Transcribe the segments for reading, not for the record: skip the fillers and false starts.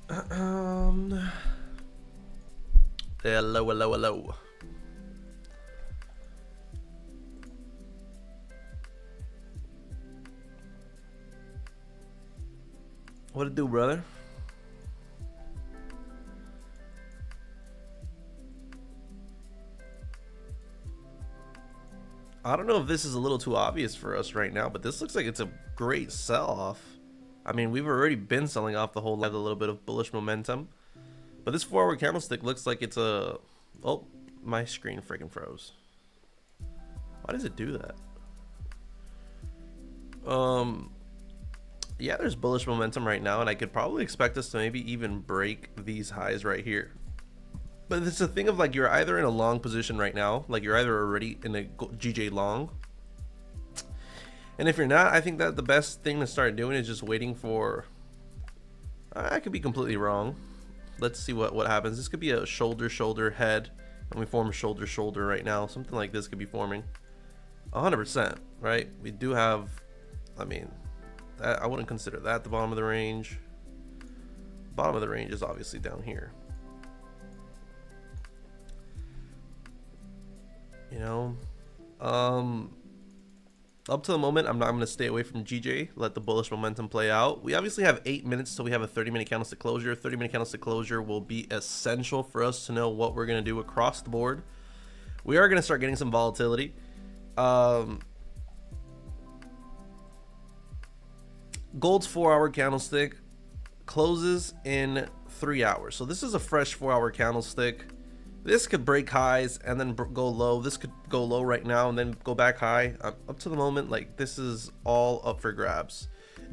Hello, hello, hello. What it do, brother? I don't know if this is a little too obvious for us right now, but this looks like it's a great sell-off. I mean, we've already been selling off the whole lot, a little bit of bullish momentum. But this 4-hour candlestick looks like it's a... Oh, my screen freaking froze. Why does it do that? Yeah, there's bullish momentum right now, and I could probably expect us to maybe even break these highs right here. But it's a thing of like, you're either in a long position right now, like you're either already in a GJ long, and if you're not, I think that the best thing to start doing is just waiting for... I could be completely wrong. Let's see what happens. This could be a shoulder head, and we form shoulder right now. Something like this could be forming 100%, right? We do have, I mean, I wouldn't consider that the bottom of the range. Bottom of the range is obviously down here. You know, up to the moment, I'm going to stay away from GJ, let the bullish momentum play out. We obviously have 8 minutes till we have a 30-minute candlestick closure. 30-minute candlestick closure will be essential for us to know what we're going to do across the board. We are going to start getting some volatility. Gold's 4-hour candlestick closes in 3 hours. So this is a fresh 4-hour candlestick. This could break highs and then go low. This could go low right now and then go back high. Up to the moment, like, this is all up for grabs.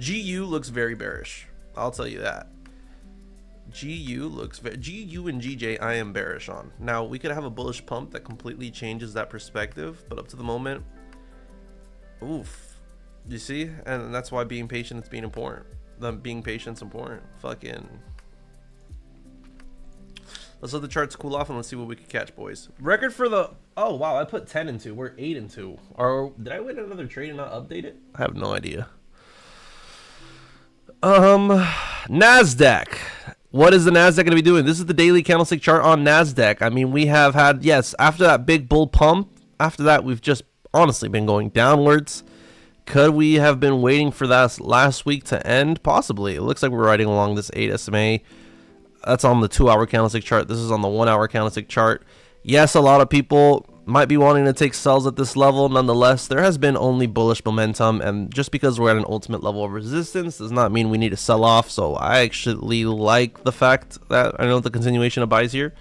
GU looks very bearish. I'll tell you that. GU looks very... GU and GJ I am bearish on. Now, we could have a bullish pump that completely changes that perspective, but up to the moment, oof. You see? And that's why being patient is being important. Being patient is important. Fucking... Let's let the charts cool off and let's see what we can catch, boys. Record for the... Oh, wow. I put 10 and 2. We're 8 and 2. Or did I win another trade and not update it? I have no idea. NASDAQ. What is the NASDAQ going to be doing? This is the daily candlestick chart on NASDAQ. I mean, we have had... Yes, after that big bull pump, after that, we've just honestly been going downwards. Could we have been waiting for that last week to end? Possibly. It looks like we're riding along this 8 SMA. That's on the 2-hour candlestick chart. This is on the 1-hour candlestick chart. Yes, a lot of people might be wanting to take sells at this level. Nonetheless, there has been only bullish momentum, and just because we're at an ultimate level of resistance does not mean we need to sell off. So I actually like the fact that I know the continuation of buys here.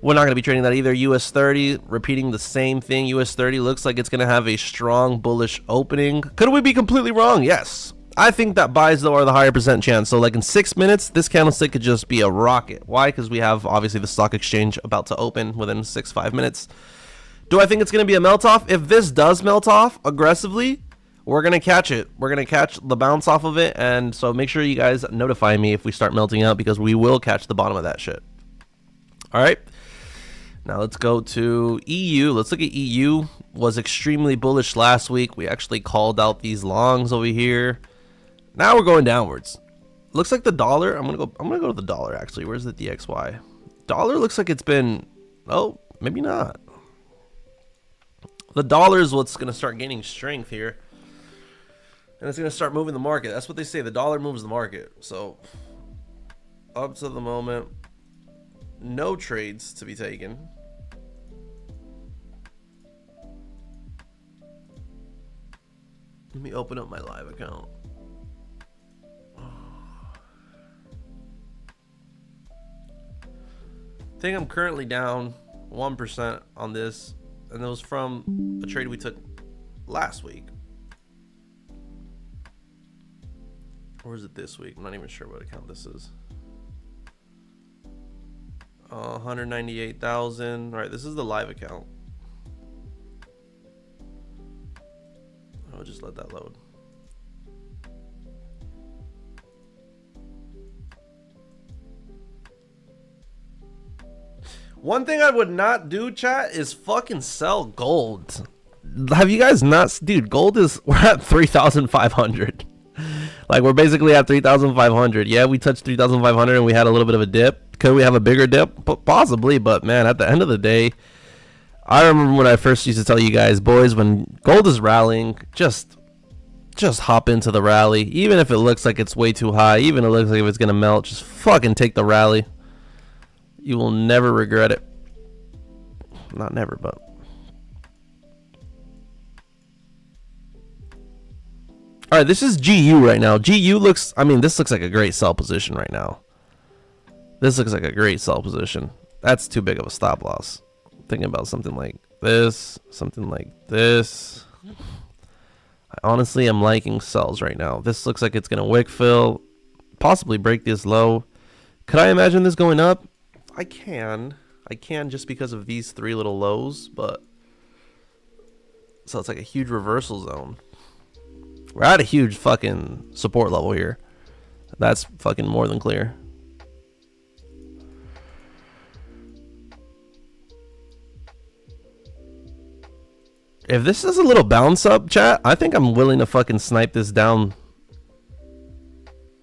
We're not going to be trading that either. US30 repeating the same thing. US30 looks like it's going to have a strong bullish opening. Could we be completely wrong? Yes. I think that buys, though, are the higher percent chance. So, like, in 6 minutes, this candlestick could just be a rocket. Why? Because we have, obviously, the stock exchange about to open within 5 minutes. Do I think it's going to be a melt-off? If this does melt off aggressively, we're going to catch it. We're going to catch the bounce off of it. And so make sure you guys notify me if we start melting out, because we will catch the bottom of that shit. All right. Now, let's go to EU. Let's look at EU. Was extremely bullish last week. We actually called out these longs over here. Now we're going downwards. Looks like the dollar. I'm gonna go to the dollar actually. Where's the DXY? Dollar looks like it's been... Oh, maybe not. The dollar is what's gonna start gaining strength here, and it's gonna start moving the market. That's what they say. The dollar moves the market. So up to the moment, no trades to be taken. Let me open up my live account. I think I'm currently down 1% on this, and it was from a trade we took last week. Or is it this week? I'm not even sure what account this is. 198,000. All right, this is the live account. I'll just let that load. One thing I would not do, chat, is fucking sell gold. Have you guys not? Dude, gold is... We're at 3,500. Like, Like, we're basically at 3,500. Yeah, we touched 3,500 and we had a little bit of a dip. Could we have a bigger dip? Possibly, but man, at the end of the day, I remember when I first used to tell you guys, boys, when gold is rallying, just hop into the rally. Even if it looks like it's way too high, even if it looks like it's gonna melt, just fucking take the rally. You will never regret it. Not never, but all right, this is GU right now. GU looks, I mean, this looks like a great sell position right now. This looks like a great sell position. That's too big of a stop loss. Thinking about something like this, something like this. I honestly am liking sells right now. This looks like it's going to wick fill, possibly break this low. Could I imagine this going up? I can just because of these three little lows, but so it's like a huge reversal zone. We're at a huge fucking support level here. That's fucking more than clear. If this is a little bounce up, chat, I think I'm willing to fucking snipe this down.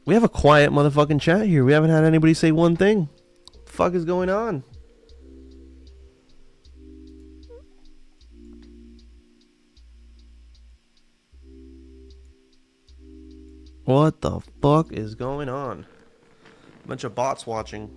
We have a quiet motherfucking chat here. We haven't had anybody say one thing. What the fuck is going on? What the fuck is going on? Bunch of bots watching.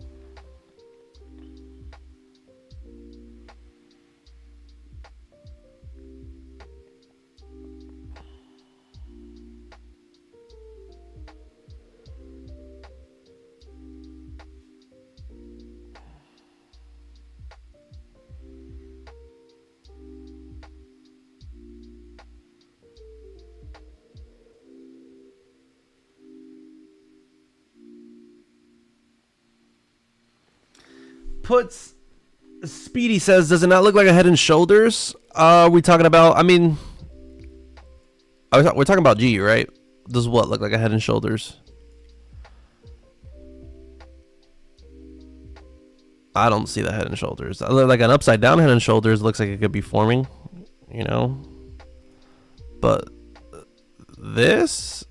Puts Speedy says, does it not look like a head and shoulders? We talking about, I mean, we're talking about G, right? Does what look like a head and shoulders? I don't see the head and shoulders. Like an upside down head and shoulders looks like it could be forming, you know. But this,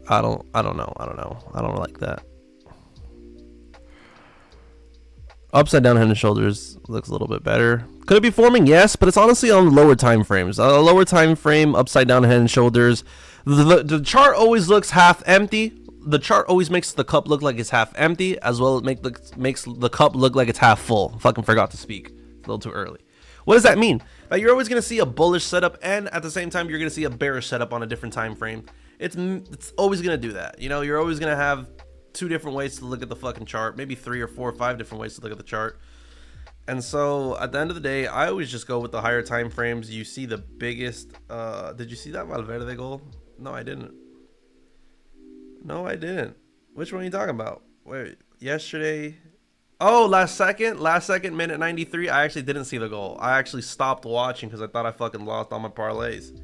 I don't know. I don't like that. Upside down head and shoulders looks a little bit better. Could it be forming? Yes, but it's honestly on lower time frames. A lower time frame, upside down head and shoulders. The chart always looks half empty. The chart always makes the cup look like it's half empty, as well as makes the cup look like it's half full. Fucking forgot to speak. It's a little too early. What does that mean? That you're always going to see a bullish setup, and at the same time, you're going to see a bearish setup on a different time frame. It's always going to do that. You know, you're always going to have two different ways to look at the fucking chart, maybe 3 or 4 or 5 different ways to look at the chart. And so at the end of the day, I always just go with the higher time frames. You see the biggest did you see that Valverde goal? No, I didn't. Which one are you talking about? Wait, yesterday? Oh, last second, minute 93. I actually didn't see the goal. I actually stopped watching because I thought I fucking lost all my parlays.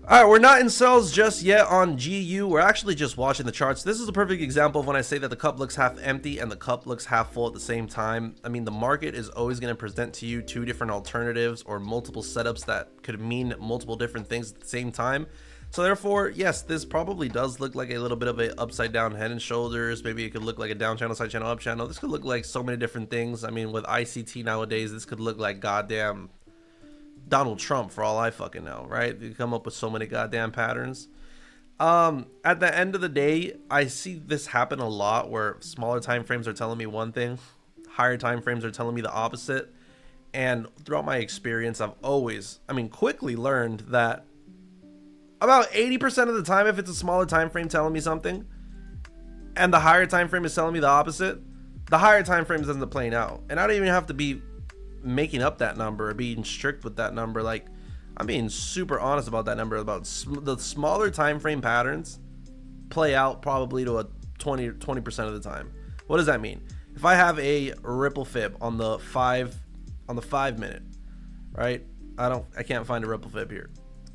All right, we're not in sells just yet on GU. We're actually just watching the charts. This is a perfect example of when I say that the cup looks half empty and the cup looks half full at the same time. I mean, the market is always going to present to you two different alternatives or multiple setups that could mean multiple different things at the same time. So therefore, yes, this probably does look like a little bit of a upside down head and shoulders. Maybe it could look like a down channel, side channel, up channel. This could look like so many different things. I mean, with ICT nowadays, this could look like goddamn Donald Trump for all I fucking know, right? You come up with so many goddamn patterns. At the end of the day, I see this happen a lot where smaller time frames are telling me one thing, higher time frames are telling me the opposite. And throughout my experience, I've always, quickly learned that about 80% of the time, if it's a smaller time frame telling me something and the higher time frame is telling me the opposite, the higher time frame is end up playing out. And I don't even have to be making up that number or being strict with that number. Like, I'm being super honest about that number. About the smaller time frame patterns play out probably to a 20% of the time. What does that mean? If I have a ripple fib on the 5 minute, right? I can't find a ripple fib here.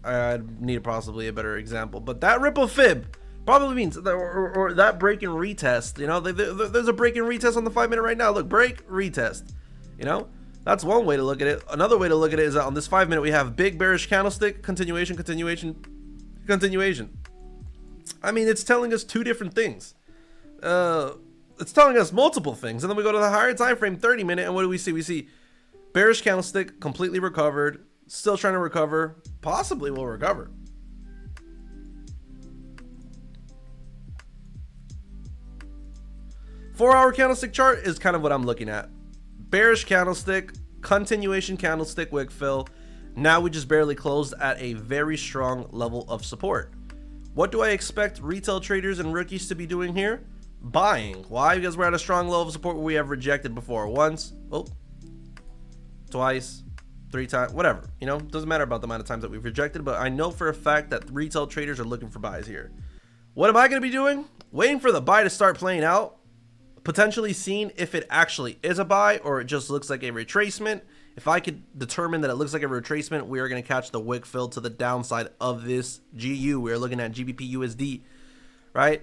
I need possibly a better example, but that ripple fib probably means that, or that break and retest. You know, there's a break and retest on the 5 minute right now. Look, break, retest. You know, that's one way to look at it. Another way to look at it is that on this 5 minute we have big bearish candlestick, continuation. I mean, it's telling us two different things. It's telling us multiple things. And then we go to the higher time frame, 30 minute, and what do we see? We see bearish candlestick, completely recovered, still trying to recover, possibly will recover. Four-hour candlestick chart is kind of what I'm looking at. Bearish candlestick, continuation candlestick, wick fill. Now we just barely closed at a very strong level of support. What do I expect retail traders and rookies to be doing here? Buying. Why? Because we're at a strong level of support where we have rejected before. Once, oh, twice, 3 times, whatever. You know, doesn't matter about the amount of times that we've rejected, but I know for a fact that retail traders are looking for buys here. What am I going to be doing? Waiting for the buy to start playing out. Potentially seeing if it actually is a buy or it just looks like a retracement. If I could determine that it looks like a retracement, we are going to catch the wick fill to the downside of this GU. We are looking at GBP USD, right?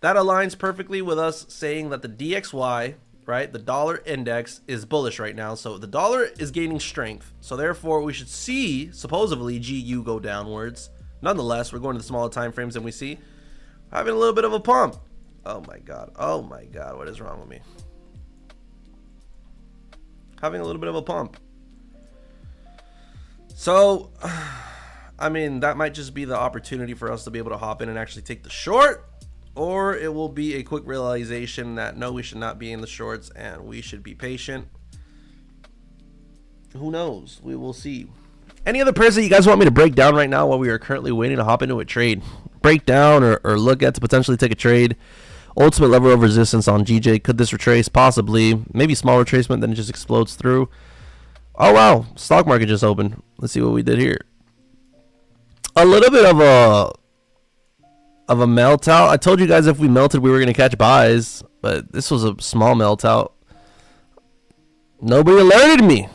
That aligns perfectly with us saying that the DXY, right, the dollar index is bullish right now. So the dollar is gaining strength. So therefore, we should see supposedly GU go downwards. Nonetheless, we're going to the smaller time frames and we see having a little bit of a pump. Oh my god. Oh my god. What is wrong with me? Having a little bit of a pump. So, I mean, that might just be the opportunity for us to be able to hop in and actually take the short. Or it will be a quick realization that no, we should not be in the shorts and we should be patient. Who knows? We will see. Any other pairs that you guys want me to break down right now while we are currently waiting to hop into a trade? Break down or look at to potentially take a trade. Ultimate level of resistance on GJ. Could this retrace? Possibly. Maybe small retracement, then it just explodes through. Oh, wow. Stock market just opened. Let's see what we did here. A little bit of a melt out. I told you guys if we melted, we were going to catch buys. But this was a small melt out. Nobody alerted me.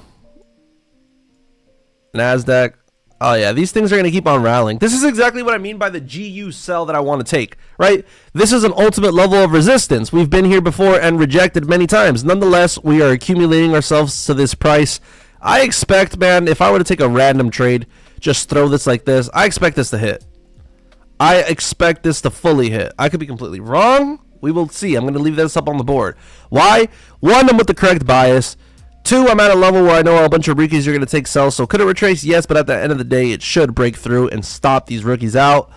NASDAQ. Oh, yeah, these things are going to keep on rallying. This is exactly what I mean by the GU sell that I want to take, right? This is an ultimate level of resistance. We've been here before and rejected many times. Nonetheless, we are accumulating ourselves to this price. I expect, man, if I were to take a random trade, just throw this like this, I expect this to hit. I expect this to fully hit. I could be completely wrong. We will see. I'm going to leave this up on the board. Why? One, I'm with the correct bias. Two, I'm at a level where I know a bunch of rookies are going to take sells. So could it retrace? Yes, but at the end of the day, it should break through and stop these rookies out.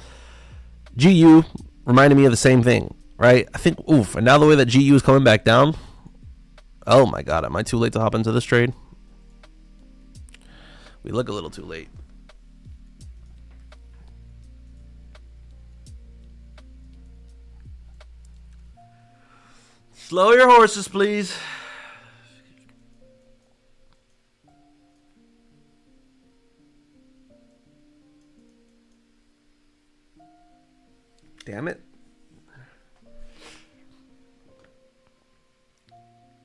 GU reminded me of the same thing, right? I think, oof, and now the way that GU is coming back down. Oh my God, am I too late to hop into this trade? We look a little too late. Slow your horses, please. Damn it.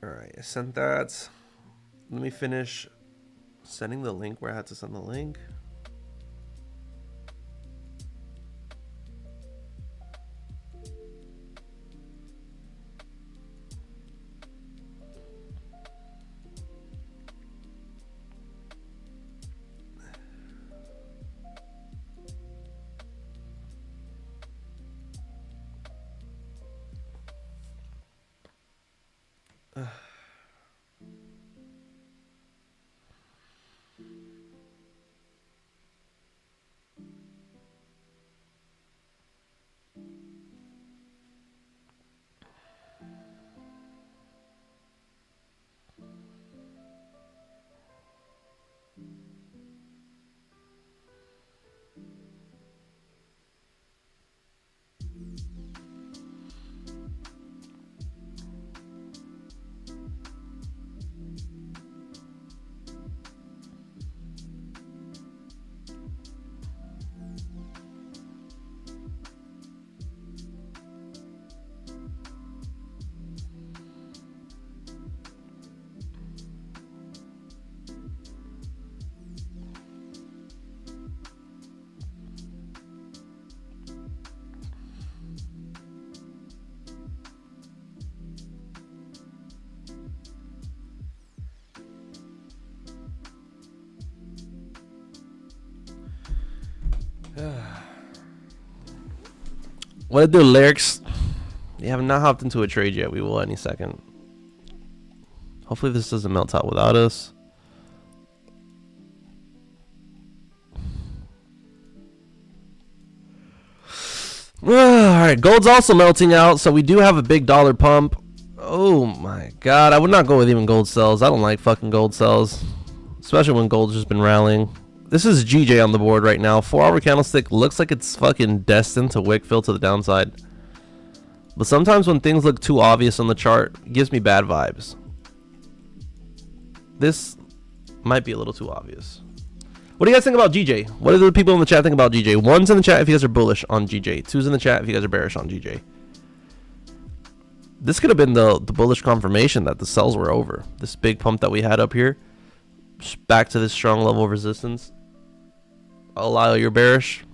All right, I sent that. Let me finish sending the link where I had to send the link. What I do, lyrics? We have not hopped into a trade yet. We will any second. Hopefully this doesn't melt out without us. Alright, gold's also melting out, so we do have a big dollar pump. Oh my god, I would not go with even gold sells. I don't like fucking gold sells, especially when gold's just been rallying. This is GJ on the board right now. 4-hour candlestick looks like it's fucking destined to wick fill to the downside. But sometimes when things look too obvious on the chart, it gives me bad vibes. This might be a little too obvious. What do you guys think about GJ? What do the people in the chat think about GJ? 1's in the chat if you guys are bullish on GJ. 2's in the chat if you guys are bearish on GJ. This could have been the bullish confirmation that the sells were over. This big pump that we had up here. Just back to this strong level of resistance. Lyle, you're bearish.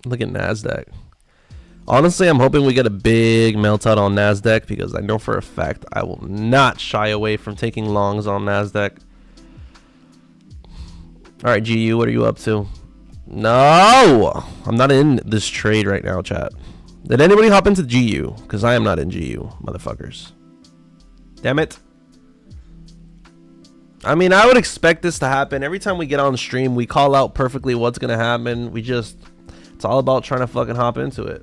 Look at NASDAQ. Honestly, I'm hoping we get a big melt out on NASDAQ because I know for a fact I will not shy away from taking longs on NASDAQ. Alright, GU, what are you up to? No! I'm not in this trade right now, chat. Did anybody hop into GU? Because I am not in GU, motherfuckers. Damn it. I mean, I would expect this to happen. Every time we get on stream, we call out perfectly what's going to happen. It's all about trying to fucking hop into it.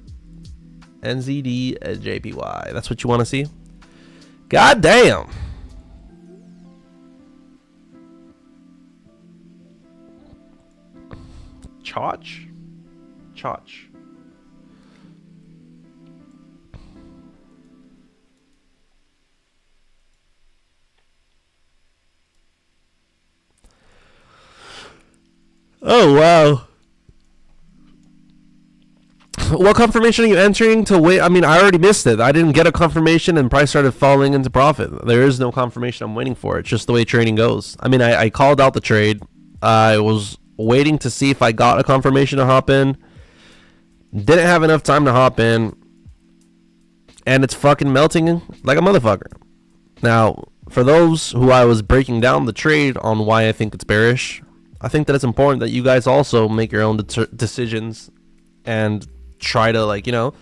NZD at JPY. That's what you want to see? God damn. Chotch? Chotch. Oh, wow. What confirmation are you entering to wait? I mean, I already missed it. I didn't get a confirmation and price started falling into profit. There is no confirmation I'm waiting for. It's just the way trading goes. I mean, I called out the trade. I was waiting to see if I got a confirmation to hop in. Didn't have enough time to hop in. And it's fucking melting like a motherfucker. Now, for those who I was breaking down the trade on why I think it's bearish, I think that it's important that you guys also make your own decisions and try to, like, you know,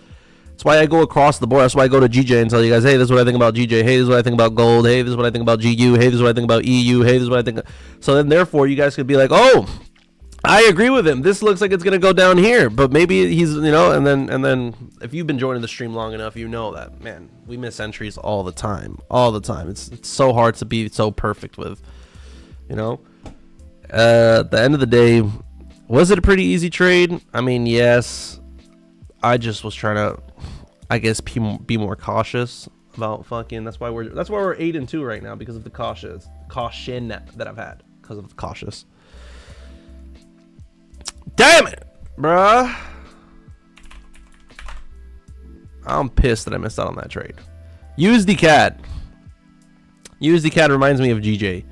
that's why I go across the board. That's why I go to GJ and tell you guys, hey, this is what I think about GJ. Hey, this is what I think about gold. Hey, this is what I think about GU. Hey, this is what I think about EU. Hey, this is what I think. So then, therefore, you guys could be like, oh, I agree with him. This looks like it's gonna go down here, but maybe he's, you know, and then if you've been joining the stream long enough, you know that, man, we miss entries all the time, It's so hard to be so perfect with, you know. At the end of the day, was it a pretty easy trade? I mean, yes. I just was trying to, I guess, be more cautious about fucking. That's why we're 8-2 right now, because of the caution that I've had because of the cautious. Damn it, bruh. I'm pissed that I missed out on that trade. USD CAD. USD CAD reminds me of GJ.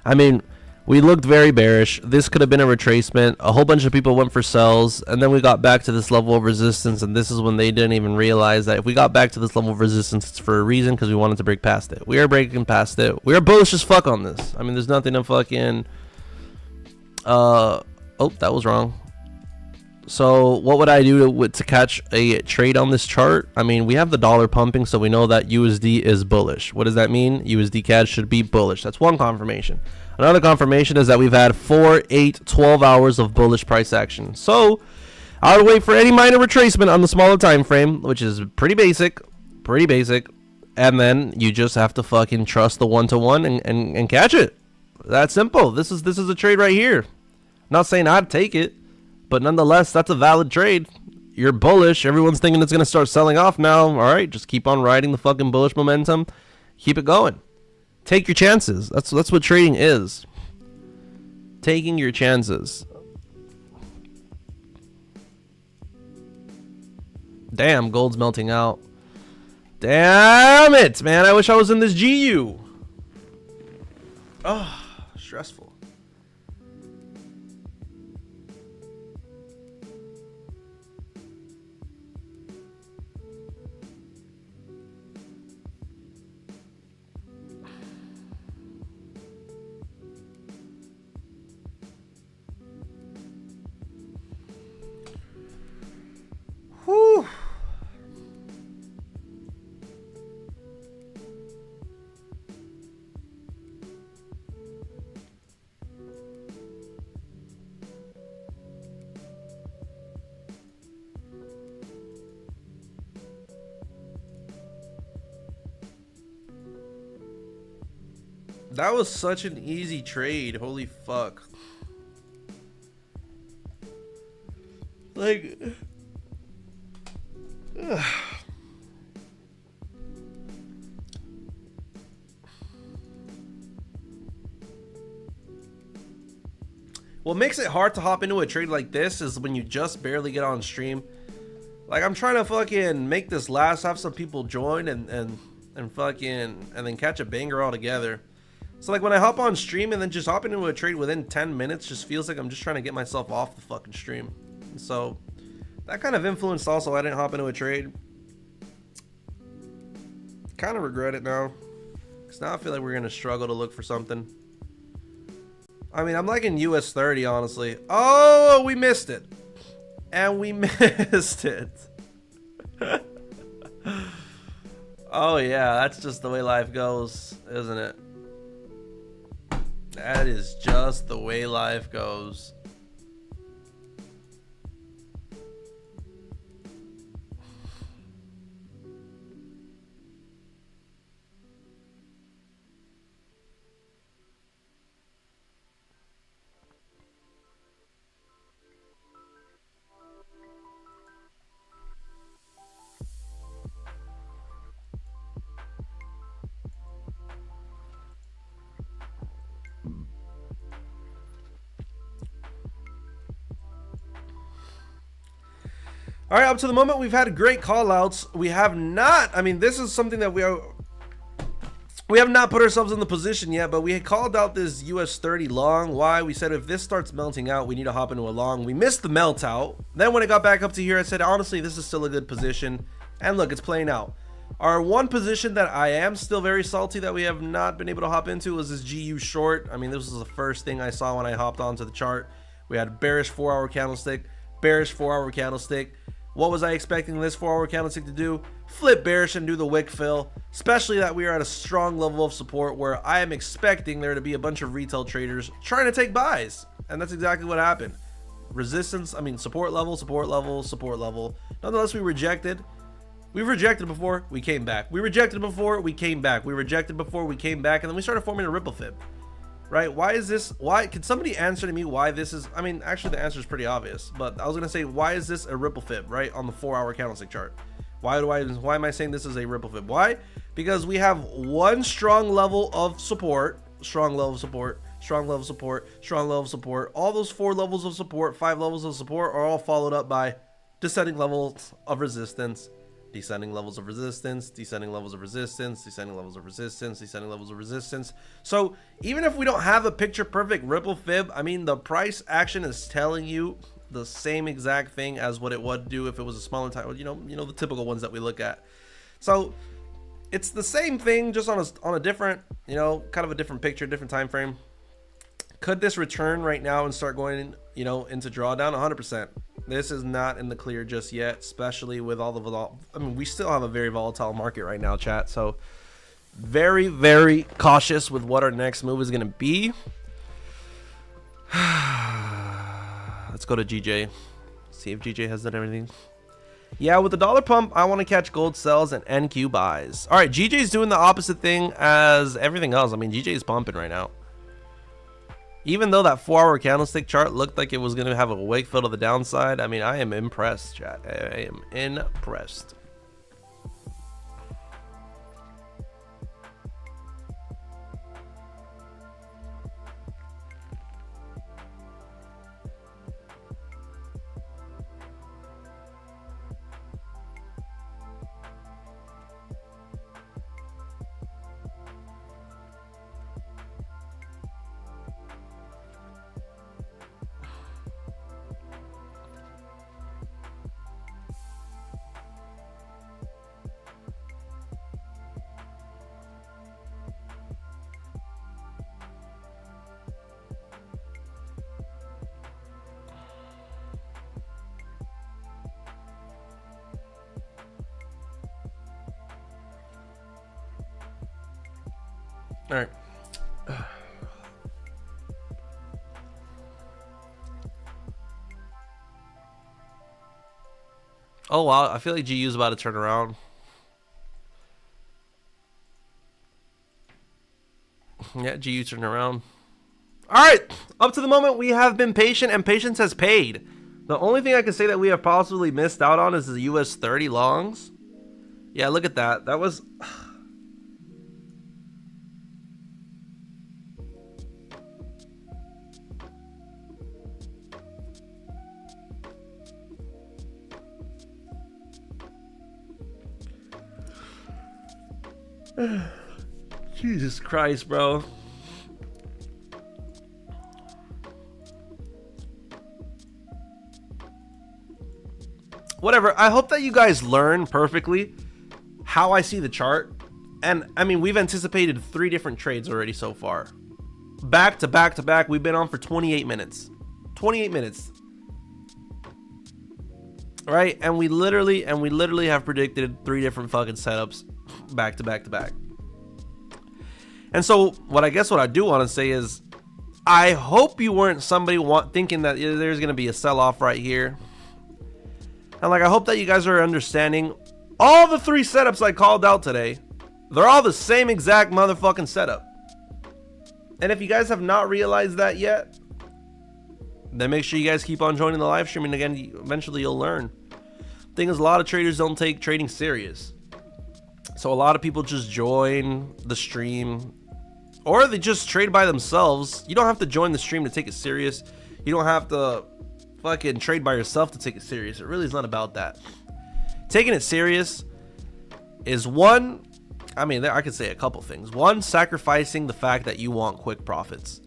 I mean, we looked very bearish. This could have been a retracement. A whole bunch of people went for sells, and then we got back to this level of resistance, and this is when they didn't even realize that if we got back to this level of resistance, it's for a reason, because we wanted to break past it. We are breaking past it. We are bullish as fuck on this. I mean, there's nothing to fucking... Oh, that was wrong. So what would I do to catch a trade on this chart? I mean, we have the dollar pumping, so we know that USD is bullish. What does that mean? USD CAD should be bullish. That's one confirmation. Another confirmation is that we've had 4, 8, 12 hours of bullish price action. So I would wait for any minor retracement on the smaller time frame, which is pretty basic, and then you just have to fucking trust the one-to-one and catch it. That's simple. This is a trade right here. Not saying I'd take it, but nonetheless, that's a valid trade. You're bullish. Everyone's thinking it's going to start selling off now. All right, just keep on riding the fucking bullish momentum. Keep it going. Take your chances. That's what trading is. Taking your chances. Damn, gold's melting out. Damn it, man. I wish I was in this GU. Oh, stressful. That was such an easy trade. Holy fuck. Like... What makes it hard to hop into a trade like this is when you just barely get on stream. Like, I'm trying to fucking make this last, have some people join and then catch a banger altogether. So like when I hop on stream and then just hop into a trade within 10 minutes just feels like I'm just trying to get myself off the fucking stream. So that kind of influenced also I didn't hop into a trade. Kind of regret it now. Because now I feel like we're going to struggle to look for something. I mean, I'm liking US30, honestly. Oh, we missed it. And we missed it. Oh, yeah, that's just the way life goes, isn't it? That is just the way life goes. All right, up to the moment, we've had great call-outs. We have not, I mean, this is something that we have not put ourselves in the position yet, but we had called out this US30 long. Why? We said if this starts melting out, we need to hop into a long. We missed the melt out. Then when it got back up to here, I said, honestly, this is still a good position. And look, it's playing out. Our one position that I am still very salty that we have not been able to hop into was this GU short. I mean, this was the first thing I saw when I hopped onto the chart. We had bearish 4-hour candlestick, bearish 4-hour candlestick. What was I expecting this 4-hour candlestick to do? Flip bearish and do the wick fill, especially that we are at a strong level of support where I am expecting there to be a bunch of retail traders trying to take buys. And that's exactly what happened. Resistance, I mean, support level, support level, support level. Nonetheless, we rejected. We've rejected before, we came back. We rejected before, we came back. We rejected before, we came back. And then we started forming a ripple fib. Right? Why is this? Why can somebody answer to me why this is? I mean, actually the answer is pretty obvious, but I was gonna say, why is this a ripple fib, right, on the 4-hour candlestick chart? Why am I saying this is a ripple fib? Why? Because we have one strong level of support, strong level of support, strong level of support, strong level of support. All those 4 levels of support, 5 levels of support are all followed up by descending levels of resistance, descending levels of resistance, descending levels of resistance, descending levels of resistance, descending levels of resistance. So even if we don't have a picture perfect ripple fib, I mean, the price action is telling you the same exact thing as what it would do if it was a smaller time, you know the typical ones that we look at. So it's the same thing, just on a different, kind of a different picture, different time frame. Could this return right now and start going, into drawdown? 100%. This is not in the clear just yet, especially with all the I mean, we still have a very volatile market right now, chat. So very, very cautious with what our next move is going to be. Let's go to GJ. See if GJ has done everything. Yeah, with the dollar pump, I want to catch gold sells and NQ buys. All right, GJ's doing the opposite thing as everything else. I mean, GJ's pumping right now. Even though that 4-hour candlestick chart looked like it was going to have a wake fill to the downside, I mean, I am impressed, chat. I am impressed. All right. Oh, wow. I feel like GU's about to turn around. Yeah, GU turned around. All right, up to the moment we have been patient, and patience has paid. The only thing I can say that we have possibly missed out on is the US30 longs. Yeah, look at that. That was... Jesus Christ, bro. Whatever. I hope that you guys learn perfectly how I see the chart. And I mean, we've anticipated 3 different trades already so far. Back to back to back. We've been on for 28 minutes. 28 minutes. Right? And we literally have predicted 3 different fucking setups back to back to back. And so what I do want to say is, I hope you weren't somebody thinking that there's going to be a sell-off right here. And like, I hope that you guys are understanding all the 3 setups I called out today. They're all the same exact motherfucking setup. And if you guys have not realized that yet, then make sure you guys keep on joining the live stream. And again, eventually you'll learn. Thing is, a lot of traders don't take trading serious. So a lot of people just join the stream, or they just trade by themselves. You don't have to join the stream to take it serious. You don't have to fucking trade by yourself to take it serious. It really is not about that. Taking it serious is one, I mean, I could say a couple things. One, sacrificing the fact that you want quick profits.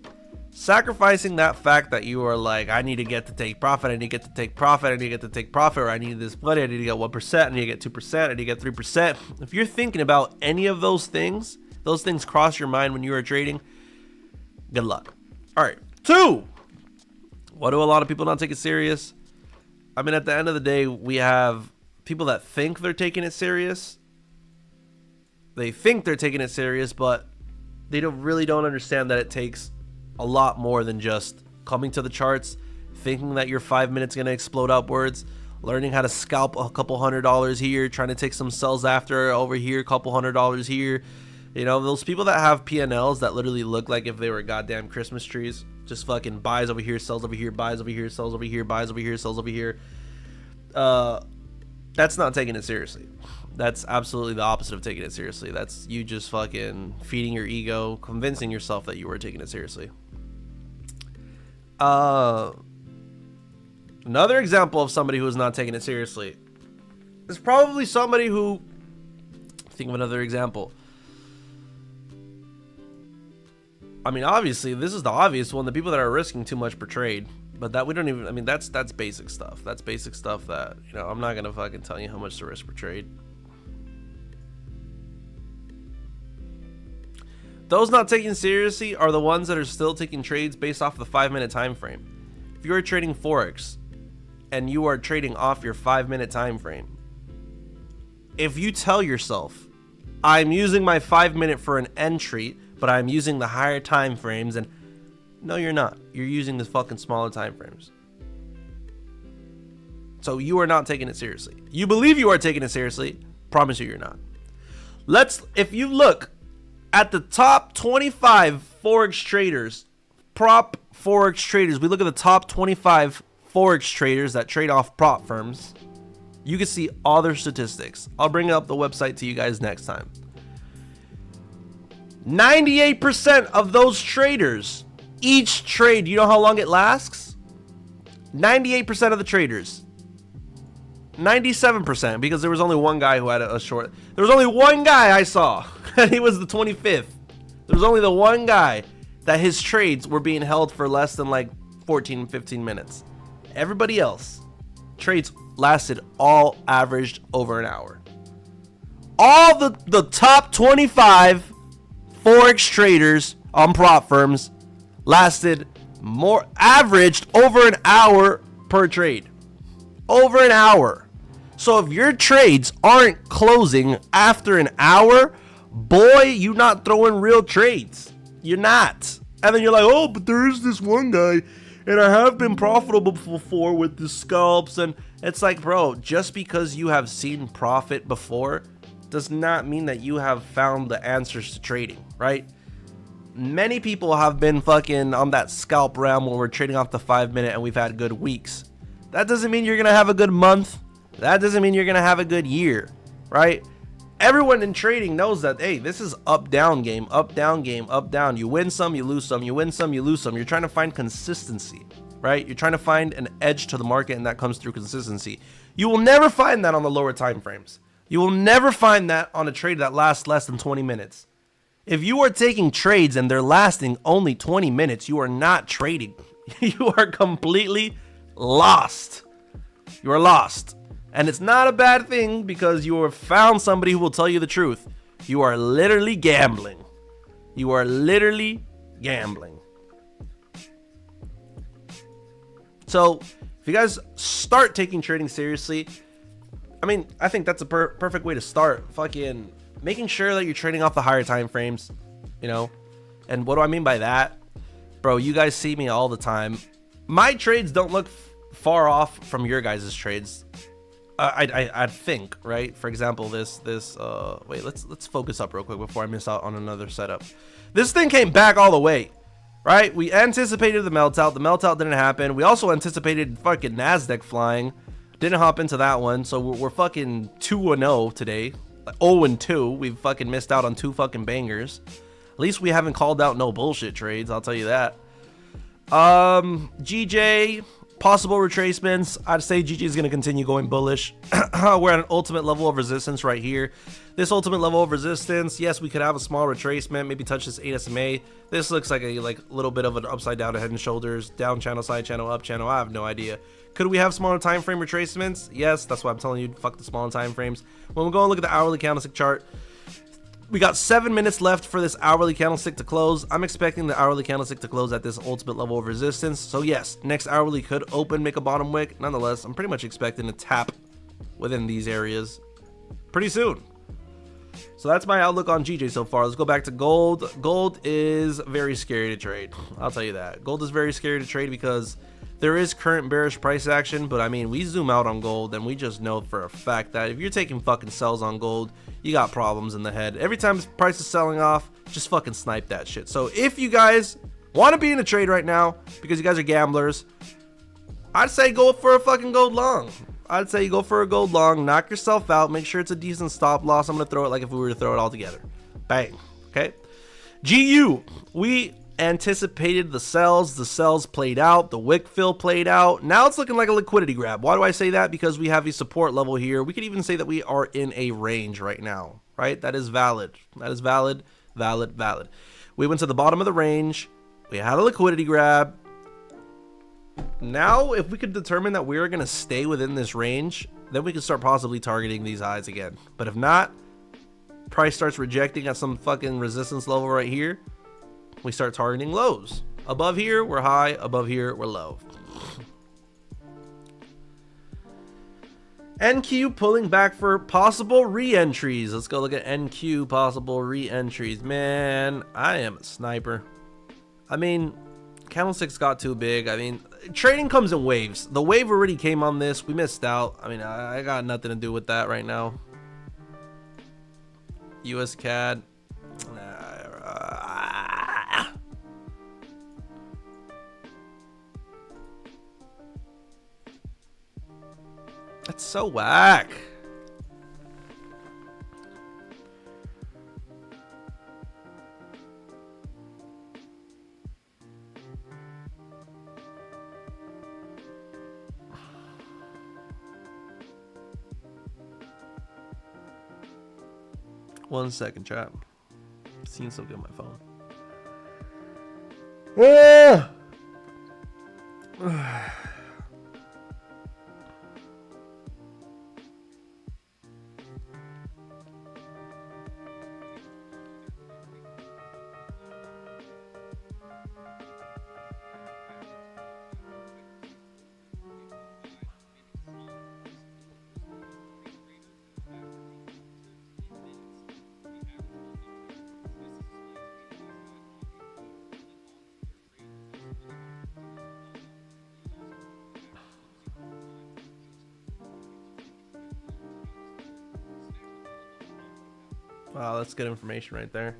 Sacrificing that fact that you are like, I need to get to take profit, I need to get to take profit, I need to get to take profit, or I need this money, I need to get 1%, I need to get 2%, I need to get 3%. If you're thinking about any of those things cross your mind when you are trading, good luck. All right. 2, what do a lot of people not take it serious? I mean, at the end of the day, we have people that think they're taking it serious. They think they're taking it serious, but they really don't understand that it takes a lot more than just coming to the charts, thinking that your 5 minutes going to explode upwards, learning how to scalp a couple $100 here, trying to take some sells after over here, couple $100 here. You know, those people that have P&Ls that literally look like if they were goddamn Christmas trees, just fucking buys over here, sells over here, buys over here, sells over here, buys over here, sells over here. That's not taking it seriously. That's absolutely the opposite of taking it seriously. That's you just fucking feeding your ego, convincing yourself that you were taking it seriously. Another example of somebody who is not taking it seriously is probably somebody who, think of another example. I mean, obviously, this is the obvious one, the people that are risking too much per trade. But that we don't even, I mean, that's basic stuff. That's basic stuff that, you know, I'm not going to fucking tell you how much to risk per trade. Those not taken seriously are the ones that are still taking trades based off the 5-minute time frame. If you are trading Forex and you are trading off your 5-minute time frame, if you tell yourself, I'm using my 5-minute for an entry, but I'm using the higher time frames, and no, you're not. You're using the fucking smaller time frames. So you are not taking it seriously. You believe you are taking it seriously. Promise you, you're not. If you look at the top 25 Forex traders, prop Forex traders, we look at the top 25 Forex traders that trade off prop firms, you can see all their statistics. I'll bring up the website to you guys next time. 98% of those traders, each trade, you know how long it lasts? 98% of the traders. 97%, because there was only one guy who had a short. There was only one guy I saw, and he was the 25th. There was only the one guy that his trades were being held for less than like 14, 15 minutes. Everybody else, trades lasted all averaged over an hour. All the top 25 Forex traders on prop firms lasted averaged over an hour per trade. Over an hour. So if your trades aren't closing after an hour, boy, you're not throwing real trades. You're not. And then you're like, oh, but there is this one guy, and I have been profitable before with the scalps. And it's like, bro, just because you have seen profit before does not mean that you have found the answers to trading, right? Many people have been fucking on that scalp realm where we're trading off the 5-minute and we've had good weeks. That doesn't mean you're gonna have a good month. That doesn't mean you're gonna have a good year, right? Everyone in trading knows that, hey, this is up down game, up down game, up down. You win some, you lose some, you win some, you lose some. You're trying to find consistency, right? You're trying to find an edge to the market, and that comes through consistency. You will never find that on the lower time frames. You will never find that on a trade that lasts less than 20 minutes. If you are taking trades and they're lasting only 20 minutes, you are not trading. You are completely lost. You are lost. And it's not a bad thing, because you have found somebody who will tell you the truth. You are literally gambling. You are literally gambling. So if you guys start taking trading seriously, I mean, I think that's a perfect way to start. Fucking making sure that you're trading off the higher time frames, you know. And what do I mean by that? Bro, you guys see me all the time. My trades don't look far off from your guys' trades. I think, right? For example, wait, let's focus up real quick before I miss out on another setup. This thing came back all the way, right? We anticipated the meltout. The meltout didn't happen. We also anticipated fucking NASDAQ flying. Didn't hop into that one. So we're fucking 2-0 today. 0-2. We've fucking missed out on 2 fucking bangers. At least we haven't called out no bullshit trades, I'll tell you that. GJ, possible retracements. I'd say GG is going to continue going bullish. We're at an ultimate level of resistance right here. This ultimate level of resistance, yes, we could have a small retracement, maybe touch this 8 SMA. This looks like a little bit of an upside down to head and shoulders, down channel, side channel, up channel. I have no idea. Could we have smaller time frame retracements? Yes, that's why I'm telling you, fuck the smaller time frames. When we go and look at the hourly candlestick chart, we got 7 minutes left for this hourly candlestick to close. I'm expecting the hourly candlestick to close at this ultimate level of resistance. So yes, next hourly could open, make a bottom wick. Nonetheless, I'm pretty much expecting a tap within these areas pretty soon. So that's my outlook on GJ so far. Let's go back to gold. Gold is very scary to trade. I'll tell you that. Gold is very scary to trade because there is current bearish price action, but I mean, we zoom out on gold and we just know for a fact that if you're taking fucking sells on gold, you got problems in the head. Every time the price is selling off, just fucking snipe that shit. So if you guys want to be in a trade right now because you guys are gamblers, I'd say go for a fucking gold long. I'd say go for a gold long, knock yourself out, make sure it's a decent stop loss. I'm going to throw it like if we were to throw it all together. Bang. Okay. GU, we anticipated the sells played out, the wick fill played out. Now it's looking like a liquidity grab. Why do I say that? Because we have a support level here. We could even say that we are in a range right now, right? That is valid. That is valid. We went to the bottom of the range. We had a liquidity grab. Now, if we could determine that we're going to stay within this range, then we can start possibly targeting these highs again. But if not, price starts rejecting at some fucking resistance level right here, we start targeting lows. Above here, we're high. Above here, we're low. NQ pulling back for possible re-entries. Let's go look at NQ possible re-entries. Man, I am a sniper. I mean, candlesticks got too big. I mean, trading comes in waves. The wave already came on this. We missed out. I mean, I got nothing to do with that right now. US CAD. That's so whack. One second, chat. Seeing something on my phone. Wow, that's good information right there.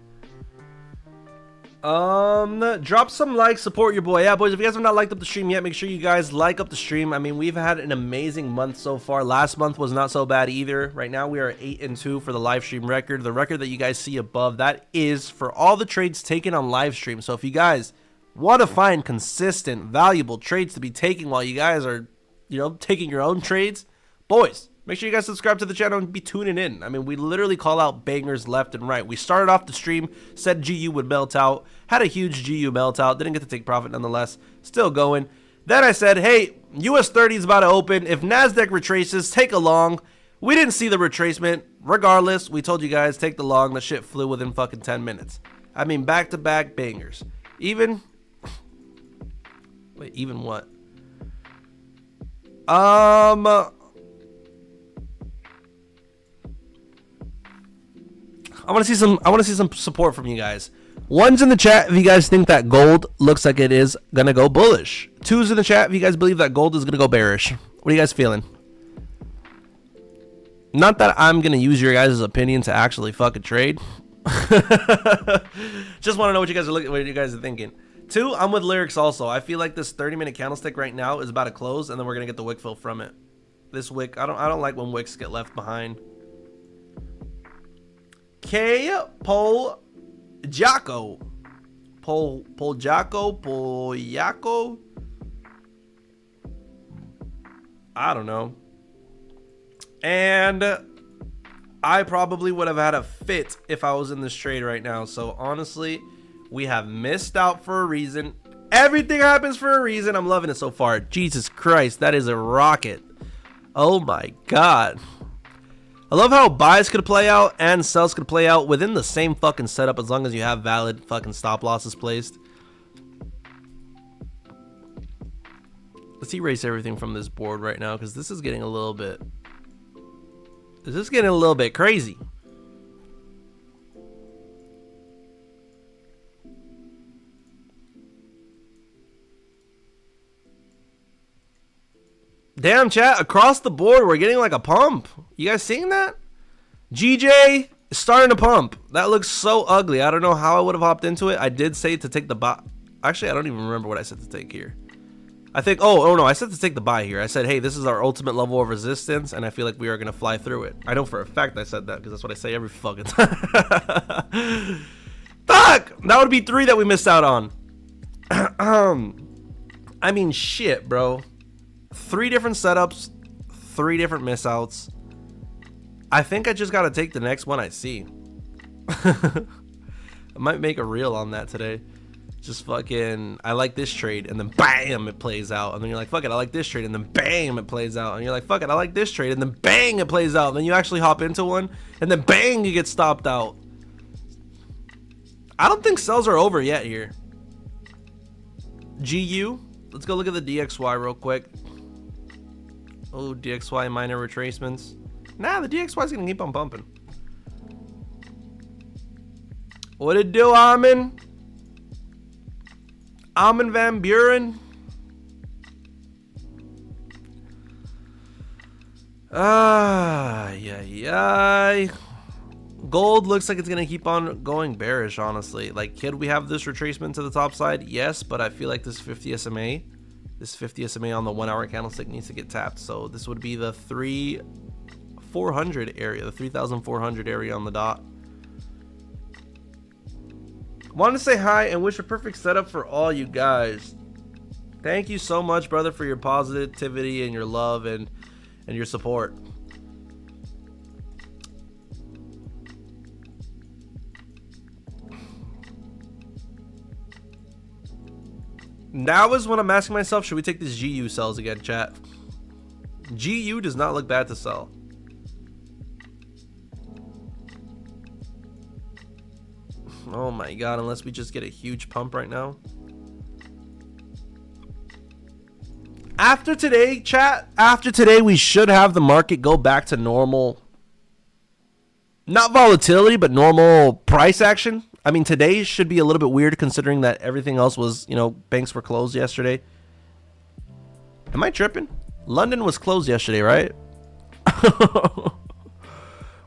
Drop some likes, support your boy. Yeah, boys, if you guys have not liked up the stream yet, make sure you guys like up the stream. I mean, we've had an amazing month so far. Last month was not so bad either. Right now, we are 8-2 for the live stream record. The record that you guys see above, that is for all the trades taken on live stream. So if you guys want to find consistent, valuable trades to be taking while you guys are, you know, taking your own trades, boys, make sure you guys subscribe to the channel and be tuning in. I mean, we literally call out bangers left and right. We started off the stream, said GU would melt out, had a huge GU melt out, didn't get to take profit nonetheless, still going. Then I said, hey, US30 is about to open. If NASDAQ retraces, take a long. We didn't see the retracement. Regardless, we told you guys, take the long. The shit flew within fucking 10 minutes. I mean, back-to-back bangers. Even... Wait, even what? I want to see some support from you guys. One's in the chat if you guys think that gold looks like it is gonna go bullish. Two's in the chat if you guys believe that gold is gonna go bearish. What are you guys feeling? Not that I'm gonna use your guys' opinion to actually fucking trade. Just want to know what you guys are looking, what you guys are thinking. Two, I'm with Lyrics also. I feel like this 30-minute candlestick right now is about to close, and then we're gonna get the wick fill from it. This wick, I don't like when wicks get left behind. K Pol Jaco. Pol Jaco, Pol Yaco. I don't know. And I probably would have had a fit if I was in this trade right now. So honestly, we have missed out for a reason. Everything happens for a reason. I'm loving it so far. Jesus Christ, that is a rocket. Oh my God. I love how buys could play out and sells could play out within the same fucking setup as long as you have valid fucking stop losses placed. Let's erase everything from this board right now because this is getting a little bit... This is getting a little bit crazy. Damn, chat, across the board, we're getting like a pump. You guys seeing that? GJ is starting to pump. That looks so ugly. I don't know how I would have hopped into it. I did say to take the buy. Actually, I don't even remember what I said to take here. I think, oh no, I said to take the buy here. I said, hey, this is our ultimate level of resistance, and I feel like we are going to fly through it. I know for a fact I said that because that's what I say every fucking time. Fuck! That would be 3 that we missed out on. I mean, shit, bro. 3 different setups, 3 different missouts. I think I just gotta take the next one I see. I might make a reel on that today. Just fucking, I like this trade, and then bam, it plays out. And then you're like, fuck it, I like this trade, and then bam, it plays out. And you're like, fuck it, I like this trade, and then bang, it plays out. And then you actually hop into one, and then bang, you get stopped out. I don't think sells are over yet here. GU, let's go look at the DXY real quick. Oh, DXY minor retracements. Nah, the DXY is gonna keep on pumping. What it do, Armin? Armin Van Buren? Yeah. Gold looks like it's gonna keep on going bearish, honestly. Like, could we have this retracement to the top side? Yes, but I feel like this 50 SMA. This 50 SMA on the 1 hour candlestick needs to get tapped. So this would be the 3,400 area, the 3,400 area on the dot. Wanted to say hi and wish a perfect setup for all you guys. Thank you so much, brother, for your positivity and your love and your support. Now is when I'm asking myself, should we take this GU sells again, chat? GU does not look bad to sell. Oh my God, unless we just get a huge pump right now. After today, chat, after today, we should have the market go back to normal. Not volatility, but normal price action. I mean, today should be a little bit weird considering that everything else was, you know, banks were closed yesterday. Am I tripping? London was closed yesterday, right?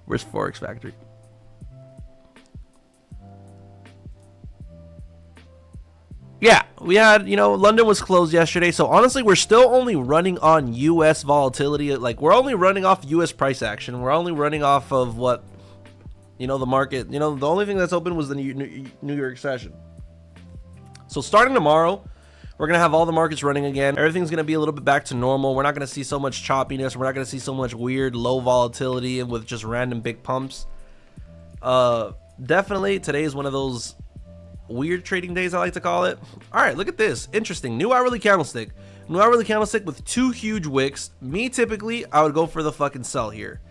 Where's Forex Factory? yeah, we had, you know, London was closed yesterday. So honestly, we're still only running on US volatility. Like, we're only running off US price action. We're only running off of what, you know, the market, you know, the only thing that's open was the New York session. So starting tomorrow, we're going to have all the markets running again. Everything's going to be a little bit back to normal. We're not going to see so much choppiness. We're not going to see so much weird low volatility and with just random big pumps. Definitely today is one of those weird trading days, I like to call it. All right, look at this. Interesting. New hourly candlestick. New hourly candlestick with 2 huge wicks. Me, typically, I would go for the fucking sell here.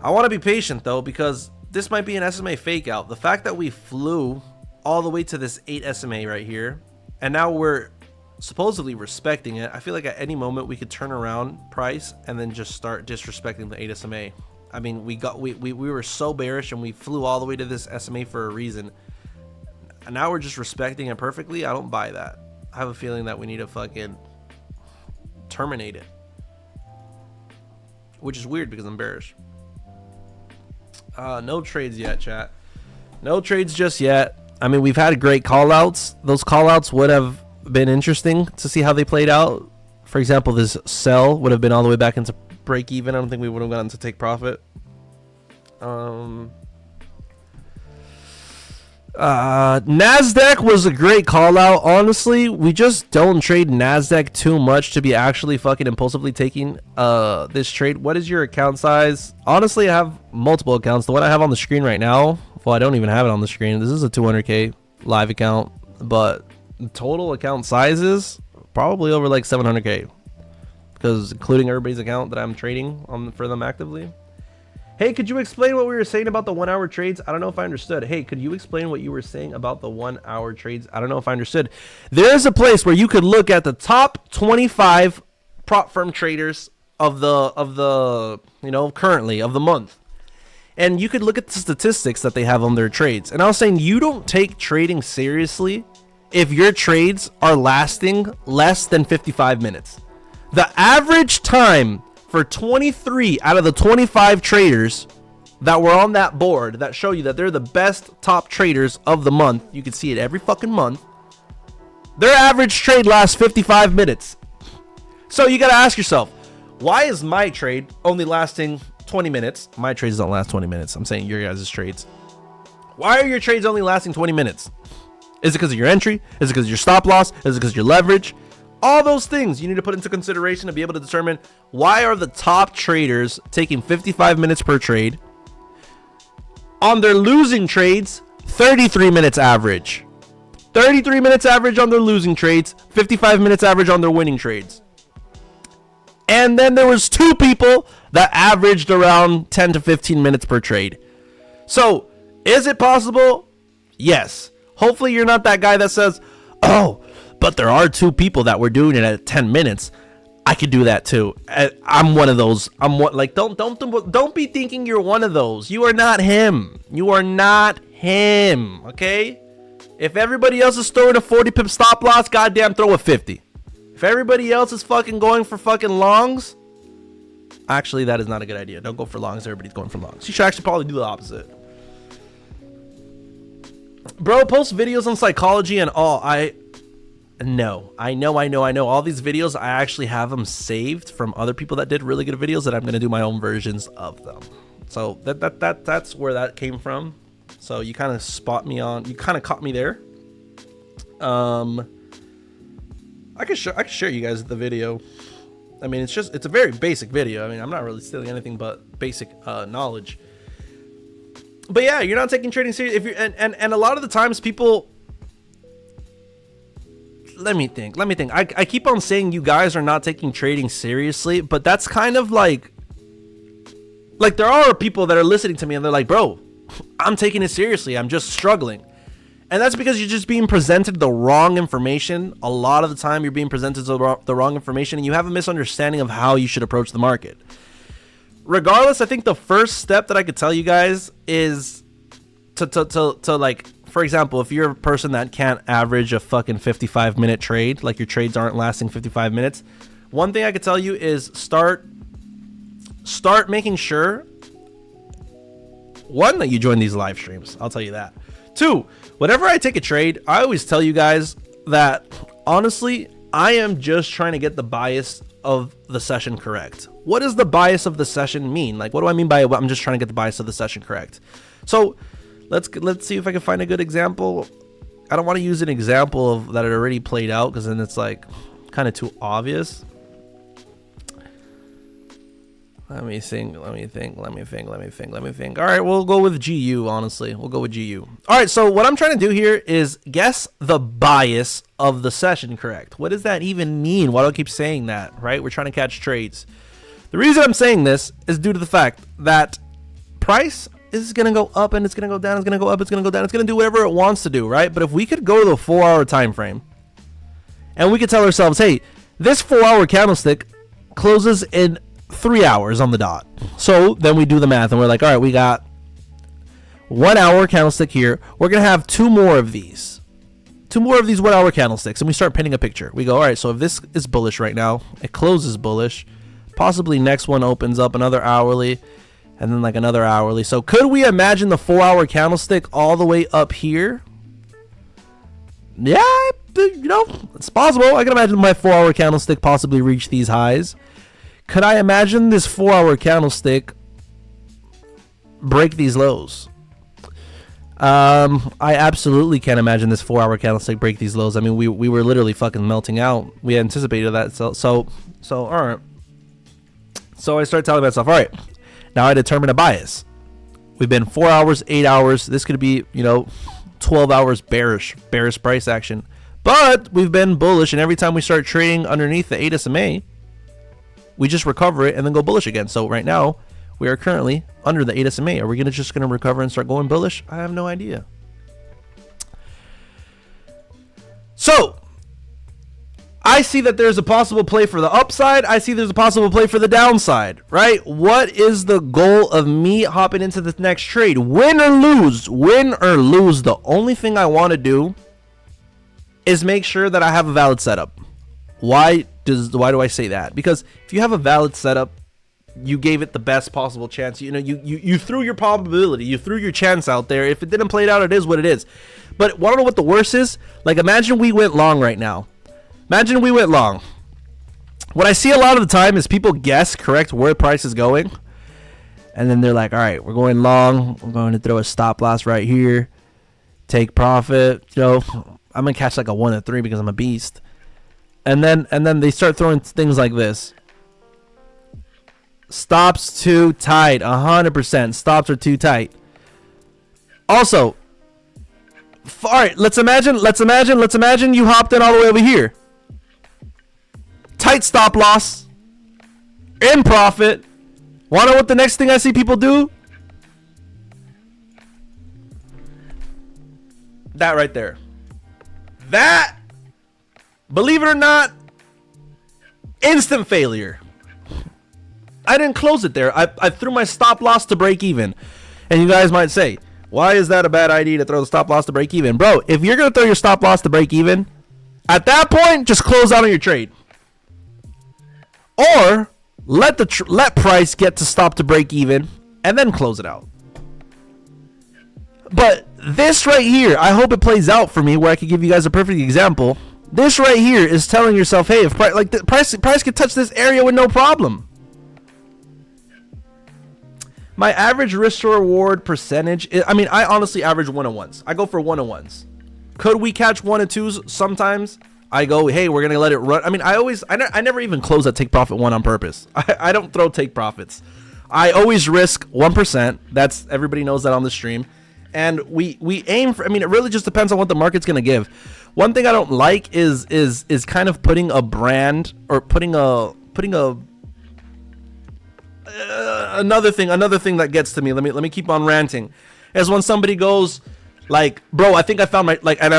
I want to be patient, though, because this might be an SMA fake out. The fact that we flew all the way to this 8 SMA right here, and now we're supposedly respecting it. I feel like at any moment we could turn around price and then just start disrespecting the 8 SMA. I mean, we were so bearish and we flew all the way to this SMA for a reason. And now we're just respecting it perfectly. I don't buy that. I have a feeling that we need to fucking terminate it, which is weird because I'm bearish. No trades yet, chat. No trades just yet. I mean, we've had great call-outs. Those call-outs would have been interesting to see how they played out. For example, this sell would have been all the way back into break even. I don't think we would have gotten to take profit. Nasdaq was a great call out. Honestly, we just don't trade Nasdaq too much to be actually fucking impulsively taking this trade. What is your account size? Honestly, I have multiple accounts. The one I have on the screen right now, well, I don't even have it on the screen. This is a 200k live account, but total account sizes probably over like 700k, because including everybody's account that I'm trading on for them actively. Hey, could you explain what we were saying about the 1 hour trades? I don't know if I understood. Hey, could you explain what you were saying about the 1 hour trades? I don't know if I understood. There's a place where you could look at the top 25 prop firm traders of the you know, currently of the month. And you could look at the statistics that they have on their trades. And I was saying, you don't take trading seriously if your trades are lasting less than 55 minutes. The average time for 23 out of the 25 traders that were on that board that show you that they're the best top traders of the month, you can see it every fucking month, their average trade lasts 55 minutes. So you got to ask yourself, why is my trade only lasting 20 minutes? My trades don't last 20 minutes. I'm saying your guys' trades. Why are your trades only lasting 20 minutes? Is it because of your entry? Is it because of your stop loss? Is it because of your leverage? All those things you need to put into consideration to be able to determine why are the top traders taking 55 minutes per trade. On their losing trades, 33 minutes average. 33 minutes average on their losing trades, 55 minutes average on their winning trades. And then there was 2 people that averaged around 10 to 15 minutes per trade. So, is it possible? Yes. Hopefully you're not that guy that says, oh, but there are 2 people that were doing it at 10 minutes. I could do that too. I'm one of those. I'm one, like, don't be thinking you're one of those. You are not him. You are not him. Okay? If everybody else is throwing a 40 pip stop loss, goddamn throw a 50. If everybody else is fucking going for fucking longs, actually that is not a good idea. Don't go for longs. Everybody's going for longs. You should actually probably do the opposite. Bro, post videos on psychology and all. No, I know. All these videos, I actually have them saved from other people that did really good videos, that I'm going to do my own versions of them. So that's where that came from. So you kind of spot me on, you kind of caught me there. I can share you guys the video. I mean, it's a very basic video. I mean, I'm not really stealing anything but basic knowledge. But yeah, you're not taking trading serious if you and a lot of the times people, let me think. I keep on saying you guys are not taking trading seriously, but that's kind of like there are people that are listening to me and they're like, bro, I'm taking it seriously. I'm just struggling. And that's because you're just being presented the wrong information. A lot of the time you're being presented the wrong information and you have a misunderstanding of how you should approach the market. Regardless, I think the first step that I could tell you guys is to like, for example, if you're a person that can't average a fucking 55-minute trade, like your trades aren't lasting 55 minutes, one thing I could tell you is start making sure, one, that you join these live streams. I'll tell you that. 2, whenever I take a trade, I always tell you guys, that honestly, I am just trying to get the bias of the session correct. What does the bias of the session mean? Like, what do I mean by I'm just trying to get the bias of the session correct? So let's see if I can find a good example. I don't want to use an example of that it already played out, because then it's like kind of too obvious. Let me think. All right, we'll go with GU, honestly. We'll go with GU. All right, so what I'm trying to do here is guess the bias of the session correct. What does that even mean? Why do I keep saying that, right? We're trying to catch trades. The reason I'm saying this is due to the fact that price is going to go up and it's going to go down. It's going to go up. It's going to go down. It's going to do whatever it wants to do, right? But if we could go to the 4-hour time frame and we could tell ourselves, hey, this 4-hour candlestick closes in 3 hours on the dot. So then we do the math and we're like, all right, we got 1 hour candlestick here. We're going to have 2 more of these. 2 more of these 1 hour candlesticks. And we start painting a picture. We go, all right, so if this is bullish right now, it closes bullish. Possibly next one opens up another hourly and then like another hourly. So could we imagine the 4-hour candlestick all the way up here? Yeah, you know, it's possible. I can imagine my 4-hour candlestick possibly reach these highs. Could I imagine this 4-hour candlestick break these lows? I absolutely can imagine this 4-hour candlestick break these lows. I mean, we were literally fucking melting out. We anticipated that. So all right. So I start telling myself, all right, now I determine a bias. We've been 4 hours, 8 hours. This could be, 12 hours bearish price action. But we've been bullish, and every time we start trading underneath the 8 SMA, we just recover it and then go bullish again. So right now, we are currently under the 8 SMA. Are we just going to recover and start going bullish? I have no idea. So I see that there's a possible play for the upside. I see there's a possible play for the downside, right? What is the goal of me hopping into this next trade? Win or lose. The only thing I want to do is make sure that I have a valid setup. Why do I say that? Because if you have a valid setup, you gave it the best possible chance. You threw your probability, you threw your chance out there. If it didn't play it out, it is what it is. But want to know what the worst is? Like, imagine we went long right now. Imagine we went long. What I see a lot of the time is people guess correct where price is going, and then they're like, all right, we're going long. We're going to throw a stop loss right here. Take profit. I'm going to catch like a 1 or 3 because I'm a beast. And then they start throwing things like this. Stops too tight. 100%. Stops are too tight. Also, all right, let's imagine you hopped in all the way over here. Tight stop loss. In profit. Want to know what the next thing I see people do? That right there. That, believe it or not, instant failure. I didn't close it there. I threw my stop loss to break even. And you guys might say, why is that a bad idea to throw the stop loss to break even? Bro, if you're going to throw your stop loss to break even, at that point, just close out on your trade. Or let price get to stop to break even and then close it out. But this right here, I hope it plays out for me where I can give you guys a perfect example. This right here is telling yourself, hey, if price could touch this area with no problem. My average risk to reward percentage is, I honestly average 1-on-1s. I go for 1-on-1s. Could we catch 1 and 2s sometimes? I go, hey, we're gonna let it run. I never even close that take profit 1 on purpose. I don't throw take profits. I always risk 1%. That's, everybody knows that on the stream. And we aim for, it really just depends on what the market's gonna give. One thing I don't like is kind of putting a brand or putting a another thing that gets to me. Let me keep on ranting. Is when somebody goes like, bro, I think I found my, like, and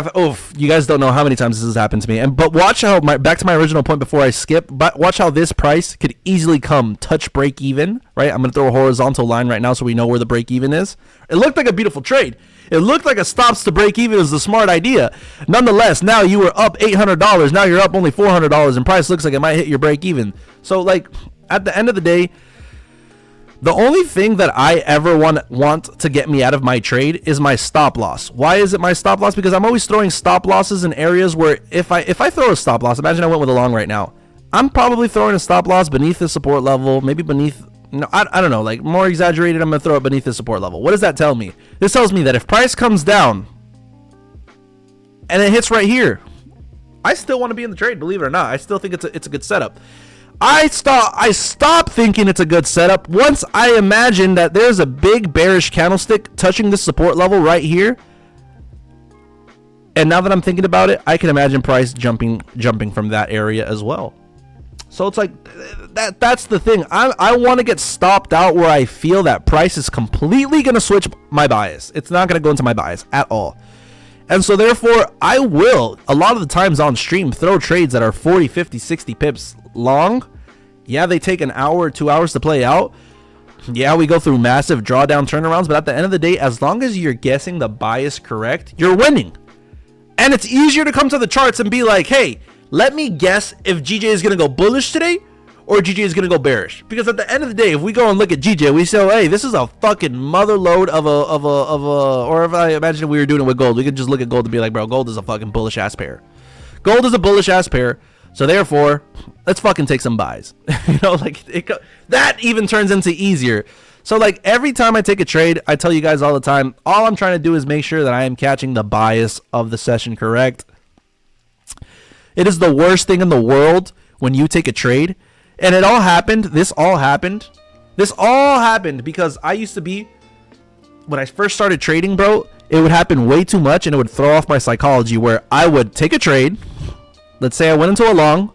you guys don't know how many times this has happened to me. But watch how back to my original point before I skip. But watch how this price could easily touch break even. Right, I'm gonna throw a horizontal line right now so we know where the break even is. It looked like a beautiful trade. It looked like a stops to break even is the smart idea. Nonetheless, now you were up $800. Now you're up only $400, and price looks like it might hit your break even. So, like, at the end of the day, The only thing that I ever want to get me out of my trade is my stop loss. Why is it my stop loss? Because I'm always throwing stop losses in areas where if I throw a stop loss, imagine I went with a long right now, I'm probably throwing a stop loss beneath the support level, maybe beneath, I don't know, like more exaggerated, I'm going to throw it beneath the support level. What does that tell me? This tells me that if price comes down and it hits right here, I still want to be in the trade, believe it or not. I still think it's a good setup. I stop thinking it's a good setup once I imagine that there's a big bearish candlestick touching this support level right here. And now that I'm thinking about it, I can imagine price jumping from that area as well. So it's like that's the thing. I want to get stopped out where I feel that price is completely going to switch my bias. It's not going to go into my bias at all. And so therefore, I will, a lot of the times on stream, throw trades that are 40, 50, 60 pips long. Yeah, they take an hour or 2 hours to play out. Yeah, we go through massive drawdown turnarounds. But at the end of the day, as long as you're guessing the bias correct, you're winning. And it's easier to come to the charts and be like, hey, let me guess if GJ is going to go bullish today or GJ is going to go bearish. Because at the end of the day, if we go and look at GJ, we say, oh, hey, this is a fucking mother load of a, or if I imagine we were doing it with gold, we could just look at gold and be like, bro, gold is a fucking bullish ass pair. Gold is a bullish ass pair. So therefore, let's fucking take some buys. You know, like that even turns into easier. So like every time I take a trade, I tell you guys all the time, all I'm trying to do is make sure that I am catching the bias of the session correct. It is the worst thing in the world when you take a trade. And it all happened. This all happened because I used to be, when I first started trading, bro, it would happen way too much and it would throw off my psychology where I would take a trade. Let's say I went into a long.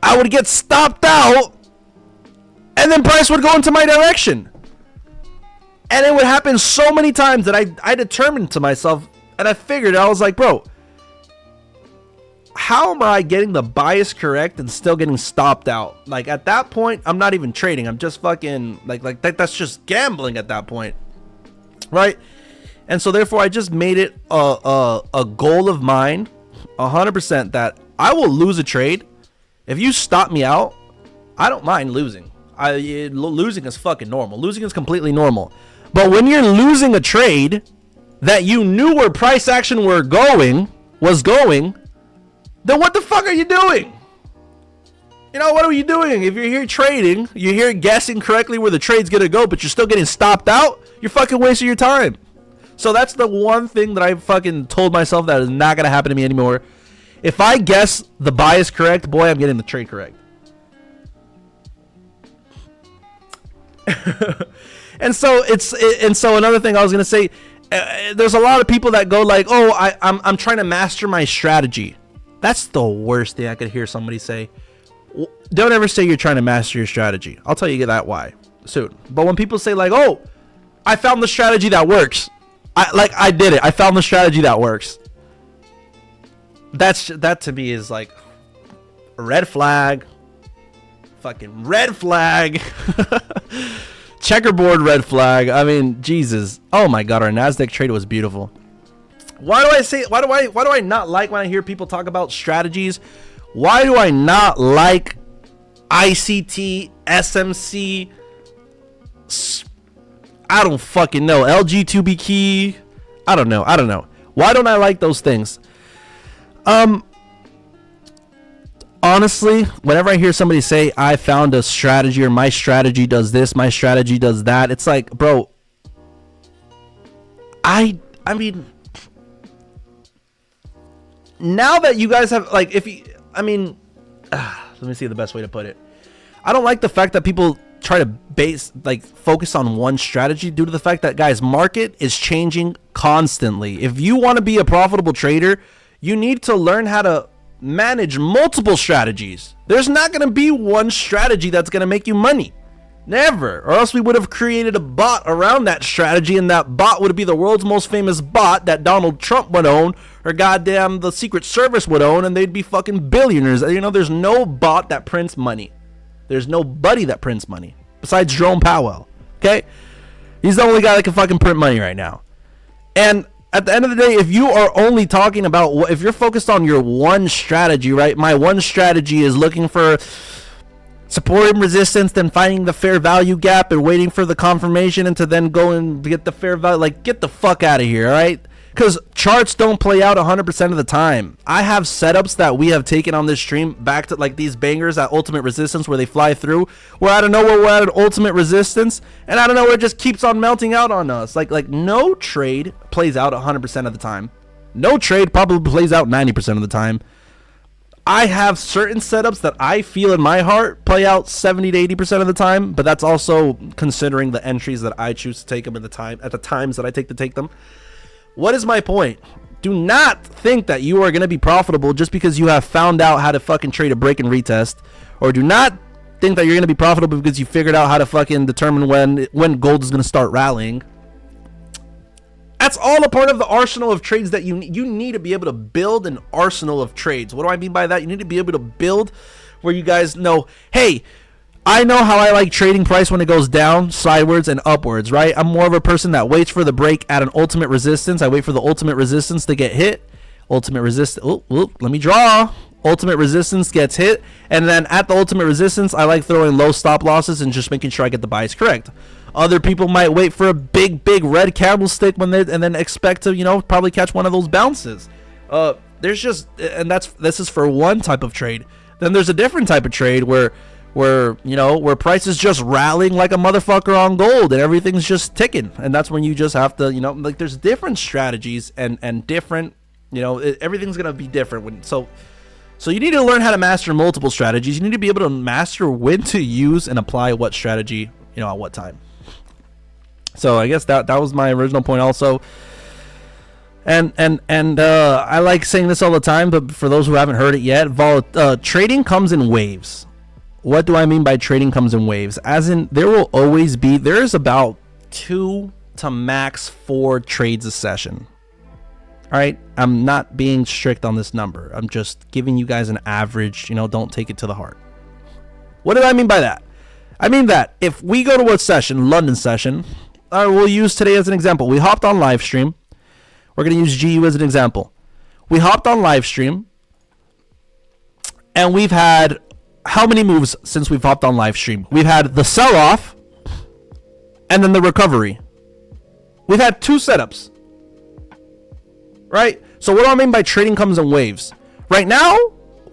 I would get stopped out. And then price would go into my direction. And it would happen so many times that I determined to myself. And I figured, I was like, bro, how am I getting the bias correct and still getting stopped out? Like at that point, I'm not even trading. I'm just fucking like that's just gambling at that point. Right? And so therefore I just made it a goal of mine 100% that I will lose a trade. If you stop me out, I don't mind losing. Losing is fucking normal. Losing is completely normal. But when you're losing a trade that you knew where price action was going, then what the fuck are you doing? You know, what are you doing? If you're here trading, you're here guessing correctly where the trade's gonna go, but you're still getting stopped out, you're fucking wasting your time. So that's the one thing that I fucking told myself that is not gonna happen to me anymore. If I guess the bias correct, boy, I'm getting the trade correct. And so another thing I was gonna say, there's a lot of people that go like, oh, I'm trying to master my strategy. That's the worst thing I could hear somebody say. Don't ever say you're trying to master your strategy. I'll tell you that why soon. But when people say like, oh, I found the strategy that works. I did it. I found the strategy that works. That to me is like a red flag. Fucking red flag. Checkerboard red flag. I mean, Jesus. Oh my God, our NASDAQ trade was beautiful. Why do I not like when I hear people talk about strategies? Why do I not like ICT, SMC? I don't fucking know. LG2B key. I don't know. Why don't I like those things? Honestly, whenever I hear somebody say I found a strategy or my strategy does this, my strategy does that, it's like, bro, I mean, now that you guys have, like, let me see the best way to put it. I don't like the fact that people try to focus on one strategy due to the fact that, guys, market is changing constantly. If you want to be a profitable trader, you need to learn how to manage multiple strategies. There's not going to be one strategy that's going to make you money. Never. Or else we would have created a bot around that strategy, and that bot would be the world's most famous bot that Donald Trump would own, or goddamn the Secret Service would own, and they'd be fucking billionaires. You know, there's no bot that prints money. There's nobody that prints money besides Jerome Powell. Okay? He's the only guy that can fucking print money right now. And at the end of the day, if you are only talking about, if you're focused on your one strategy, right? My one strategy is looking for support and resistance, then finding the fair value gap and waiting for the confirmation and to then go and get the fair value. Like, get the fuck out of here, all right? Because charts don't play out 100% of the time. I have setups that we have taken on this stream back to like these bangers at ultimate resistance where they fly through. Where out of nowhere we're at ultimate resistance, and out of nowhere it just keeps on melting out on us. Like no trade plays out 100% of the time. No trade probably plays out 90% of the time. I have certain setups that I feel in my heart play out 70 to 80% of the time, but that's also considering the entries that I choose to take them at the times that I take them. What is my point? Do not think that you are going to be profitable just because you have found out how to fucking trade a break and retest, or do not think that you're going to be profitable because you figured out how to fucking determine when gold is going to start rallying. That's all a part of the arsenal of trades that you need to be able to build an arsenal of trades. What do I mean by that? You need to be able to build where you guys know, hey, I know how I like trading price when it goes down, sideways, and upwards, right? I'm more of a person that waits for the break at an ultimate resistance. I wait for the ultimate resistance to get hit. Ultimate resistance. Oh, let me draw. Ultimate resistance gets hit. And then at the ultimate resistance, I like throwing low stop losses and just making sure I get the buys correct. Other people might wait for a big red candlestick and then expect to, probably catch one of those bounces. There's just, and this is for one type of trade. Then there's a different type of trade where price is just rallying like a motherfucker on gold and everything's just ticking. And that's when you just have to, like there's different strategies and different, everything's going to be different. So you need to learn how to master multiple strategies. You need to be able to master when to use and apply what strategy, at what time. So I guess that was my original point also. And I like saying this all the time, but for those who haven't heard it yet, trading comes in waves. What do I mean by trading comes in waves? As in, there's about 2 to max 4 trades a session. All right, I'm not being strict on this number. I'm just giving you guys an average, don't take it to the heart. What do I mean by that? I mean that if we go to a session, London session, we'll use today as an example. We hopped on live stream. We're going to use GU as an example. We hopped on live stream and we've had how many moves since we've hopped on live stream? We've had the sell-off and then the recovery. We've had 2 setups. Right? So what do I mean by trading comes in waves? Right now,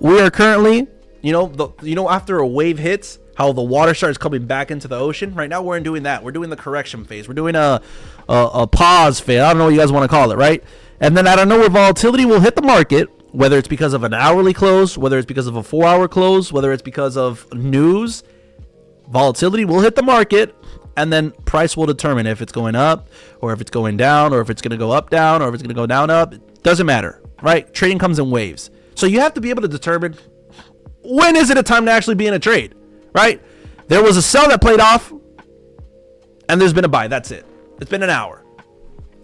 we are currently, after a wave hits, how the water starts coming back into the ocean. Right now, we're doing that. We're doing the correction phase. We're doing a pause phase. I don't know what you guys want to call it, right? And then out of nowhere, volatility will hit the market, whether it's because of an hourly close, whether it's because of a 4-hour close, whether it's because of news. Volatility will hit the market, and then price will determine if it's going up or if it's going down or if it's going to go up, down, or if it's going to go down, up. It doesn't matter, right? Trading comes in waves. So you have to be able to determine when is it a time to actually be in a trade, right? There was a sell that played off and there's been a buy. That's it. It's been an hour,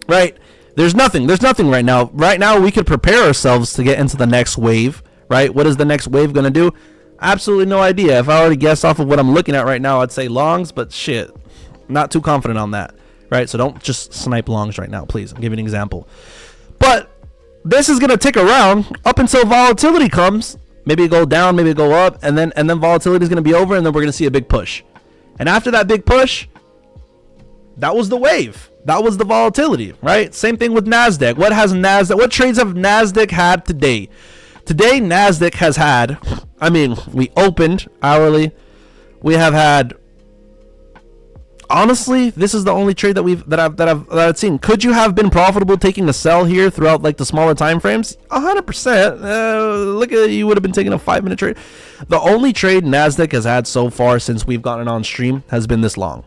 right? There's nothing right now. Right now we could prepare ourselves to get into the next wave, right? What is the next wave going to do? Absolutely no idea. If I already guessed off of what I'm looking at right now, I'd say longs, but shit, not too confident on that, right? So don't just snipe longs right now, please. I'm giving an example. But this is going to tick around up until volatility comes. Maybe it go down, maybe it go up, and then volatility is going to be over, and then we're going to see a big push. And after that big push, that was the wave. That was the volatility, right? Same thing with NASDAQ. What trades have NASDAQ had today? Today, NASDAQ has had, we opened hourly. We have had, honestly, this is the only trade that I've seen. Could you have been profitable taking a sell here throughout like the smaller time frames? 100%. Look at, you would have been taking a 5-minute trade. The only trade NASDAQ has had so far since we've gotten on stream has been this long,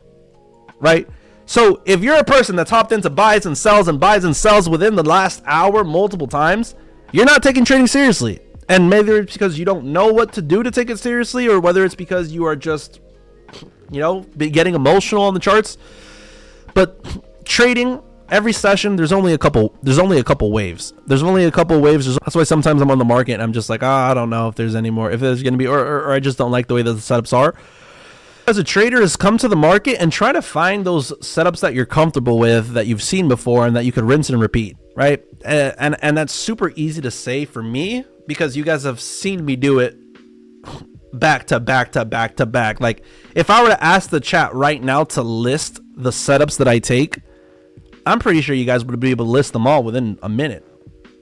right? So if you're a person that's hopped into buys and sells within the last hour multiple times, you're not taking trading seriously. And maybe it's because you don't know what to do to take it seriously, or whether it's because you are just, getting emotional on the charts. But trading, every session, there's only a couple waves. That's why sometimes I'm on the market and I'm just like, I don't know if there's any more, if there's going to be, or I just don't like the way that the setups are. As a trader, is come to the market and try to find those setups that you're comfortable with, that you've seen before, and that you could rinse and repeat, right? And that's super easy to say for me, because you guys have seen me do it back to back to back to back. Like, if I were to ask the chat right now to list the setups that I take, I'm pretty sure you guys would be able to list them all within a minute.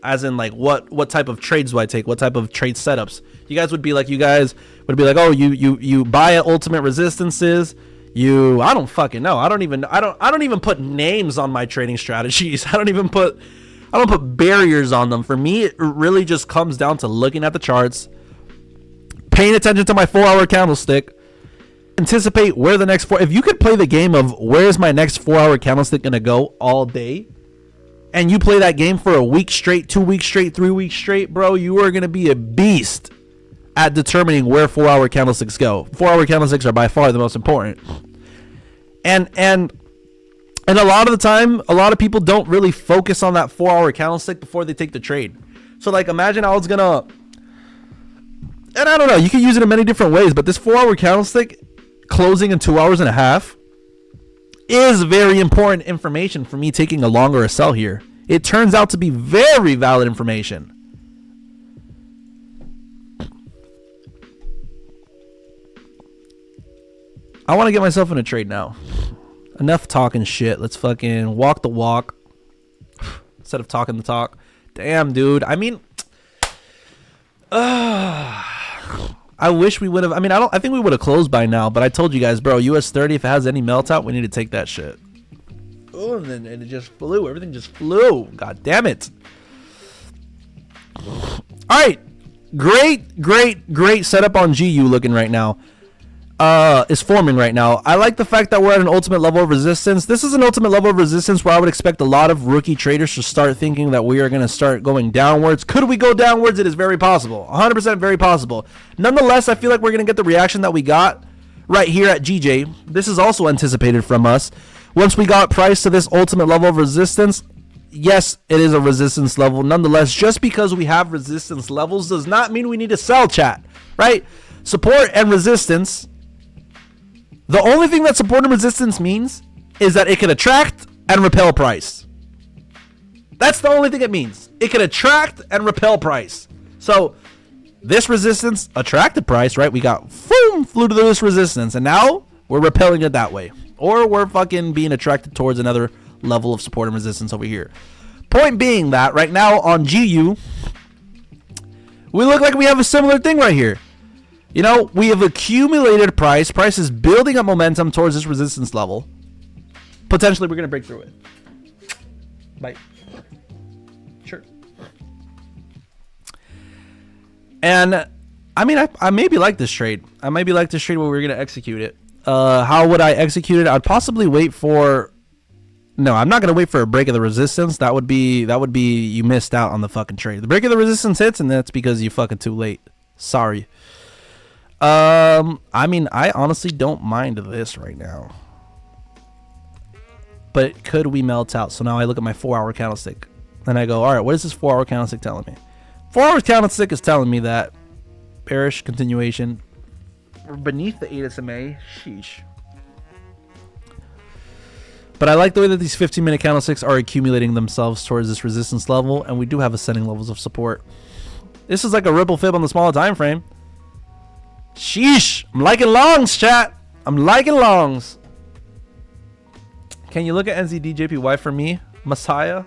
As in, like, what type of trades do I take? What type of trade setups? You guys would be like, oh, you buy at ultimate resistances. I don't fucking know. I don't even put names on my trading strategies. I don't put barriers on them. For me, it really just comes down to looking at the charts, paying attention to my 4-hour candlestick, anticipate where the next if you could play the game of where's my next 4-hour candlestick gonna go all day, and you play that game for a week straight, 2 weeks straight, 3 weeks straight, bro, you are gonna be a beast at determining where 4-hour candlesticks go. 4-hour candlesticks are by far the most important. And a lot of the time, a lot of people don't really focus on that 4-hour candlestick before they take the trade. So, like, imagine I was gonna, and I don't know, you can use it in many different ways, but this 4-hour candlestick closing in 2 hours and a half is very important information for me taking a long or a sell here. It turns out to be very valid information. I want to get myself in a trade now. Enough talking shit. Let's fucking walk the walk instead of talking the talk. Damn, dude. I mean, I wish we would have. I mean, I think we would have closed by now, but I told you guys, bro, US30, if it has any melt out, we need to take that shit. Oh, and then it just flew. Everything just flew. God damn it. All right. Great setup on GU looking right now. Is forming right now. I like the fact that we're at an ultimate level of resistance. This is an ultimate level of resistance where I would expect a lot of rookie traders to start thinking that we are going to start going downwards. Could we go downwards? It is very possible. 100% very possible. Nonetheless, I feel like we're going to get the reaction that we got right here at GJ. This is also anticipated from us. Once we got priced to this ultimate level of resistance, yes, it is a resistance level. Nonetheless, just because we have resistance levels does not mean we need to sell, chat, right? Support and resistance. The only thing that support and resistance means is that it can attract and repel price. That's the only thing it means. It can attract and repel price. So this resistance attracted price, right? We got flew to this resistance, and now we're repelling it that way. Or we're fucking being attracted towards another level of support and resistance over here. Point being that right now on GU, we look like we have a similar thing right here. You know, we have accumulated price. Price is building up momentum towards this resistance level. Potentially, we're going to break through it. Bye. Sure. And, I mean, I maybe like this trade. I maybe like this trade where we're going to execute it. How would I execute it? I'd possibly wait for... No, I'm not going to wait for a break of the resistance. That would be you missed out on the fucking trade. The break of the resistance hits, and that's because you fucking too late. Sorry. I mean, I honestly don't mind this right now. But could we melt out? So now I look at my 4-hour candlestick. And I go, all right, what is this 4-hour candlestick telling me? 4-hour candlestick is telling me that bearish continuation. We're beneath the 8 SMA. Sheesh. But I like the way that these 15-minute candlesticks are accumulating themselves towards this resistance level. And we do have ascending levels of support. This is like a ripple fib on the smaller time frame. Sheesh. I'm liking longs, chat. I'm liking longs. Can you look at NZD JPY for me, Messiah?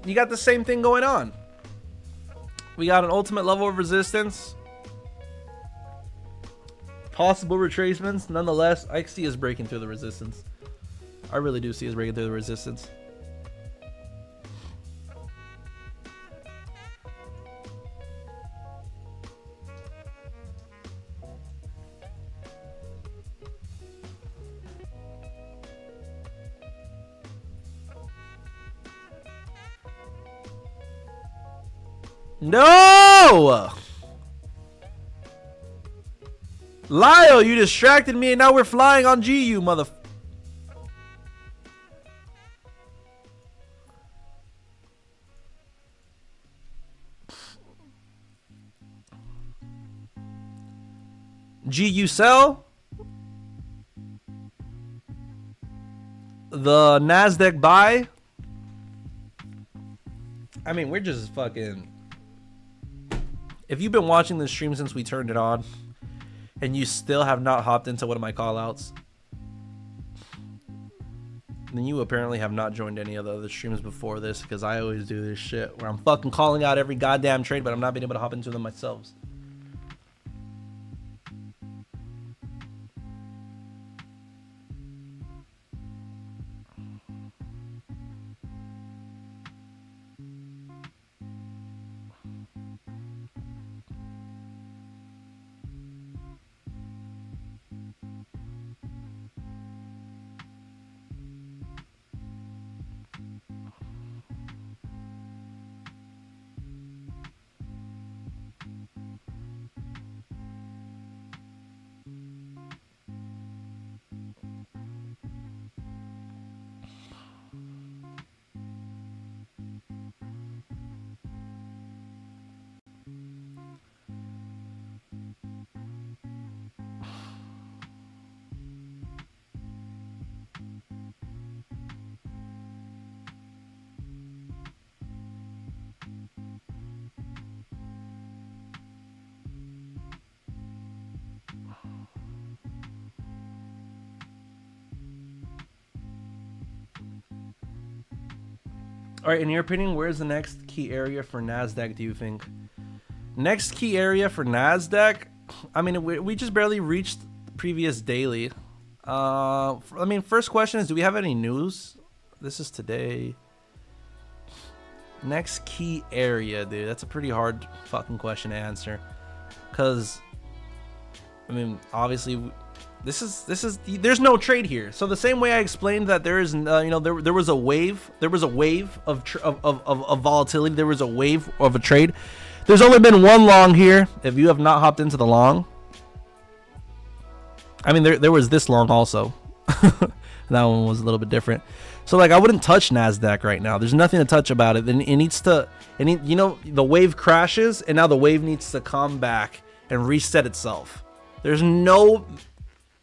You got the same thing going on. We got an ultimate level of resistance. Possible retracements. Nonetheless, I see us breaking through the resistance. I really do see us breaking through the resistance. No! Lyle, you distracted me and now we're flying on GU, mother... GU sell. The NASDAQ buy. I mean, we're just fucking. If you've been watching this stream since we turned it on, and you still have not hopped into one of my callouts, then you apparently have not joined any of the other streams before this, because I always do this shit where I'm fucking calling out every goddamn trade, but I'm not being able to hop into them myself. All right, in your opinion, where's the next key area for NASDAQ, do you think? Next key area for NASDAQ? I mean, we just barely reached the previous daily. I mean, first question is, do we have any news? This is today. Next key area, dude. That's a pretty hard fucking question to answer. Because, I mean, obviously, there's no trade here. So the same way I explained that there is, there was a wave of volatility. There was a wave of a trade. There's only been one long here. If you have not hopped into the long, I mean, there was this long also. That one was a little bit different. So like, I wouldn't touch NASDAQ right now. There's nothing to touch about it. Then it needs to, the wave crashes, and now the wave needs to come back and reset itself. There's no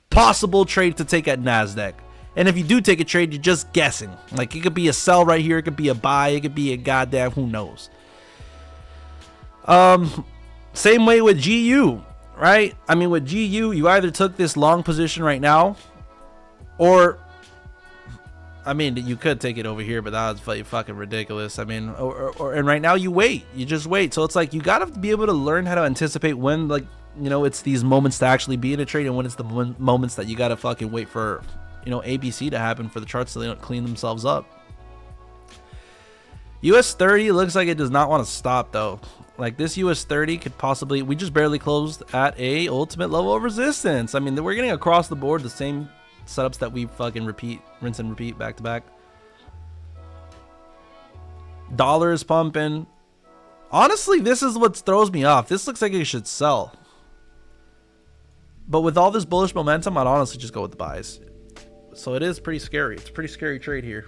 possible trade to take at NASDAQ. And if you do take a trade, you're just guessing. Like, it could be a sell right here, it could be a buy, it could be a goddamn who knows. Same way with GU, right? I mean, with GU, you either took this long position right now, or, I mean, you could take it over here, but that was fucking ridiculous. I mean, and right now you wait. You just wait. So it's like, you gotta be able to learn how to anticipate when, like, it's these moments to actually be in a trade, and when it's the moments that you gotta fucking wait for, ABC to happen for the charts so they don't clean themselves up. US30 looks like it does not want to stop though. Like, this US30 could possibly, we just barely closed at a ultimate level of resistance. I mean, we're getting across the board the same setups that we fucking rinse and repeat back to back. Dollar is pumping. Honestly, this is what throws me off. This looks like it should sell. But with all this bullish momentum, I'd honestly just go with the buys. So it is pretty scary. It's a pretty scary trade here.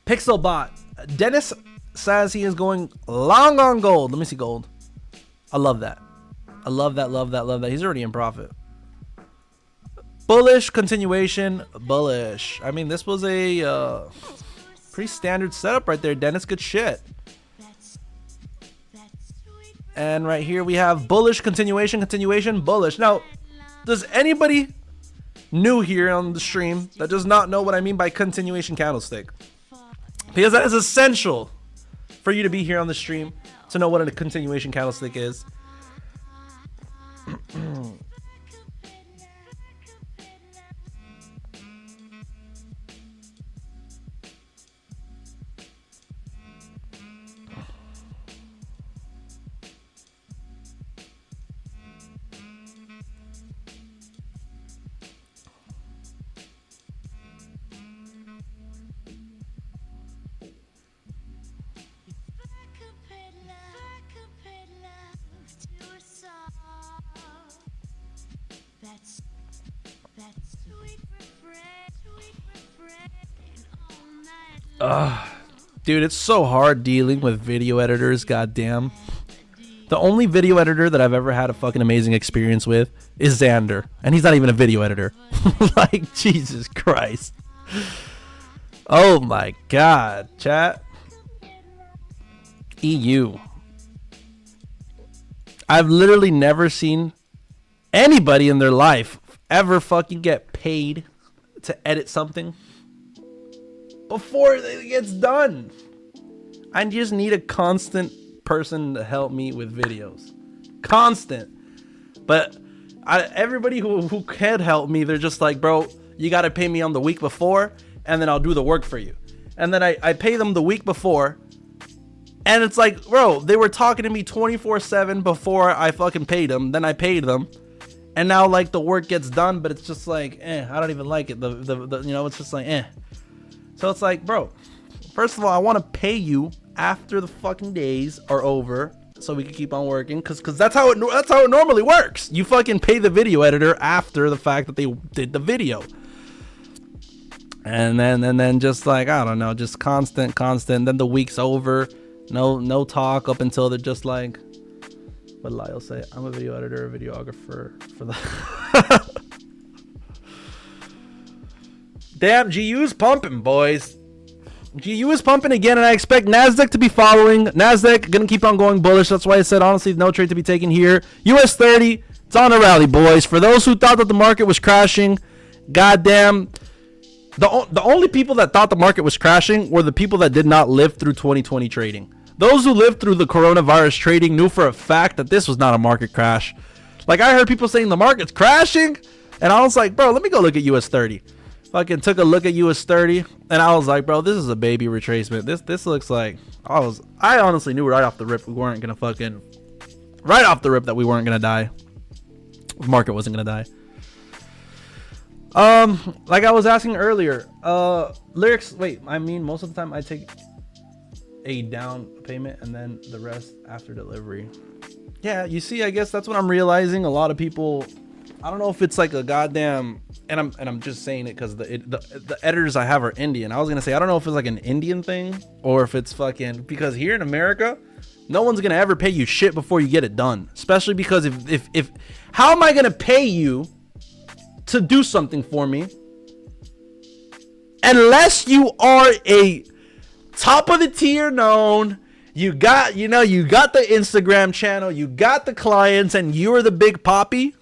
Pixelbot. Dennis says he is going long on gold. Let me see gold. I love that. I love that, love that, love that. He's already in profit. Bullish continuation. Bullish. I mean, this was a pretty standard setup right there, Dennis. Good shit. And right here we have bullish continuation, continuation, bullish. Now, does anybody new here on the stream that does not know what I mean by continuation candlestick? Because that is essential for you to be here on the stream to know what a continuation candlestick is. Dude, it's so hard dealing with video editors, goddamn. The only video editor that I've ever had a fucking amazing experience with is Xander, and he's not even a video editor. Like, Jesus Christ. Oh my god, chat. EU. I've literally never seen anybody in their life ever fucking get paid to edit something before it gets done. I just need a constant person to help me with videos. Constant. But everybody who can help me, they're just like, bro, you got to pay me on the week before, and then I'll do the work for you. And then I pay them the week before, and it's like, bro, they were talking to me 24/7 before I fucking paid them. Then I paid them, and now like the work gets done, but it's just like, I don't even like it. The you know, it's just like, So it's like, bro, first of all, I want to pay you after the fucking days are over, so we can keep on working, because that's how it normally works. You fucking pay the video editor after the fact that they did the video, and then just like, I don't know, just constant. Then the week's over, no talk up until they're just like, what did Lyle say? I'm a video editor, a videographer for the. Damn, GU's pumping, boys. GU is pumping again, and I expect NASDAQ to be following. NASDAQ going to keep on going bullish. That's why I said, honestly, no trade to be taken here. US30, it's on a rally, boys. For those who thought that the market was crashing, goddamn, the only people that thought the market was crashing were the people that did not live through 2020 trading. Those who lived through the coronavirus trading knew for a fact that this was not a market crash. Like, I heard people saying the market's crashing, and I was like, bro, let me go look at US30. Fucking took a look at US30, and I was like, bro, this is a baby retracement. This looks like, I honestly knew right off the rip we weren't gonna fucking, right off the rip that we weren't gonna die. The market wasn't gonna die. Like I was asking earlier, lyrics. Wait, I mean, most of the time I take a down payment and then the rest after delivery. Yeah, you see, I guess that's what I'm realizing. A lot of people, I don't know if it's like a goddamn, and I'm just saying it because the editors I have are Indian. I was gonna say, I don't know if it's like an Indian thing or if it's fucking, because here in America, no one's gonna ever pay you shit before you get it done. Especially because if how am I gonna pay you to do something for me unless you are a top of the tier known, you got the Instagram channel, you got the clients, and you're the big poppy?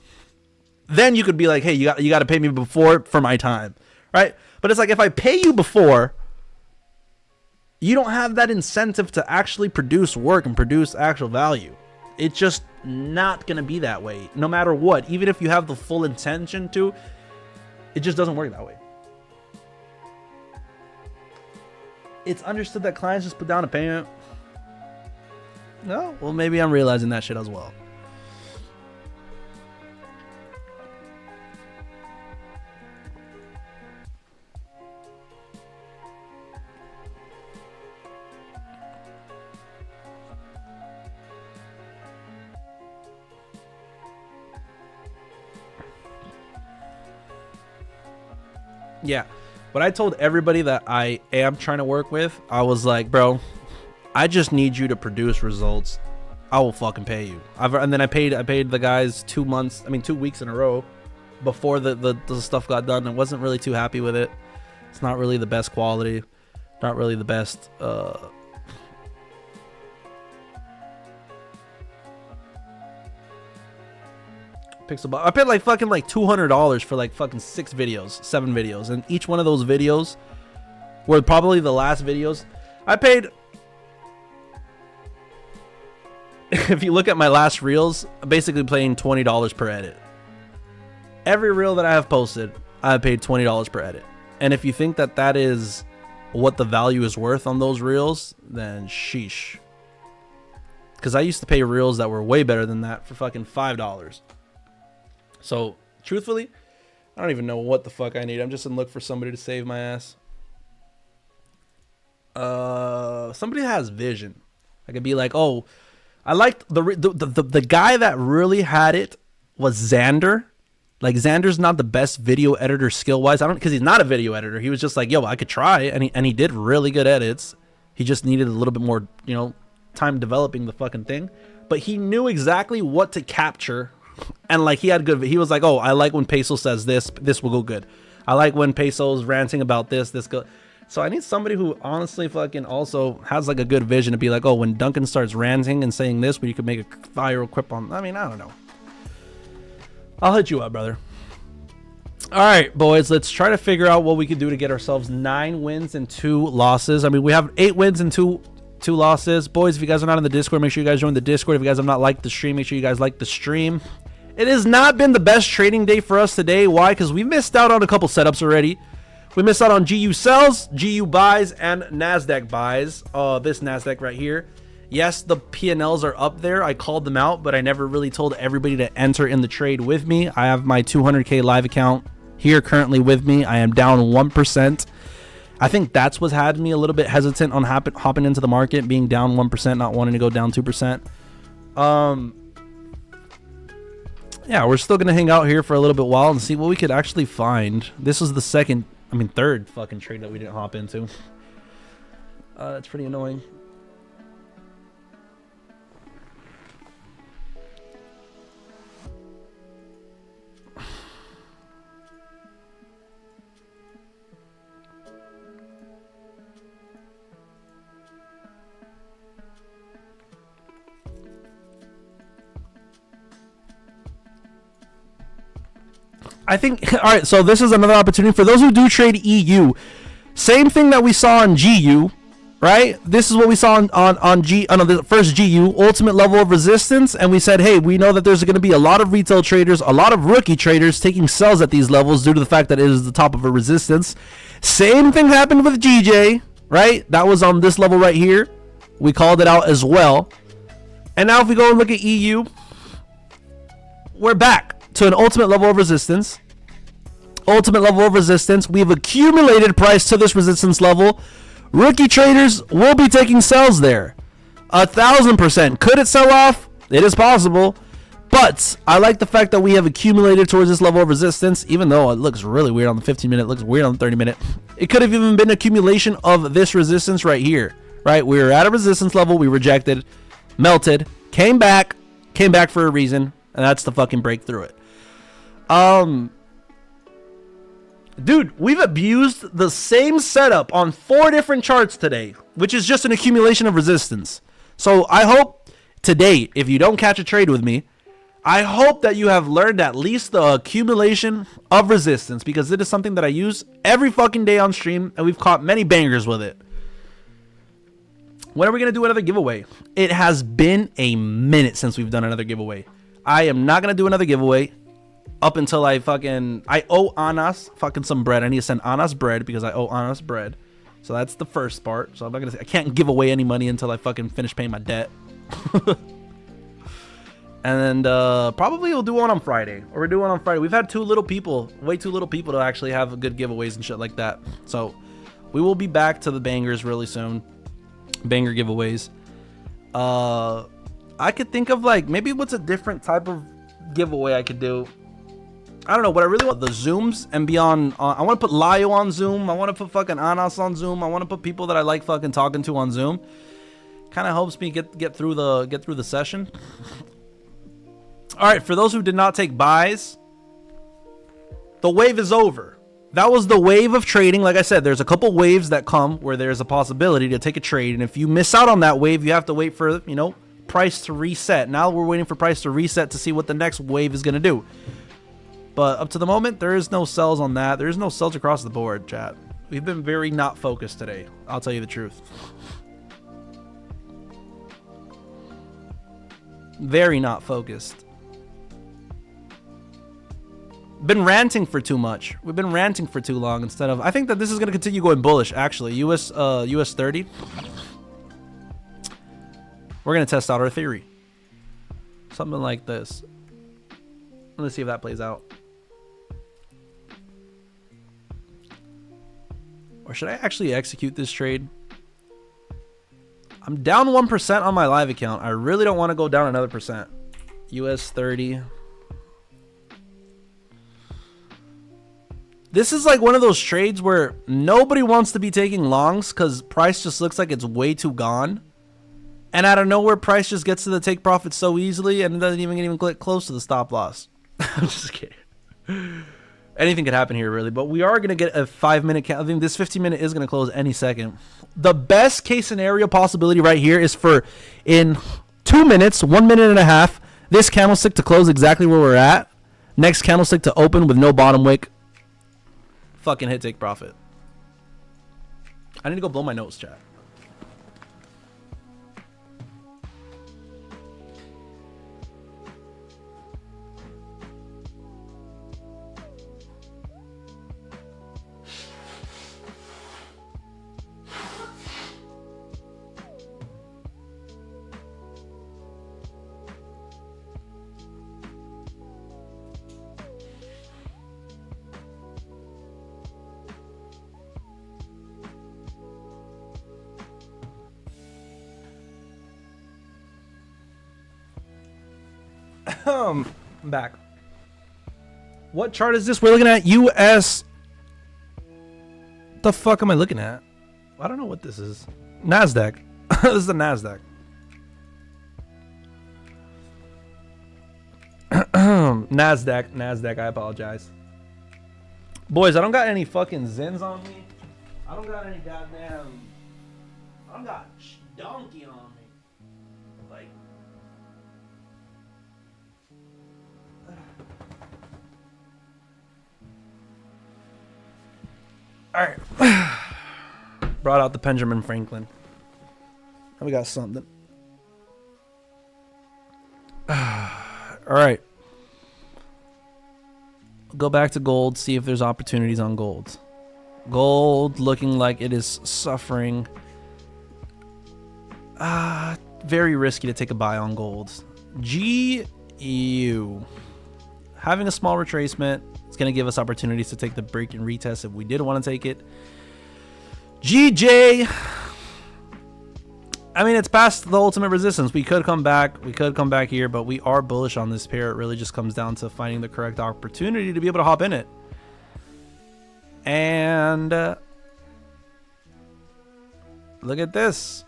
Then you could be like, hey, you got to pay me before for my time, right? But it's like, if I pay you before, you don't have that incentive to actually produce work and produce actual value. It's just not going to be that way, no matter what. Even if you have the full intention to, it just doesn't work that way. It's understood that clients just put down a payment. No? Well, maybe I'm realizing that shit as well. Yeah. But I told everybody that I am trying to work with, I was like, bro, I just need you to produce results. I will fucking pay you. And then I paid the guys 2 weeks in a row before the stuff got done. I wasn't really too happy with it. It's not really the best quality, not really the best. Pixel. I paid like fucking like $200 for like fucking 7 videos, and each one of those videos were probably the last videos I paid. If you look at my last reels, I'm basically paying $20 per edit. Every reel that I have posted, I paid $20 per edit. And if you think that that is what the value is worth on those reels, then sheesh. Because I used to pay reels that were way better than that for fucking $5. So, truthfully, I don't even know what the fuck I need. I'm just gonna look for somebody to save my ass. Somebody that has vision. I could be like, oh, I liked the guy that really had it was Xander. Like, Xander's not the best video editor skill wise. Because he's not a video editor. He was just like, yo, I could try, and he did really good edits. He just needed a little bit more, time developing the fucking thing. But he knew exactly what to capture, and like he was like, oh, I like when Peso says this will go good. I like when Peso's ranting about this go. So I need somebody who honestly fucking also has like a good vision to be like, oh, when Duncan starts ranting and saying this, you could make a viral quip on. I don't know. I'll hit you up, brother. All right, boys, let's try to figure out what we can do to get ourselves 9 wins and 2 losses. We have 8 wins and 2 losses. Boys, if you guys are not in the Discord, make sure you guys join the Discord. If you guys have not liked the stream, make sure you guys like the stream. It has not been the best trading day for us today. Why? Because we missed out on a couple setups already. We missed out on GU sells, GU buys, and NASDAQ buys. This NASDAQ right here. Yes, the P&Ls are up there. I called them out, but I never really told everybody to enter in the trade with me. I have my 200K live account here currently with me. I am down 1%. I think that's what had me a little bit hesitant on hopping into the market, being down 1%, not wanting to go down 2%. Yeah, we're still going to hang out here for a little bit while and see what we could actually find. This is the third fucking trade that we didn't hop into. That's pretty annoying. I think, all right, so this is another opportunity for those who do trade EU. Same thing that we saw on GU, right? This is what we saw on the first GU, ultimate level of resistance. And we said, hey, we know that there's going to be a lot of retail traders, a lot of rookie traders taking sells at these levels due to the fact that it is the top of a resistance. Same thing happened with GJ, right? That was on this level right here. We called it out as well. And now if we go and look at EU, we're back to an ultimate level of resistance. We've accumulated price to this resistance level. Rookie traders will be taking sells there. 1,000%. Could it sell off? It is possible. But I like the fact that we have accumulated towards this level of resistance, even though it looks really weird on the 15 minute, it looks weird on the 30 minute. It could have even been accumulation of this resistance right here, right? We were at a resistance level. We rejected, melted, came back for a reason. And that's the fucking breakthrough it. Dude, we've abused the same setup on 4 different charts today, which is just an accumulation of resistance. So I hope today, if you don't catch a trade with me, I hope that you have learned at least the accumulation of resistance, because it is something that I use every fucking day on stream, and we've caught many bangers with it. When are we going to do another giveaway? It has been a minute since we've done another giveaway. I am not going to do another giveaway up until I owe Anas fucking some bread. I need to send Anas bread because I owe Anas bread. So that's the first part. So I'm not going to say, I can't give away any money until I fucking finish paying my debt. And probably we'll do one on Friday. Or we're doing one on Friday. We've had way too little people to actually have good giveaways and shit like that. So we will be back to the bangers really soon. Banger giveaways. I could think of maybe what's a different type of giveaway I could do. I don't know, but I really want the Zooms and be on, I want to put Layo on Zoom. I want to put fucking Anas on Zoom. I want to put people that I like fucking talking to on Zoom. Kind of helps me get through the session. All right, for those who did not take buys, the wave is over. That was the wave of trading. Like I said, there's a couple waves that come where there's a possibility to take a trade, and if you miss out on that wave, you have to wait for, you know, price to reset. Now we're waiting for price to reset to see what the next wave is going to do. But up to the moment, there is no sells on that. There is no sells across the board, chat. We've been very not focused today. I'll tell you the truth. Very not focused. Been ranting for too much. We've been ranting for too long instead of... I think that this is going to continue going bullish, actually. US30. We're going to test out our theory. Something like this. Let's see if that plays out. Or should I actually execute this trade? I'm down 1% on my live account. I really don't want to go down another percent. US30. This is like one of those trades where nobody wants to be taking longs because price just looks like it's way too gone. And out of nowhere, price just gets to the take profit so easily and it doesn't even get close to the stop loss. I'm just kidding. Anything could happen here, really. But we are going to get a 5-minute count. I think this 15-minute is going to close any second. The best case scenario possibility right here is for in 2 minutes, 1 minute and a half, this candlestick to close exactly where we're at. Next candlestick to open with no bottom wick. Fucking hit take profit. I need to go blow my nose, chat. I'm back. What chart is this? We're looking at US. The fuck am I looking at? I don't know what this is. NASDAQ. This is the NASDAQ. NASDAQ. I apologize. Boys, I don't got any fucking Zins on me. I don't got any goddamn... I don't got donkey on me. Like... Alright. Brought out the Benjamin Franklin. And we got something. Alright. Go back to gold, see if there's opportunities on gold. Gold looking like it is suffering. Very risky to take a buy on gold. GU. Having a small retracement. It's going to give us opportunities to take the break and retest if we did want to take it. GJ. I mean, it's past the ultimate resistance. We could come back. We could come back here, but we are bullish on this pair. It really just comes down to finding the correct opportunity to be able to hop in it. And look at this.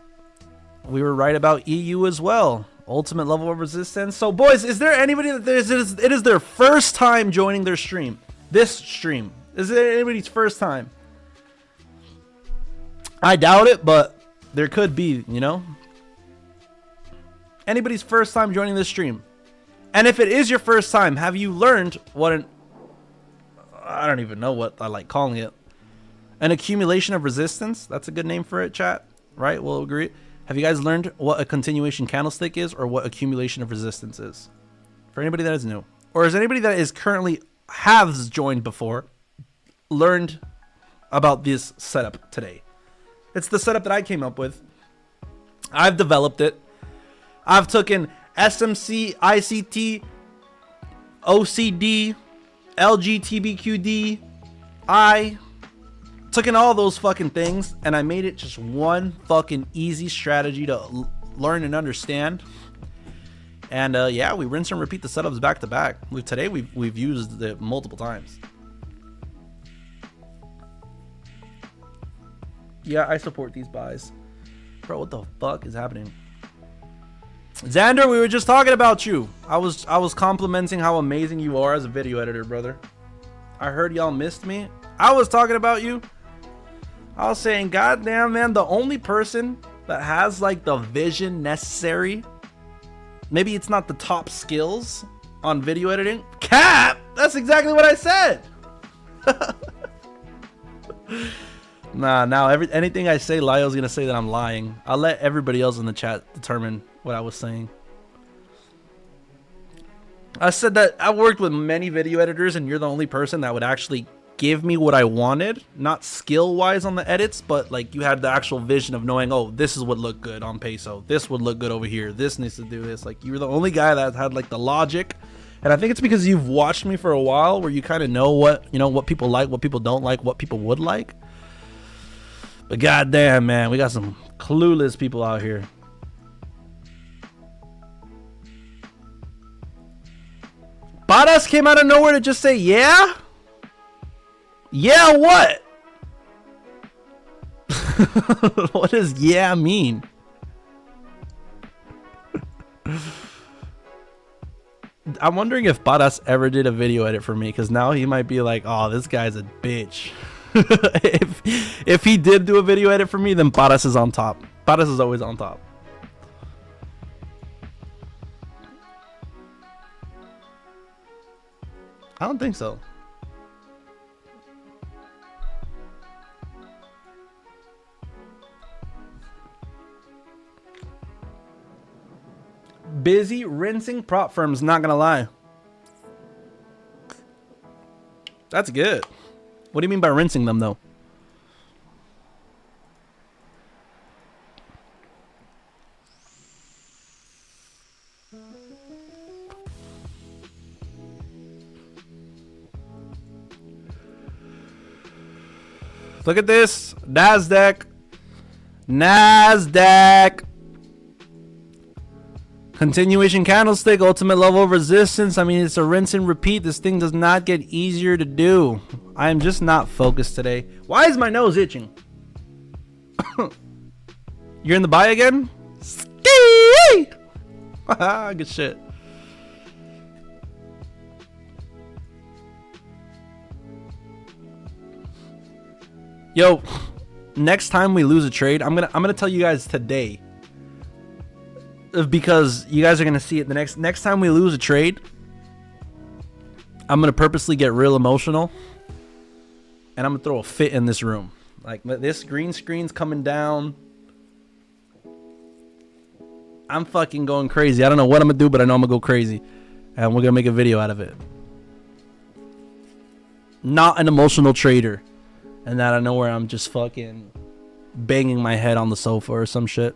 We were right about EU as well. Ultimate level of resistance. So, boys, is there anybody that it is their first time joining their stream? This stream. Is it anybody's first time? I doubt it, but there could be, you know? Anybody's first time joining this stream. And if it is your first time, have you learned what an... I don't even know what I like calling it. An accumulation of resistance? That's a good name for it, chat. Right? We'll agree. Have you guys learned what a continuation candlestick is or what accumulation of resistance is? For anybody that is new. Or is anybody that is currently has joined before learned about this setup today? It's the setup that I came up with. I've developed it. I've taken SMC, ICT, OCD, LGTBQD, taken all those fucking things and I made it just one fucking easy strategy to learn and understand. And yeah, we rinse and repeat the setups back to back. Today we've used it multiple times. Yeah, I support these buys. Bro, what the fuck is happening? Xander, we were just talking about you. I was complimenting how amazing you are as a video editor, brother. I heard y'all missed me. I was talking about you. I was saying, goddamn, man, the only person that has like the vision necessary, maybe it's not the top skills on video editing. Cap! That's exactly what I said. Nah, now anything I say, Lyle's gonna say that I'm lying. I'll let everybody else in the chat determine what I was saying. I said that I worked with many video editors, and you're the only person that would actually give me what I wanted, not skill-wise on the edits, but like you had the actual vision of knowing, oh, this is what looked good on Peso. This would look good over here. This needs to do this. Like, you were the only guy that had like the logic. And I think it's because you've watched me for a while, where you kind of know what people like, what people don't like, what people would like. But goddamn, man, we got some clueless people out here. Badass came out of nowhere to just say, yeah? Yeah, what? What does yeah mean? I'm wondering if Badass ever did a video edit for me, because now he might be like, oh, this guy's a bitch. If he did do a video edit for me, then Badass is on top. Badass is always on top. I don't think so. Busy rinsing prop firms, not gonna lie. That's good. What do you mean by rinsing them, though? Look at this. NASDAQ. NASDAQ. Continuation candlestick, ultimate level of resistance. I mean, it's a rinse and repeat. This thing does not get easier to do. I am just not focused today. Why is my nose itching? You're in the buy again? Good shit. Yo, next time we lose a trade, I'm gonna tell you guys today, because you guys are gonna see it the next time we lose a trade. I'm gonna purposely get real emotional, and I'm gonna throw a fit in this room. Like, this green screen's coming down. I'm fucking going crazy. I don't know what I'm gonna do, but I know I'm gonna go crazy, and we're gonna make a video out of it. Not an emotional trader, and out of nowhere I'm just fucking banging my head on the sofa or some shit.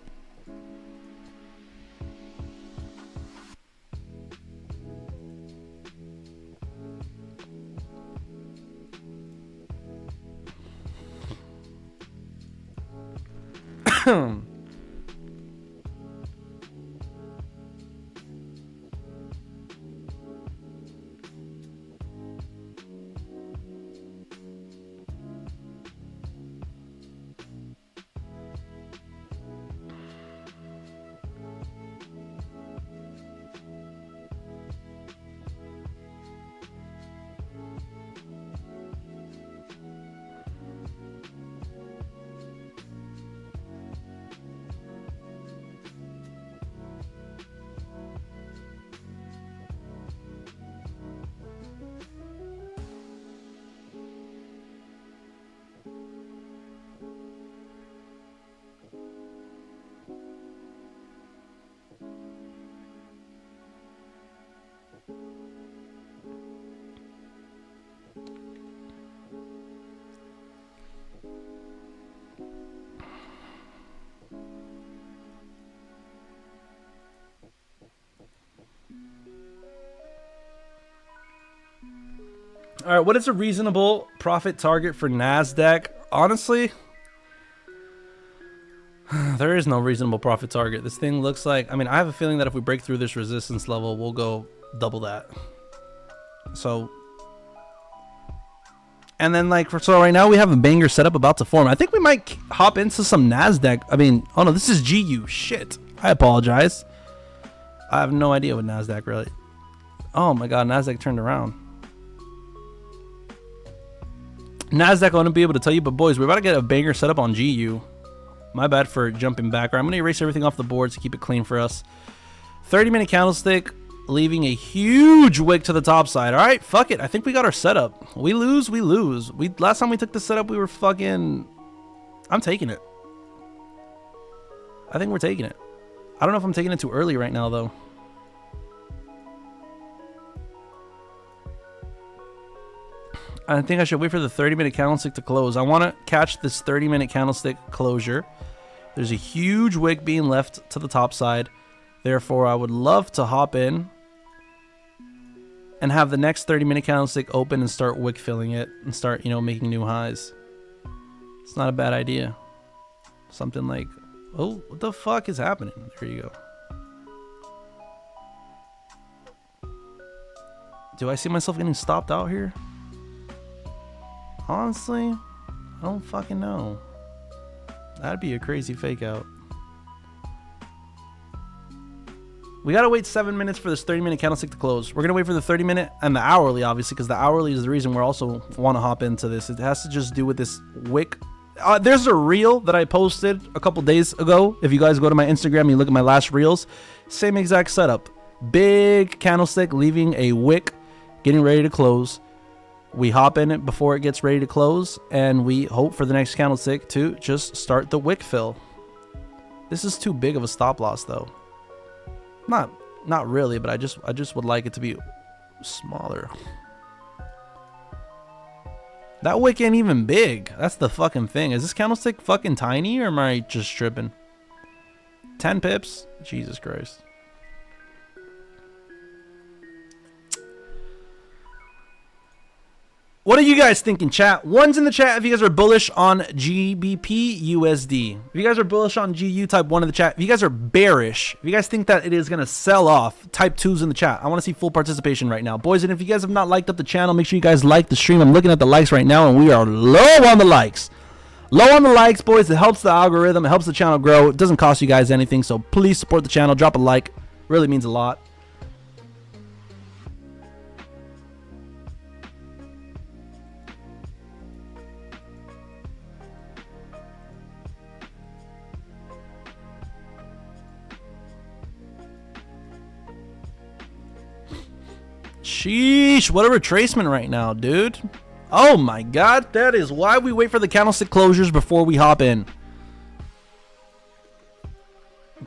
All right, what is a reasonable profit target for NASDAQ? Honestly, There is no reasonable profit target. This thing looks like, I mean, I have a feeling that if we break through this resistance level, we'll go double that. So, and then like, so right now we have a banger setup about to form. I think we might hop into some NASDAQ. I mean, oh no, this is GU. Shit. I apologize. I have no idea what NASDAQ really. Oh my God, NASDAQ turned around. NASDAQ I wouldn't be able to tell you, but boys, we're about to get a banger setup on GU. My bad for jumping back. Right, I'm going to erase everything off the board to keep it clean for us. 30-minute candlestick, leaving a huge wick to the top side. All right, fuck it. I think we got our setup. We lose, we lose. Last time we took the setup, we were fucking... I'm taking it. I think we're taking it. I don't know if I'm taking it too early right now, though. I think I should wait for the 30-minute candlestick to close. I want to catch this 30-minute candlestick closure. There's a huge wick being left to the top side. Therefore, I would love to hop in and have the next 30-minute candlestick open and start wick filling it and start, you know, making new highs. It's not a bad idea. Something like, oh, what the fuck is happening? There you go. Do I see myself getting stopped out here? Honestly, I don't fucking know. That'd be a crazy fake out. We gotta wait 7 minutes for this 30-minute candlestick to close. We're gonna wait for the 30-minute and the hourly, obviously, because the hourly is the reason we're also want to hop into this. It has to just do with this wick. There's a reel that I posted a couple days ago. If you guys go to my Instagram and you look at my last reels, same exact setup. Big candlestick leaving a wick, getting ready to close. We hop in it before it gets ready to close, and we hope for the next candlestick to just start the wick fill. This is too big of a stop loss, though. Not really, but I just would like it to be smaller. That wick ain't even big. That's the fucking thing. Is this candlestick fucking tiny, or am I just tripping? 10 pips? Jesus Christ. What are you guys thinking, chat? One's in the chat if you guys are bullish on GBP USD. If you guys are bullish on GU, type 1 in the chat. If you guys are bearish, if you guys think that it is going to sell off, type 2s in the chat. I want to see full participation right now. Boys, and if you guys have not liked up the channel, make sure you guys like the stream. I'm looking at the likes right now, and we are low on the likes. Low on the likes, boys. It helps the algorithm. It helps the channel grow. It doesn't cost you guys anything, so please support the channel. Drop a like. Really means a lot. Sheesh, what a retracement right now, dude. Oh my God, that is why we wait for the candlestick closures before we hop in.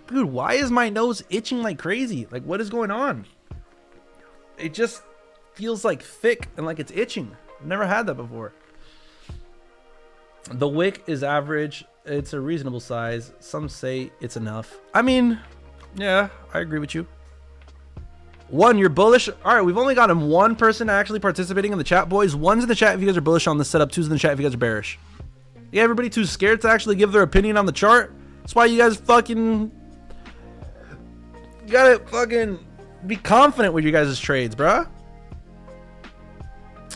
Dude, why is my nose itching like crazy? Like, what is going on? It just feels like thick and like it's itching. I've never had that before. The wick is average. It's a reasonable size. Some say it's enough. I mean, yeah, I agree with you. One, you're bullish. All right, we've only gotten one person actually participating in the chat, boys. One's in the chat if you guys are bullish on the setup. Two's in the chat if you guys are bearish. Yeah, everybody too scared to actually give their opinion on the chart. That's why you guys fucking... You gotta fucking be confident with your guys' trades, bruh.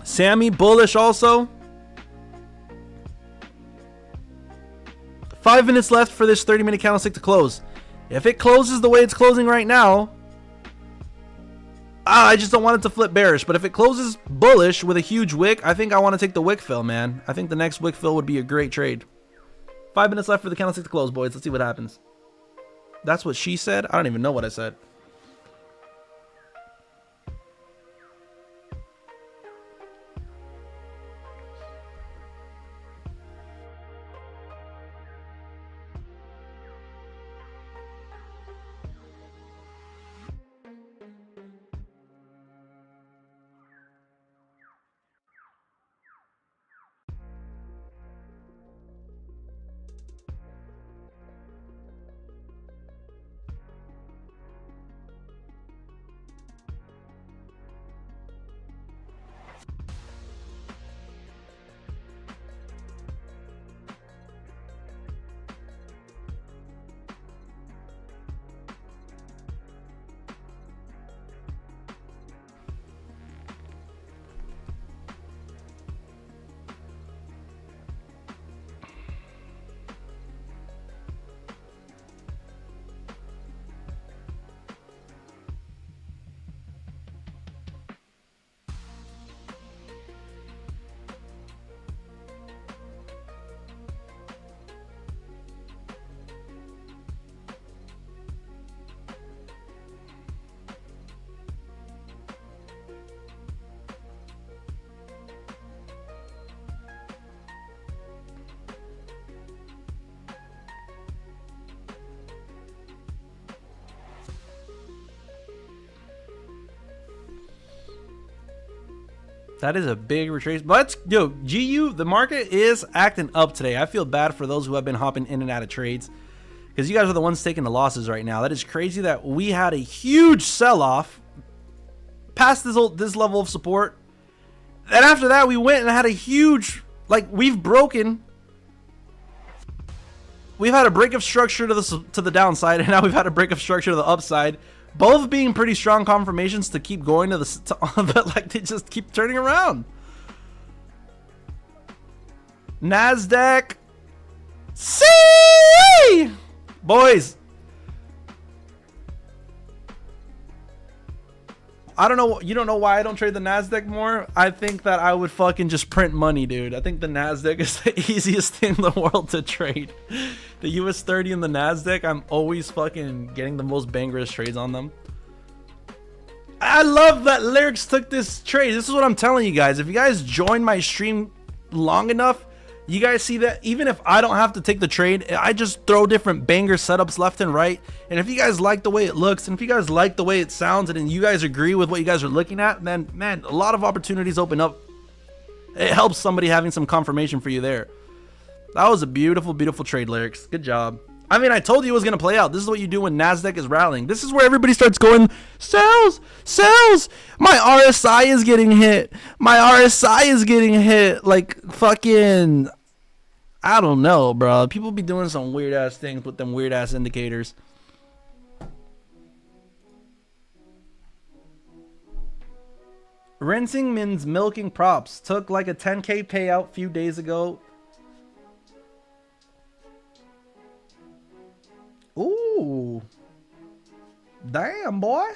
Sammy, bullish also. 5 minutes left for this 30-minute candlestick to close. If it closes the way it's closing right now... I just don't want it to flip bearish, but if it closes bullish with a huge wick, I think I want to take the wick fill, man. I think the next wick fill would be a great trade. 5 minutes left for the candlestick to close, boys. Let's see what happens. That's what she said? I don't even know what I said. That is a big retrace. But yo, GU, the market is acting up today. I feel bad for those who have been hopping in and out of trades, because you guys are the ones taking the losses right now. That is crazy that we had a huge sell-off past this level of support. And after that, we went and had a huge, like, we've had a break of structure to the downside, and now we've had a break of structure to the upside. Both being pretty strong confirmations to keep going but like they just keep turning around. NASDAQ. See, boys. I don't know. You don't know why I don't trade the NASDAQ more? I think that I would fucking just print money, dude. I think the NASDAQ is the easiest thing in the world to trade. The US30 and the NASDAQ, I'm always fucking getting the most bangers trades on them. I love that Lyrics took this trade. This is what I'm telling you guys. If you guys join my stream long enough, you guys see that even if I don't have to take the trade, I just throw different banger setups left and right. And if you guys like the way it looks, and if you guys like the way it sounds, and you guys agree with what you guys are looking at, then man, a lot of opportunities open up. It helps somebody having some confirmation for you there. That was a beautiful, beautiful trade, Lyrics. Good job. I mean, I told you it was going to play out. This is what you do when NASDAQ is rallying. This is where everybody starts going, sells, sells. My RSI is getting hit. My RSI is getting hit. Like, fucking, I don't know, bro. People be doing some weird-ass things with them weird-ass indicators. Rinsing means milking props. Took like a 10K payout a few days ago. Ooh. Damn, boy.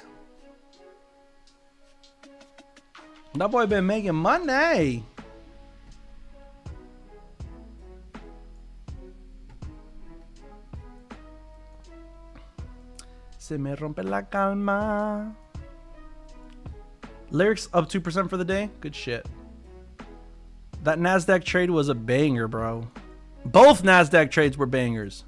That boy been making money. Se me rompe la calma. Lyrics up 2% for the day. Good shit. That NASDAQ trade was a banger, bro. Both NASDAQ trades were bangers.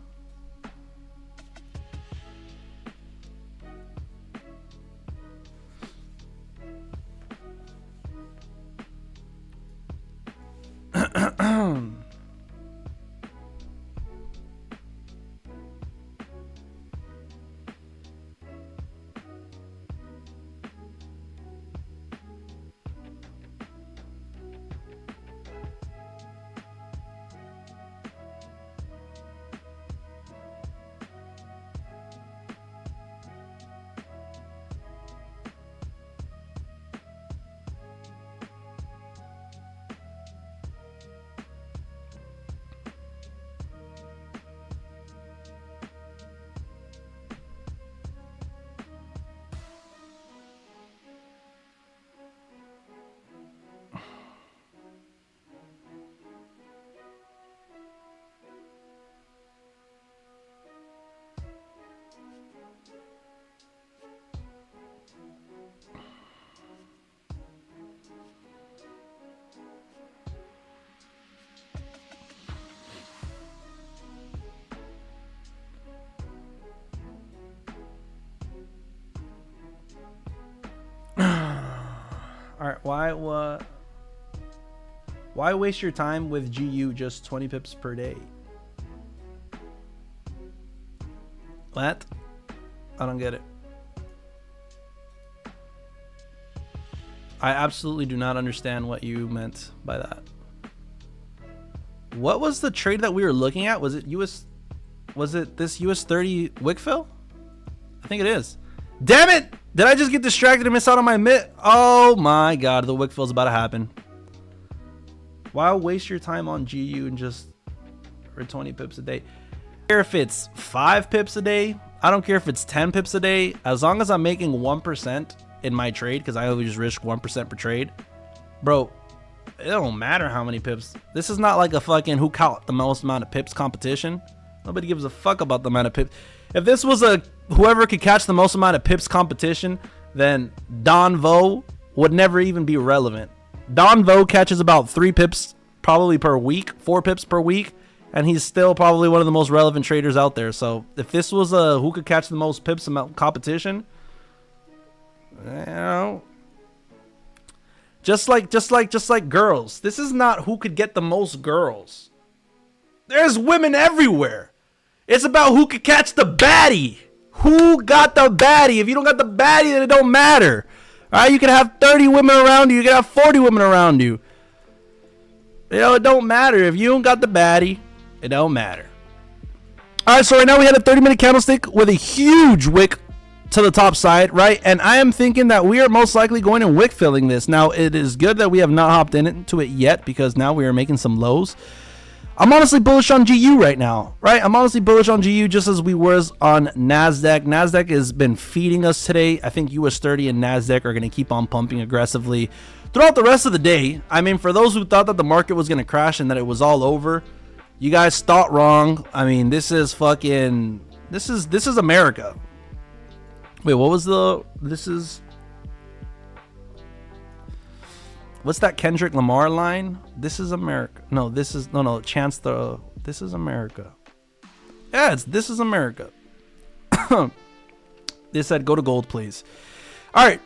Alright, why waste your time with GU just 20 pips per day? What? I don't get it. I absolutely do not understand what you meant by that. What was the trade that we were looking at? Was it this US30 wick fill? I think it is. Damn it! Did I just get distracted and miss out on my mitt? Oh my god, the wick fill's about to happen. Why waste your time on GU and just for 20 pips a day? I don't care if it's 5 pips a day. I don't care if it's 10 pips a day. As long as I'm making 1% in my trade, because I always risk 1% per trade. Bro, it don't matter how many pips. This is not like a fucking who caught the most amount of pips competition. Nobody gives a fuck about the amount of pips. If this was a whoever could catch the most amount of pips competition, then Don Vo would never even be relevant. Don Vo catches about 3 pips probably per week, 4 pips per week, and he's still probably one of the most relevant traders out there. So if this was a who could catch the most pips amount competition, you know, Just like girls. This is not who could get the most girls. There's women everywhere. It's about who could catch the baddie. Who got the baddie? If you don't got the baddie, then it don't matter. All right, you can have 30 women around you. You can have 40 women around you. You know, it don't matter. If you don't got the baddie, it don't matter. All right, so right now we had a 30-minute candlestick with a huge wick to the top side, right? And I am thinking that we are most likely going and wick filling this. Now, it is good that we have not hopped into it yet because now we are making some lows. I'm honestly bullish on GU right now, right? I'm honestly bullish on GU just as we was on NASDAQ. NASDAQ has been feeding us today. I think US30 and NASDAQ are going to keep on pumping aggressively throughout the rest of the day. I mean, for those who thought that the market was going to crash and that it was all over, you guys thought wrong. I mean, this is fucking, this is America. Wait, what was the, what's that Kendrick Lamar line? This is America. No, this is, no, Chance the, this is America. Yeah, it's This is America. They said go to gold, please. All right,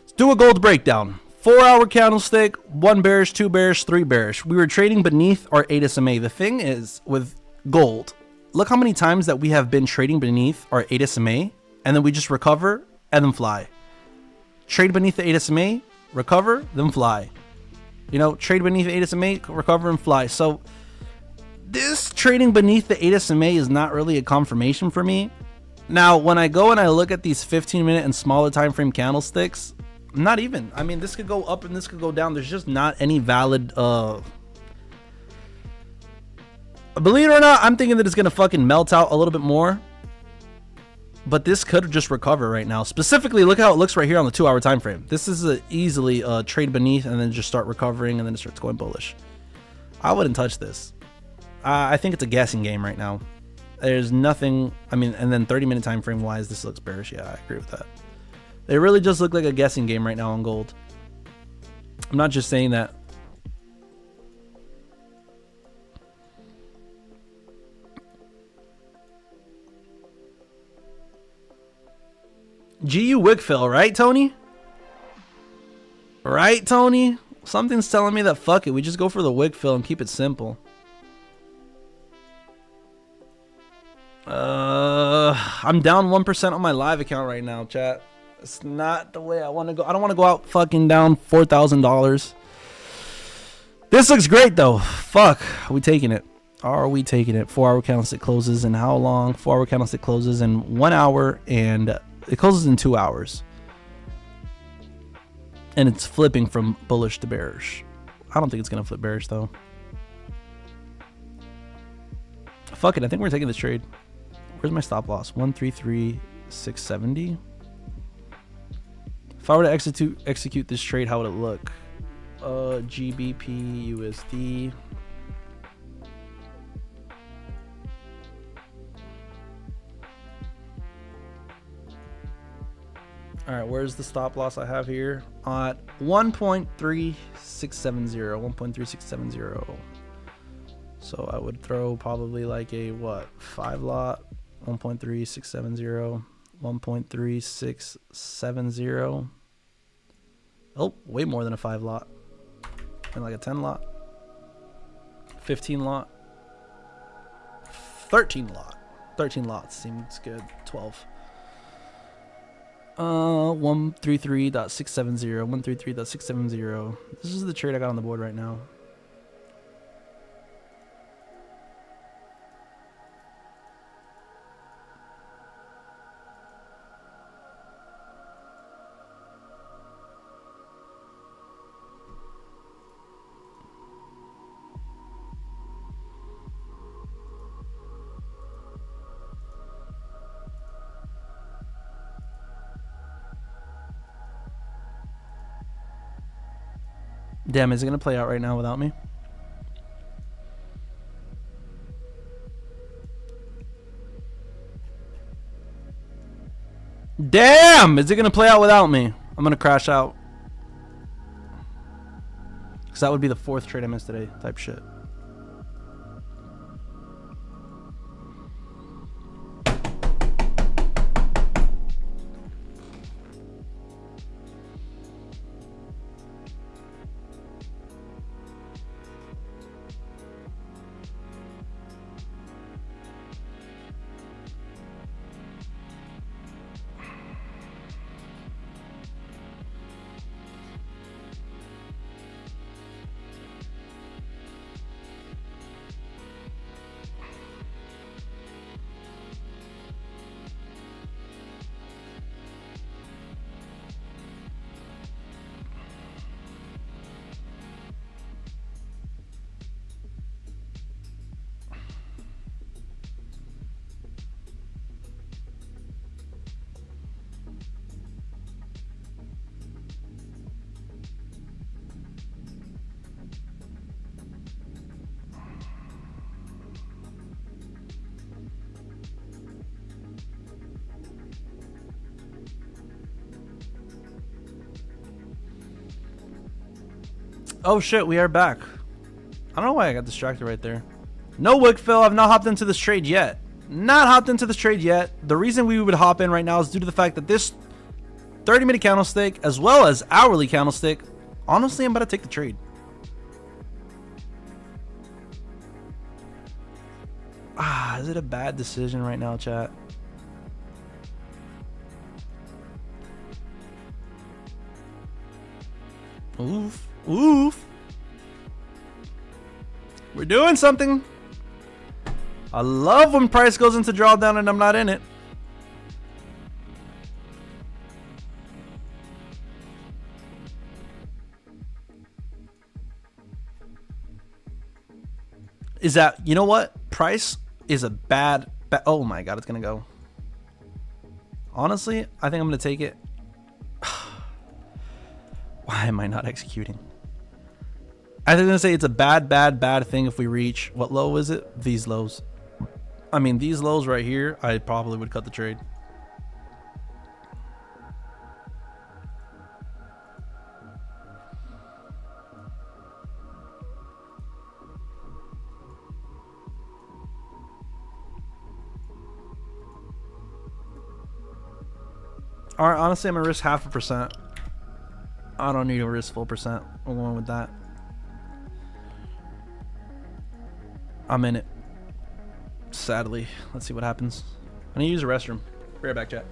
let's do a gold breakdown. 4-hour candlestick, 1 bearish, 2 bearish, 3 bearish. We were trading beneath our 8 SMA. The thing is with gold, look how many times that we have been trading beneath our 8 SMA and then we just recover and then fly. Trade beneath the 8 SMA, recover, then fly. You know, trade beneath the 8 SMA, recover and fly. So this trading beneath the 8 SMA is not really a confirmation for me. Now, when I go and I look at these 15-minute and smaller time frame candlesticks, not even. I mean, this could go up and this could go down. There's just not any valid believe it or not, I'm thinking that it's gonna fucking melt out a little bit more. But this could just recover right now. Specifically, look how it looks right here on the 2-hour time frame. This is easily trade beneath and then just start recovering and then it starts going bullish. I wouldn't touch this. I think it's a guessing game right now. There's nothing. I mean, and then 30-minute time frame wise, this looks bearish. Yeah, I agree with that. They really just look like a guessing game right now on gold. I'm not just saying that. GU wick fill, right, Tony? Right, Tony? Something's telling me that fuck it. We just go for the wick fill and keep it simple. I'm down 1% on my live account right now, chat. It's not the way I want to go. I don't want to go out fucking down $4,000. This looks great though. Fuck. Are we taking it? Are we taking it? 4-hour candlestick closes in how long? 4-hour candlestick closes in 1 hour and it closes in 2 hours. And it's flipping from bullish to bearish. I don't think it's going to flip bearish though. Fuck it. I think we're taking this trade. Where's my stop loss? 133,670. If I were to execute this trade, how would it look? GBP USD. All right, where's the stop loss I have here? At 1.3670. 1.3670. So I would throw probably like a what? 5 lot. 1.3670. 1.3670. Oh, way more than a 5 lot. And like a 10 lot. 15 lot. 13 lot. 13 lots seems good. 12. 133.670. 133.670. This is the trade I got on the board right now. Damn, is it going to play out right now without me? Damn, is it going to play out without me? I'm going to crash out. Because that would be the 4th trade I missed today type shit. Oh shit, we are back. I don't know why I got distracted right there. No wick fill. I've not hopped into this trade yet. Not hopped into this trade yet. The reason we would hop in right now is due to the fact that this 30-minute candlestick as well as hourly candlestick, honestly, I'm about to take the trade. Is it a bad decision right now, chat? Oof. Oof. We're doing something. I love when price goes into drawdown and I'm not in it. Is that, you know what? Price is a bad, oh my God, it's going to go. Honestly, I think I'm going to take it. Why am I not executing? I think I'm going to say it's a bad thing if we reach, what low is it? These lows. I mean, these lows right here, I probably would cut the trade. All right, honestly, I'm going to risk 0.5%. I don't need to risk full percent. We're going with that. I'm in it. Sadly. Let's see what happens. I need to use the restroom. Be right back, chat.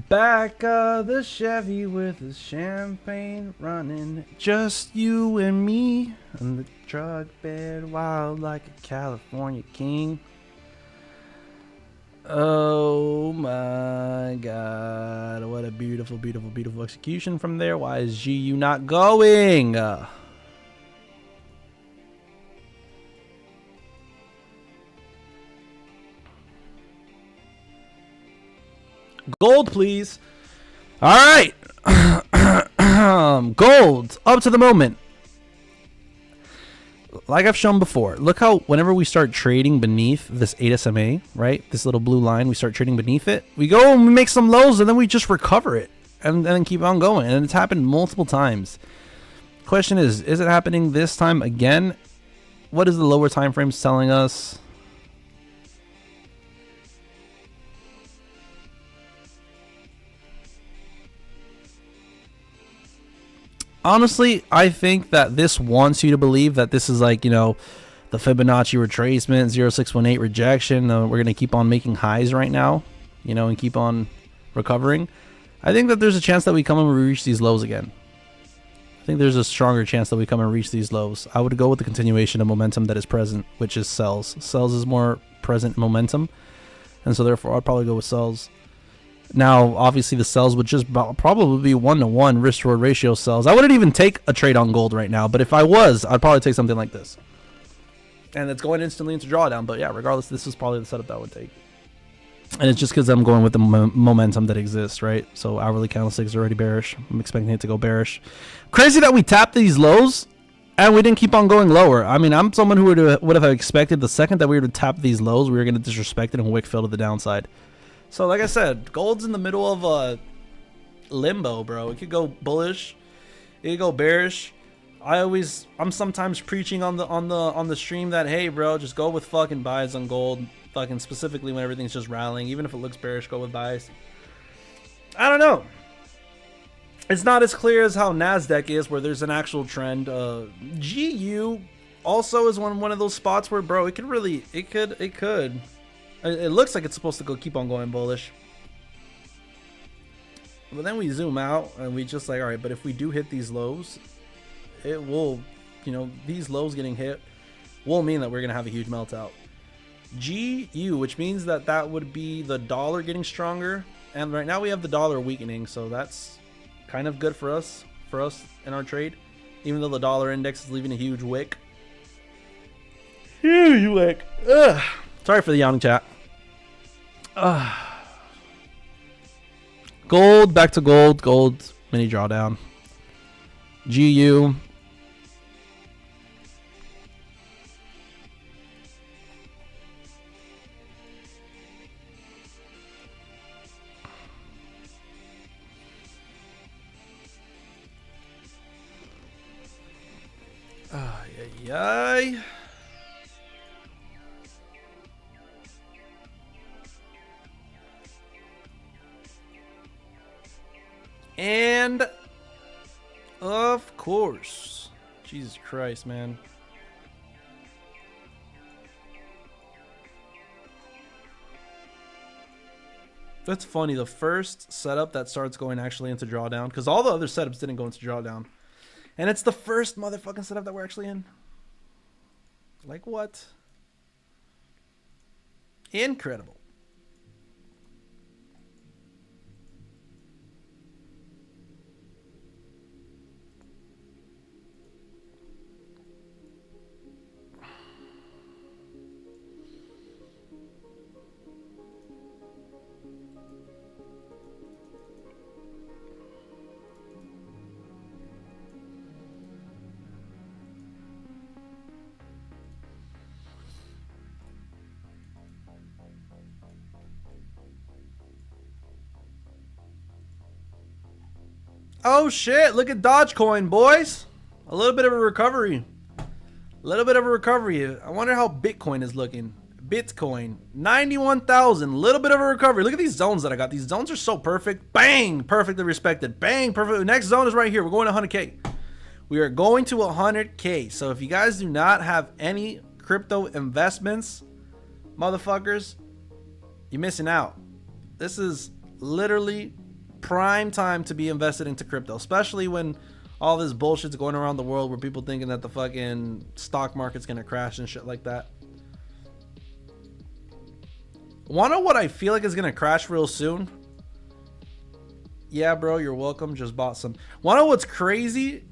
Back of the Chevy with the champagne running, just you and me, and the truck bed wild like a California king. Oh my God, what a beautiful, beautiful, beautiful execution from there. Why is GU not going? Gold, please. All right. Gold, up to the moment. like I've shown before, look how whenever we start trading beneath this 8 SMA, right? This little blue line, we start trading beneath it. We go and we make some lows and then we just recover it and then keep on going. And it's happened multiple times. Question is it happening this time again? What is the lower time frames telling us? Honestly, I think that this wants you to believe that this is like, you know, the Fibonacci retracement, 0618 rejection. We're going to keep on making highs right now, you know, and keep on recovering. I think that there's a chance that we come and reach these lows again. I think there's a stronger chance that we come and reach these lows. I would go with the continuation of momentum that is present, which is sells. Sells is more present momentum. And so therefore, I'd probably go with sells. Now, obviously, the sells would just probably be 1-to-1 risk reward ratio sells. I wouldn't even take a trade on gold right now, but if I was, I'd probably take something like this. And it's going instantly into drawdown, but yeah, regardless, this is probably the setup that I would take. And it's just because I'm going with the momentum that exists, right? So hourly candlesticks are already bearish. I'm expecting it to go bearish. Crazy that we tapped these lows and we didn't keep on going lower. I mean, I'm someone who would have expected the second that we were to tap these lows, we were going to disrespect it and wick fill to the downside. So like I said, gold's in the middle of a limbo, bro. It could go bullish, it could go bearish. I'm sometimes preaching on the stream that, hey, bro, just go with fucking buys on gold, fucking specifically when everything's just rallying. Even if it looks bearish, go with buys. I don't know. It's not as clear as how Nasdaq is, where there's an actual trend. GU also is one of those spots where, bro, it could. It looks like it's supposed to keep on going bullish. But then we zoom out and we just like, all right, but if we do hit these lows, it will, you know, these lows getting hit will mean that we're going to have a huge melt out. GU, which means that would be the dollar getting stronger. And right now we have the dollar weakening. So that's kind of good for us in our trade. Even though the dollar index is leaving a huge wick. Huge wick. Ugh. Sorry for the yawning chat. Gold, back to gold. Gold, mini drawdown. GU. Yay. And of course, Jesus Christ, man. That's funny. The first setup that starts going actually into drawdown, because all the other setups didn't go into drawdown. And it's the first motherfucking setup that we're actually in. Like what? Incredible. Oh shit, look at Dogecoin, boys. A little bit of a recovery. I wonder how Bitcoin is looking. Bitcoin, 91,000. Little bit of a recovery. Look at these zones that I got. These zones are so perfect. Bang, perfectly respected. Bang, perfect. The next zone is right here. We're going to 100K. We are going to 100K. So if you guys do not have any crypto investments, motherfuckers, you're missing out. This is literally prime time to be invested into crypto, especially when all this bullshit's going around the world where people thinking that the fucking stock market's gonna crash and shit like that. Wanna know what I feel like is gonna crash real soon? Yeah, bro, you're welcome. Just bought some. Wanna know what's crazy?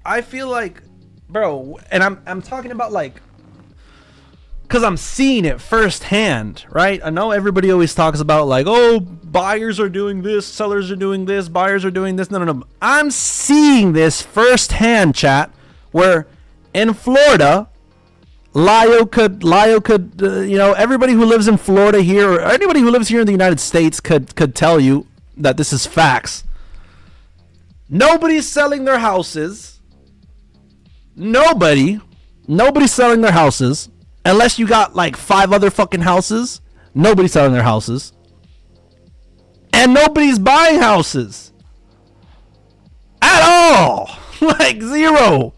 I feel like, bro, and I'm talking about like, because I'm seeing it firsthand, right? I know everybody always talks about like, oh, buyers are doing this, sellers are doing this, buyers are doing this. No. I'm seeing this firsthand, chat, where in Florida, Lio could, everybody who lives in Florida here, or anybody who lives here in the United States could tell you that this is facts. Nobody's selling their houses. Nobody's selling their houses unless you got like 5 other fucking houses. Nobody's selling their houses. And nobody's buying houses at all. Like zero.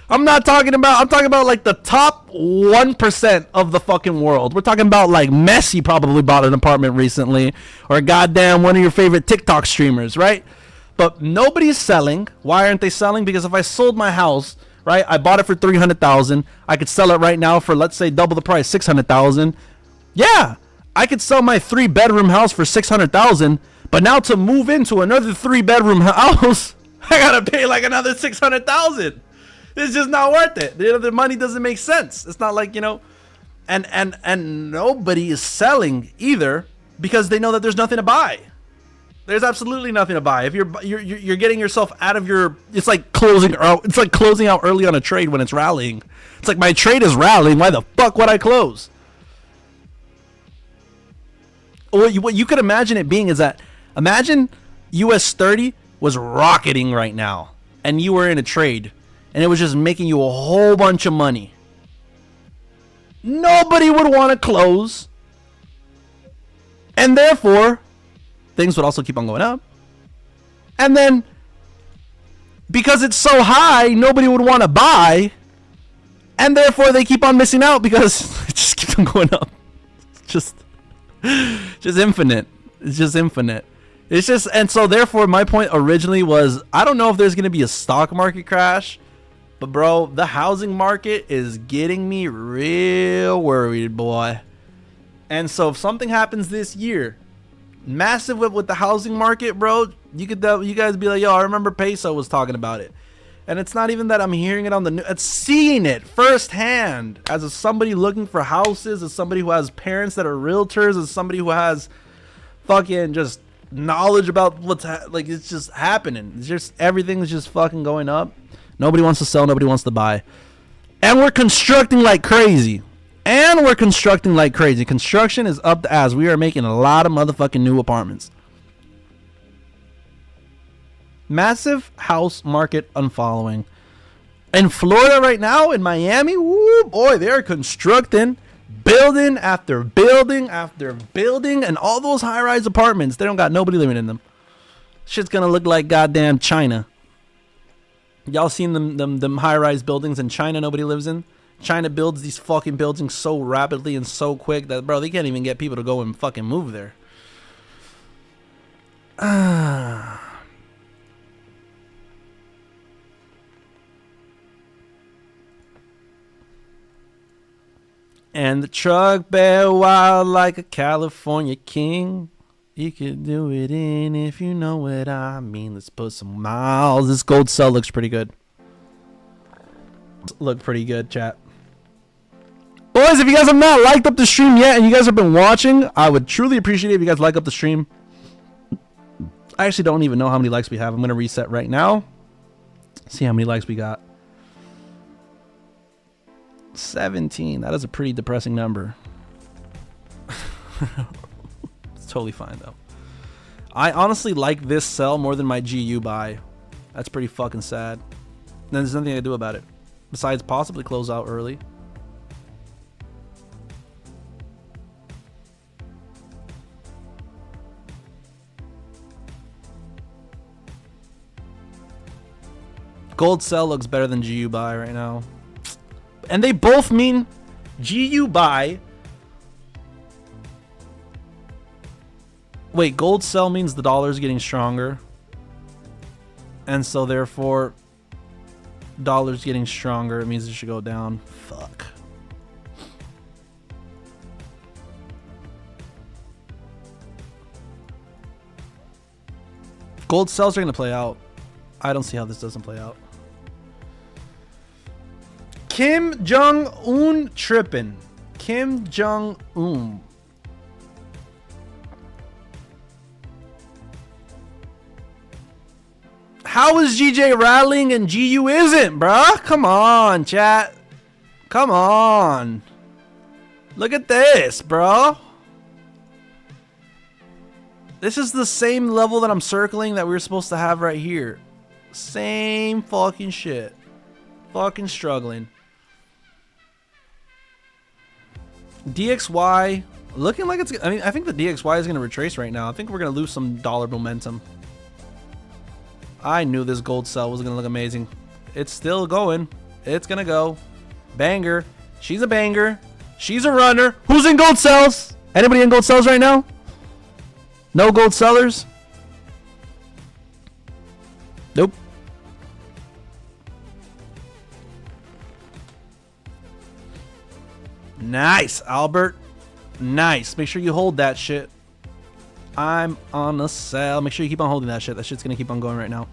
I'm talking about like the top 1% of the fucking world. We're talking about like Messi probably bought an apartment recently, or goddamn one of your favorite TikTok streamers, right? But nobody's selling. Why aren't they selling? Because if I sold my house, right, I bought it for $300,000, I could sell it right now for, let's say, double the price, $600,000. Yeah, I could sell my 3-bedroom house for $600,000, but now to move into another 3-bedroom house, I gotta pay like another $600,000. It's just not worth it. The money doesn't make sense. It's not like, and nobody is selling either because they know that there's nothing to buy. There's absolutely nothing to buy. If you're getting yourself out of your, it's like closing out. It's like closing out early on a trade when it's rallying. It's like my trade is rallying. Why the fuck would I close? What you could imagine it being is that, imagine US30 was rocketing right now, and you were in a trade, and it was just making you a whole bunch of money. Nobody would want to close, and therefore things would also keep on going up. And then because it's so high, nobody would want to buy, and therefore they keep on missing out because it just keeps on going up. It's just infinite. It's just infinite. It's just, and so therefore my point originally was, I don't know if there's going to be a stock market crash, but bro, the housing market is getting me real worried, boy. And so if something happens this year, massive with the housing market, bro, you guys be like, yo, I remember Peso was talking about it. And it's not even that I'm hearing it on the news, it's seeing it firsthand as somebody looking for houses, as somebody who has parents that are realtors, as somebody who has fucking just knowledge about what's like, it's just happening. It's just, everything's just fucking going up. Nobody wants to sell, nobody wants to buy. And we're constructing like crazy. Construction is up the ass. We are making a lot of motherfucking new apartments. Massive house market unfollowing. In Florida right now, in Miami, woo, boy, they're constructing building after building after building, and all those high-rise apartments, they don't got nobody living in them. Shit's gonna look like goddamn China. Y'all seen them high-rise buildings in China nobody lives in? China builds these fucking buildings so rapidly and so quick that, bro, they can't even get people to go and fucking move there. And the truck bear wild like a California king. You could do it in if you know what I mean. Let's put some miles. This gold cell looks pretty good. Look pretty good, chat. Boys, if you guys have not liked up the stream yet and you guys have been watching, I would truly appreciate it if you guys like up the stream. I actually don't even know how many likes we have. I'm going to reset right now. See how many likes we got. 17. That is a pretty depressing number. It's totally fine though. I honestly like this sell more than my GU buy. That's pretty fucking sad. Then there's nothing I can do about it besides possibly close out early. Gold sell looks better than GU buy right now. And they both mean GU buy. Wait, gold sell means the dollar's getting stronger. And so therefore, dollar's getting stronger. It means it should go down. Fuck. Gold sells are going to play out. I don't see how this doesn't play out. Kim Jong-un tripping. Kim Jong-un. How is GJ rallying and GU isn't, bruh? Come on, chat. Come on. Look at this, bro. This is the same level that I'm circling that we were supposed to have right here. Same fucking shit. Fucking struggling. DXY looking like it's, I mean, I think the DXY is going to retrace right now. I think we're going to lose some dollar momentum. I knew this gold sell was going to look amazing. It's still going. It's going to go. Banger. She's a banger. She's a runner. Who's in gold sells? Anybody in gold sells right now? No gold sellers? Nope. Nice, Albert. Nice. Make sure you hold that shit. I'm on a sell. Make sure you keep on holding that shit. That shit's gonna keep on going right now.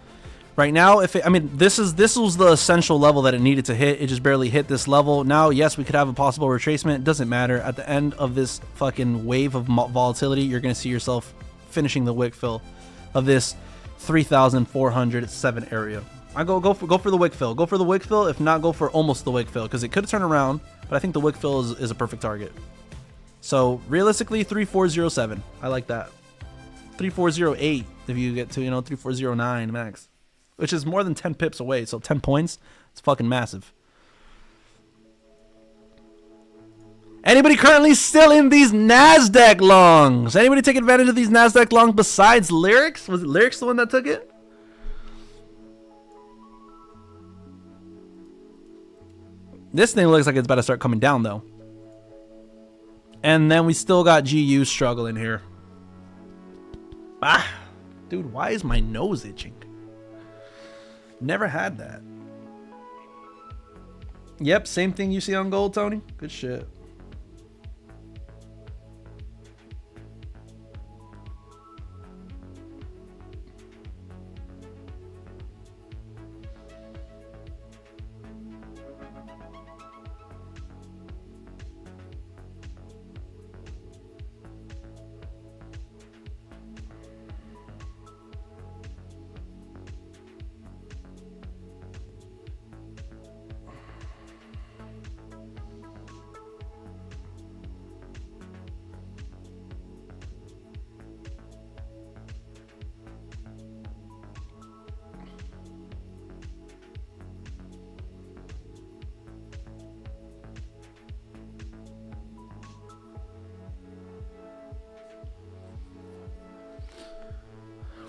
Right now, if it, I mean, this was the essential level that it needed to hit. It just barely hit this level. Now, yes, we could have a possible retracement. It doesn't matter. At the end of this fucking wave of volatility, you're gonna see yourself finishing the wick fill of this 3,407 area. I go for the wick fill. Go for the wick fill. If not, go for almost the wick fill because it could turn around. But I think the wick fill is a perfect target. So realistically, 3,407. I like that. 3,408 if you get to 3,409 max, which is more than 10 pips away. So 10 points. It's fucking massive. Anybody currently still in these NASDAQ longs? Anybody take advantage of these NASDAQ longs besides Lyrics? Was it Lyrics the one that took it? This thing looks like it's about to start coming down, though. And then we still got GU struggling here. Ah, dude, why is my nose itching? Never had that. Yep, same thing you see on gold, Tony. Good shit.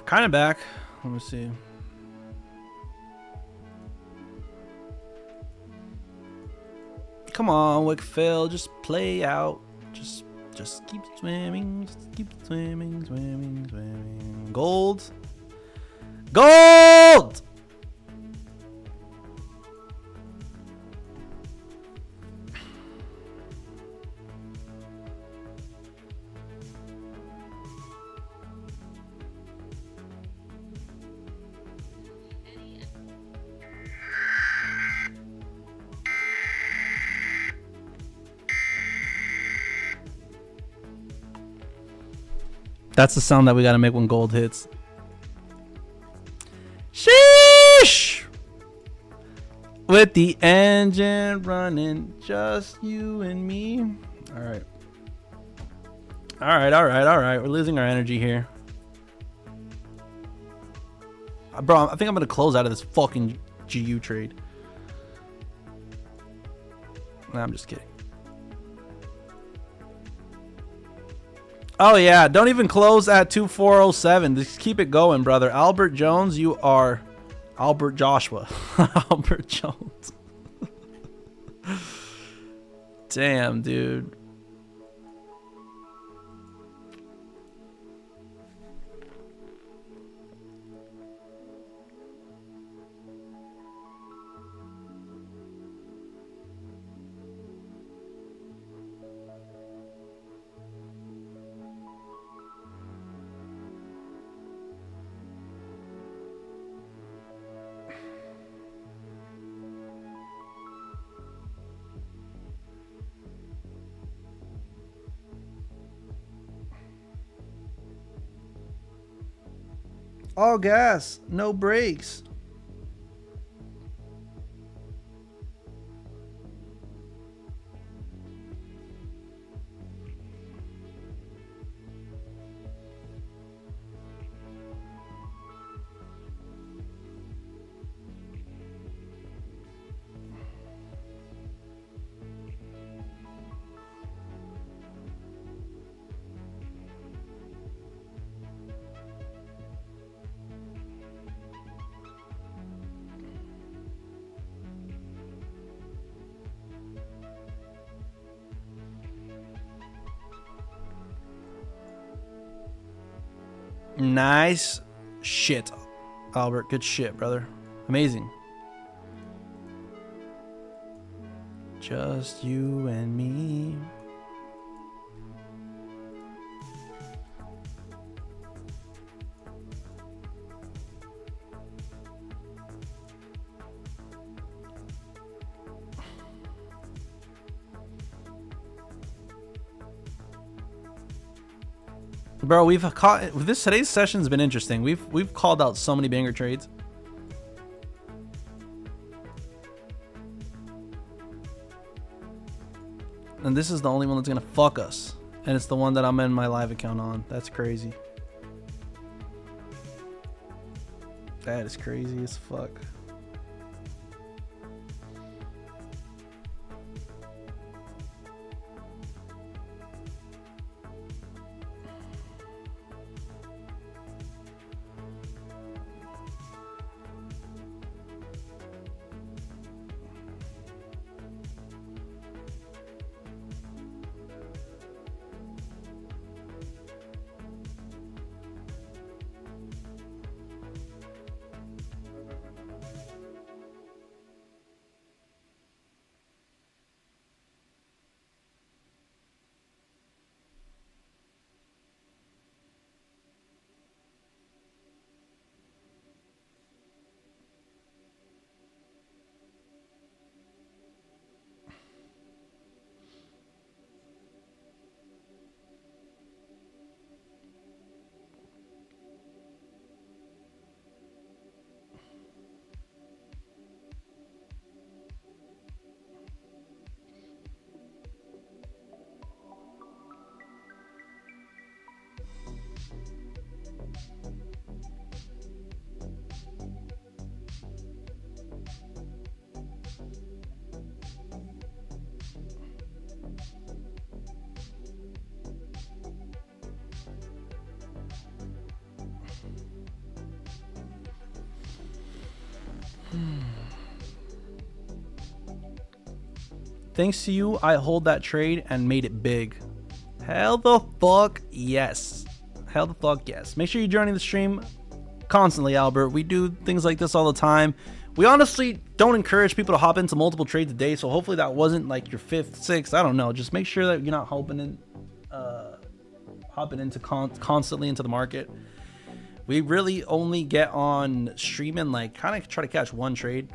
Kind of back. Let me see. Come on, Wickfield, just play out. Just keep swimming. Just keep swimming, swimming, swimming. Gold. Gold! That's the sound that we gotta make when gold hits. Sheesh! With the engine running, just you and me. Alright. Alright. We're losing our energy here. Bro, I think I'm gonna close out of this fucking GU trade. Nah, I'm just kidding. Oh yeah, don't even close at 2,407. Just keep it going, brother. Albert Jones, you are Albert Joshua. Albert Jones. Damn, dude. All gas, no brakes. Nice shit, Albert. Good shit, brother. Amazing. Just you and me. Bro, we've caught this. Today's session's been interesting. We've called out so many banger trades. And this is the only one that's gonna fuck us. And it's the one that I'm in my live account on. That's crazy. That is crazy as fuck. Thanks to you, I hold that trade and made it big. Hell the fuck yes. Hell the fuck yes. Make sure you're joining the stream constantly, Albert. We do things like this all the time. We honestly don't encourage people to hop into multiple trades a day, so hopefully that wasn't like your fifth, sixth. I don't know. Just make sure that you're not hopping into constantly into the market. We really only get on streaming, like kind of try to catch one trade,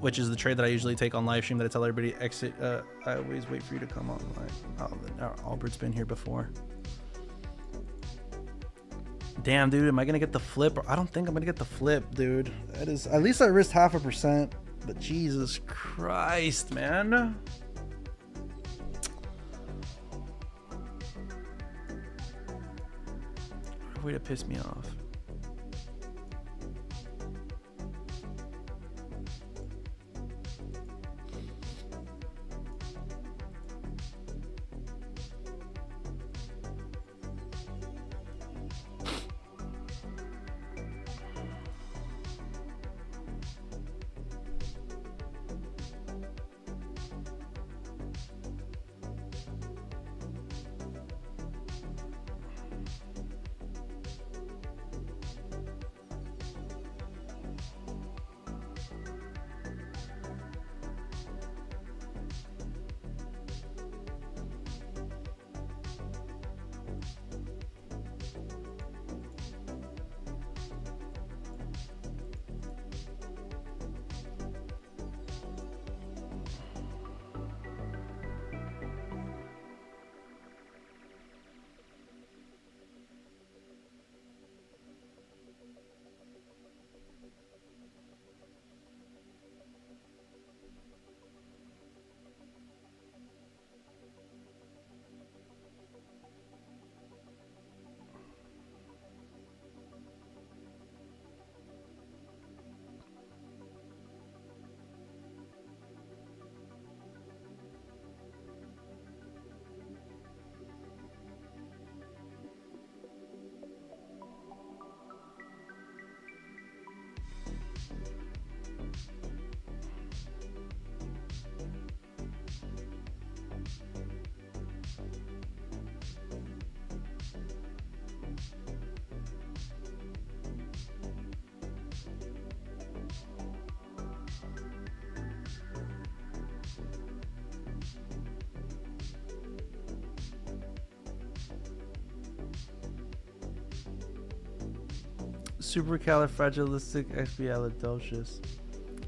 which is the trade that I usually take on live stream that I tell everybody exit. I always wait for you to come online. Oh, Albert's been here before. Damn, dude, am I gonna get the flip? I don't think I'm gonna get the flip, dude. That is, at least I risked 0.5%, but Jesus Christ, man. Way to piss me off. Supercalifragilisticexpialidocious.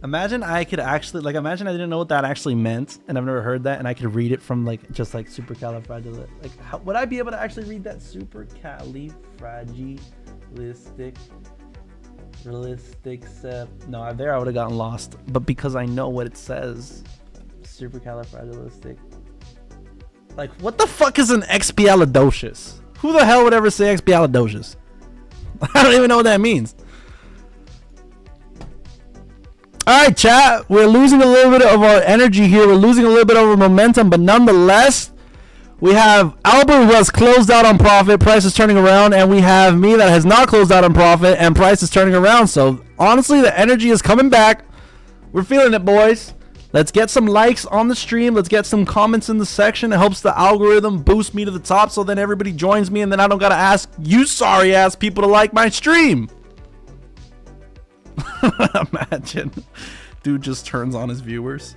Imagine I could actually, like, imagine I didn't know what that actually meant, and I've never heard that, and I could read it from, like, just, like, supercalifragilistic. Like, how, would I be able to actually read that? No, there I would have gotten lost. But because I know what it says, supercalifragilistic. Like, what the fuck is an expialidocious? Who the hell would ever say expialidocious? I don't even know what that means. Alright, chat. We're losing a little bit of our energy here. We're losing a little bit of our momentum, but nonetheless, we have Albert who has closed out on profit. Price is turning around, and we have me that has not closed out on profit, and price is turning around. So honestly, the energy is coming back. We're feeling it, boys. Let's get some likes on the stream. Let's get some comments in the section. It helps the algorithm boost me to the top, so then everybody joins me, and then I don't gotta ask you sorry ass people to like my stream. Imagine, dude just turns on his viewers.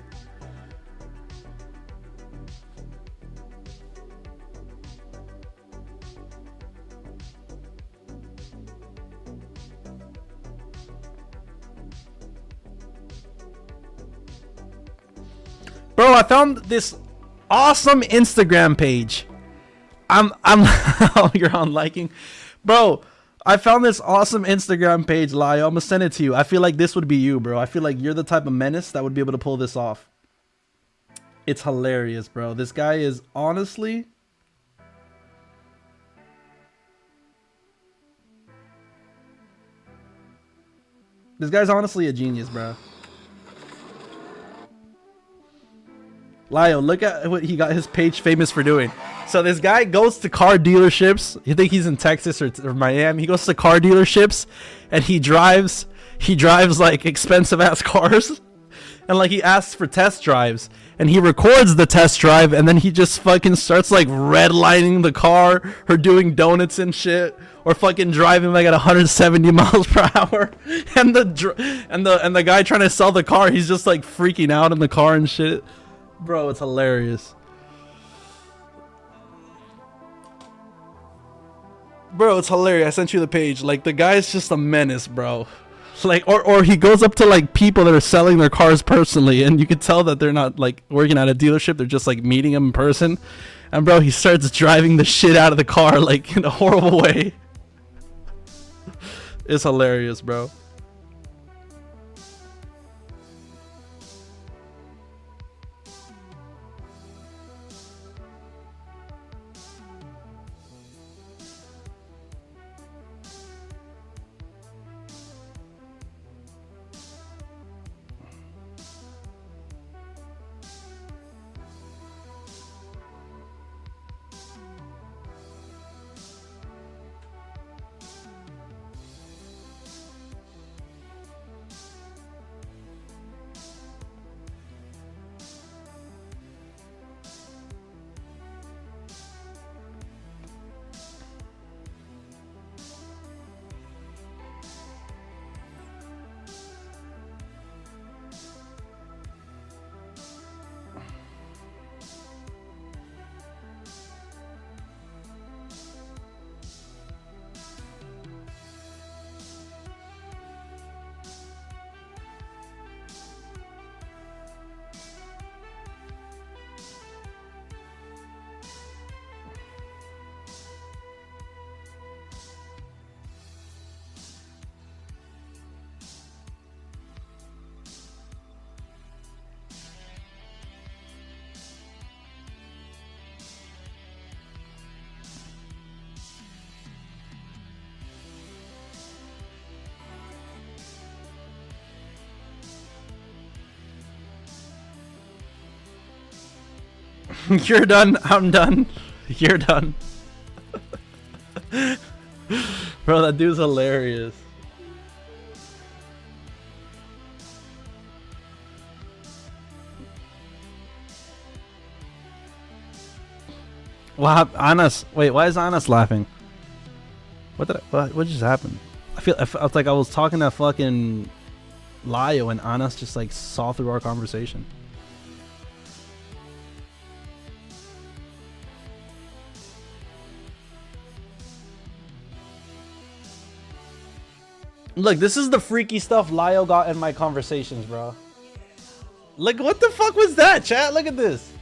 Bro, I found this awesome Instagram page. Oh, you're on liking, bro. I found this awesome Instagram page, Lio. I'm gonna send it to you. I feel like this would be you, bro. I feel like you're the type of menace that would be able to pull this off. It's hilarious, bro. This guy is honestly... This guy's honestly a genius, bro. Lio, look at what he got his page famous for doing. So this guy goes to car dealerships. You think he's in Texas or Miami. He goes to car dealerships and he drives like expensive ass cars. And like he asks for test drives and he records the test drive and then he just fucking starts like redlining the car or doing donuts and shit or fucking driving like at 170 miles per hour. And the guy trying to sell the car, he's just like freaking out in the car and shit. Bro, it's hilarious. Bro, it's hilarious. I sent you the page. Like, the guy's just a menace, bro. Like, or he goes up to, like, people that are selling their cars personally, and you can tell that they're not, like, working at a dealership. They're just, like, meeting them in person. And, bro, he starts driving the shit out of the car, like, in a horrible way. It's hilarious, bro. You're done. I'm done. You're done. Bro, that dude's hilarious. What Anas? Wait, why is Anas laughing? What just happened? I felt like I was talking to fucking Lio and Anas just like saw through our conversation. Look, this is the freaky stuff Lyle got in my conversations, bro. Like, what the fuck was that, chat? Look at this.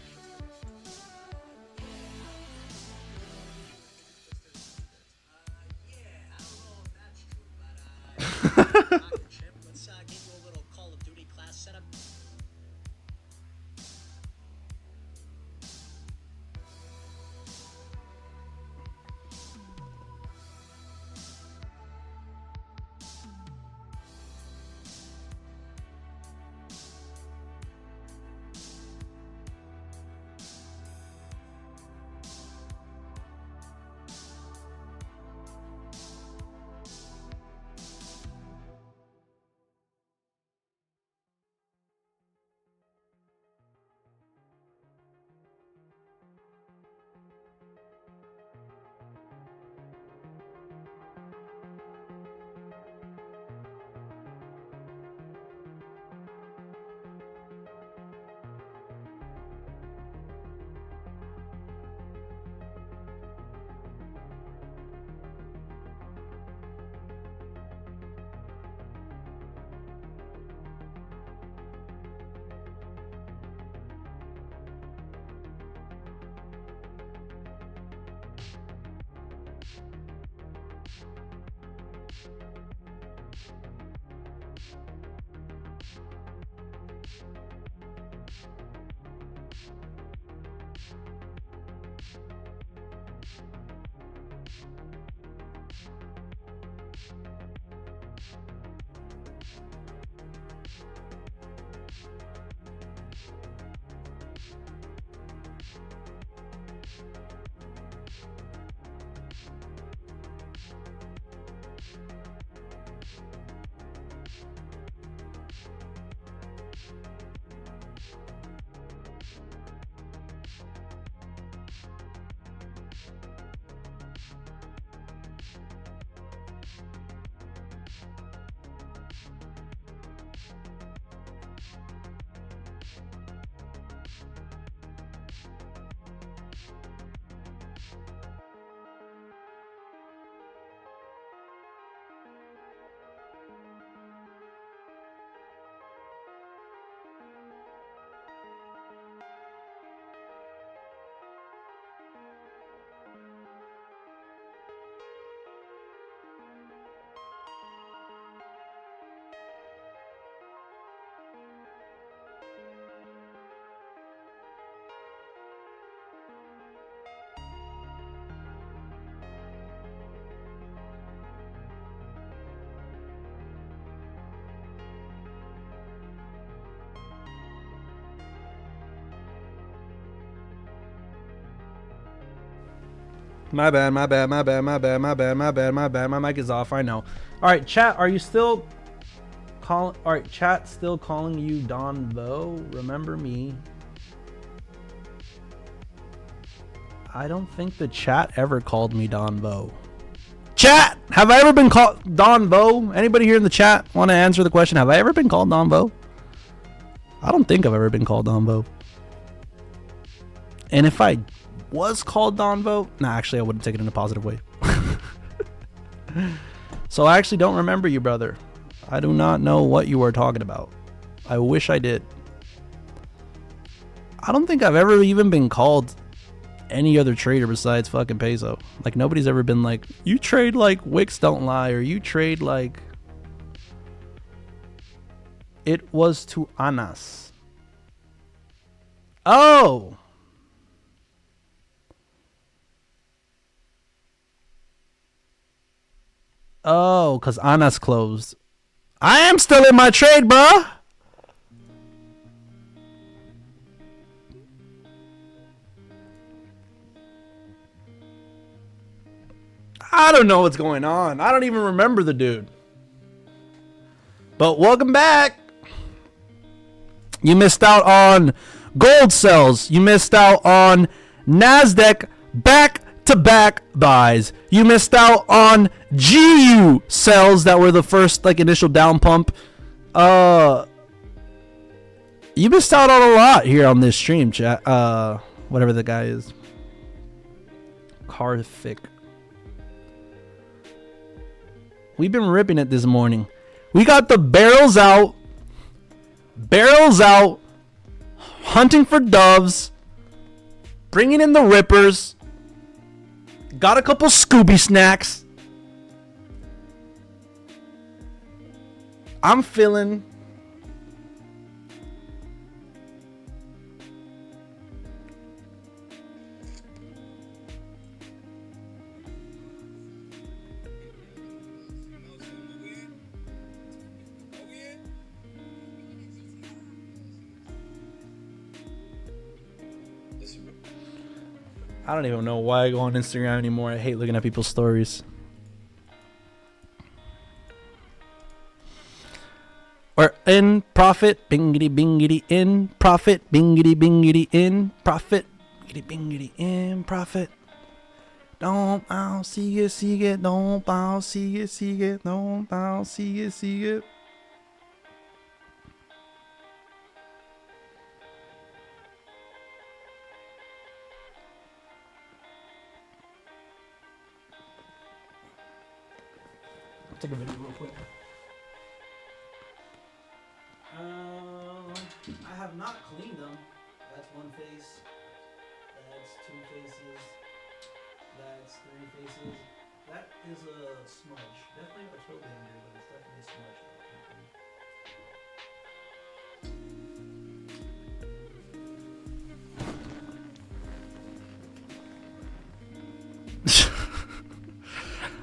My bad. My mic is off. I know. All right, chat. Are you still calling? All right, chat. Still calling you Don Vo. Remember me. I don't think the chat ever called me Don Vo. Chat. Have I ever been called Don Vo? Anybody here in the chat want to answer the question? Have I ever been called Don Vo? I don't think I've ever been called Don Vo. And if I was called Don Vo, nah, actually I wouldn't take it in a positive way. So I actually don't remember you, brother. I do not know what you were talking about. I wish I did. I don't think I've ever even been called any other trader besides fucking Peso. Like, nobody's ever been like, you trade like Wicks don't lie, or you trade like... It was to Anas. Oh! Oh, because Anas closed. I am still in my trade, bruh. I don't know what's going on. I don't even remember the dude. But welcome back. You missed out on gold sells. You missed out on NASDAQ back-to-back buys. You missed out on GU sells that were the first like initial down pump. You missed out on a lot here on this stream, chat. Whatever the guy is. Karthik. We've been ripping it this morning. We got the barrels out. Barrels out. Hunting for doves. Bringing in the rippers. Got a couple Scooby snacks. I'm feeling... I don't even know why I go on Instagram anymore. I hate looking at people's stories. We're in profit, bingity bingity in profit, bingity bingity in profit, bingity bingity in profit. Don't bow, see it, don't bow, see it, don't bow, see it. Take a video real quick. I have not cleaned them. That's one face. That's two faces. That's three faces. That is a smudge. Definitely a toe banger, but it's definitely a smudge.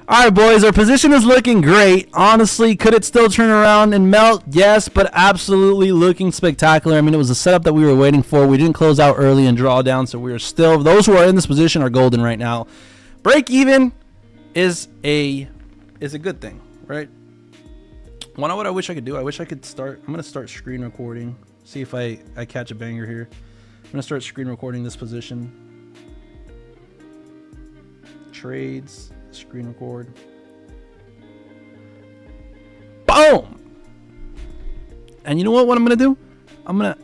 All right, boys, our position is looking great. Honestly, could it still turn around and melt? Yes, but absolutely looking spectacular. I mean, it was a setup that we were waiting for. We didn't close out early and draw down, so we are still, those who are in this position are golden right now. Break even is a good thing, right? Well, know what I wish I could do? I wish I could start, I'm going to start screen recording. See if I catch a banger here. I'm going to start screen recording this position. Trades. Screen record. Boom! And you know what I'm gonna do? I'm gonna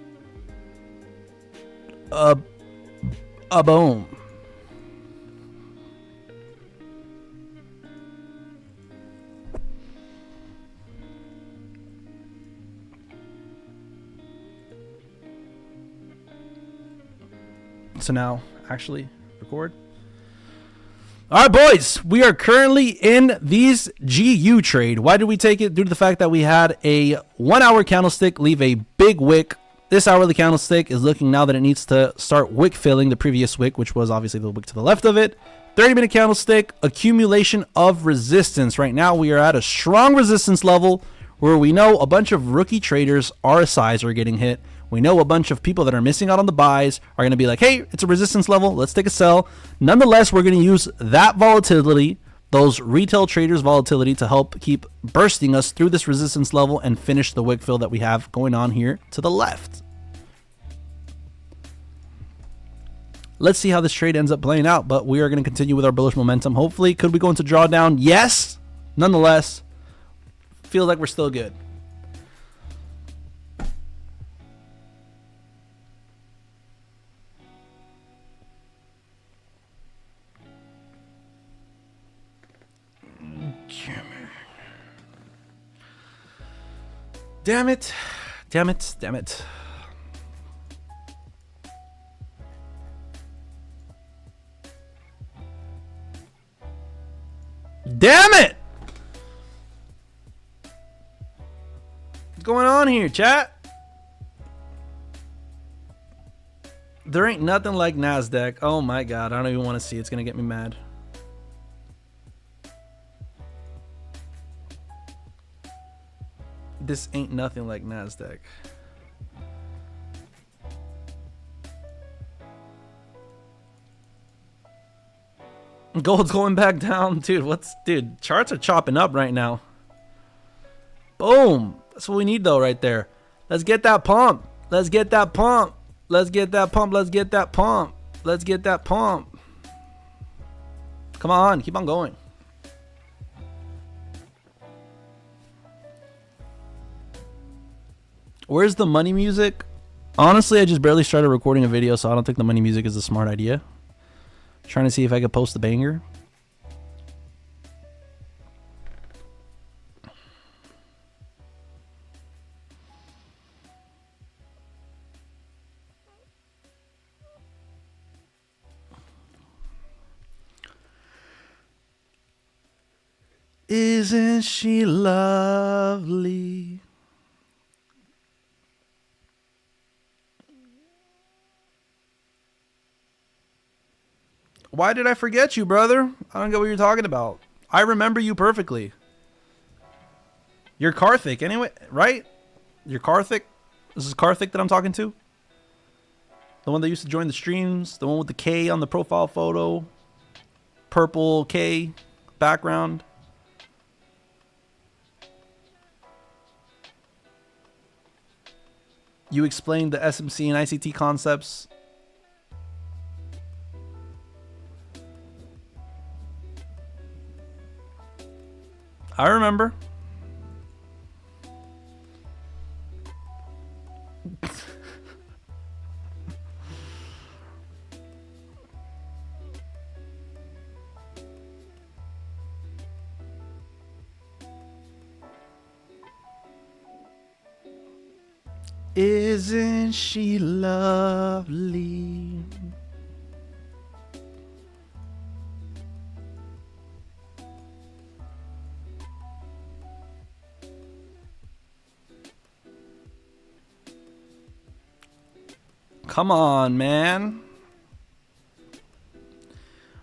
boom. So now actually record. All right, boys, we are currently in these GU trade. Why did we take it? Due to the fact that we had a 1 hour candlestick leave a big wick. This hourly candlestick is looking now that it needs to start wick filling the previous wick, which was obviously the wick to the left of it. 30-minute candlestick, accumulation of resistance. Right now, we are at a strong resistance level where we know a bunch of rookie traders, RSIs, are getting hit. We know a bunch of people that are missing out on the buys are going to be like, hey, it's a resistance level. Let's take a sell. Nonetheless, we're going to use that volatility, those retail traders' volatility, to help keep bursting us through this resistance level and finish the wick fill that we have going on here to the left. Let's see how this trade ends up playing out, but we are going to continue with our bullish momentum. Hopefully, could we go into drawdown? Yes. Nonetheless, feels like we're still good. Damn it. Damn it. Damn it. Damn it. What's going on here, chat? There ain't nothing like NASDAQ. Oh my God. I don't even want to see it. It's going to get me mad. This ain't nothing like NASDAQ. Gold's going back down. Dude, charts are chopping up right now. Boom. That's what we need though right there. Let's get that pump. Let's get that pump. Let's get that pump. Let's get that pump. Let's get that pump. Come on. Keep on going. Where's the money music? Honestly, I just barely started recording a video, so I don't think the money music is a smart idea. Trying to see if I could post the banger. Isn't she lovely? Why did I forget you, brother? I don't get what you're talking about. I remember you perfectly. You're Karthik anyway, right? You're Karthik? This is Karthik that I'm talking to? The one that used to join the streams? The one with the K on the profile photo? Purple K background? You explained the SMC and ICT concepts. I remember. Isn't she lovely? Come on, man.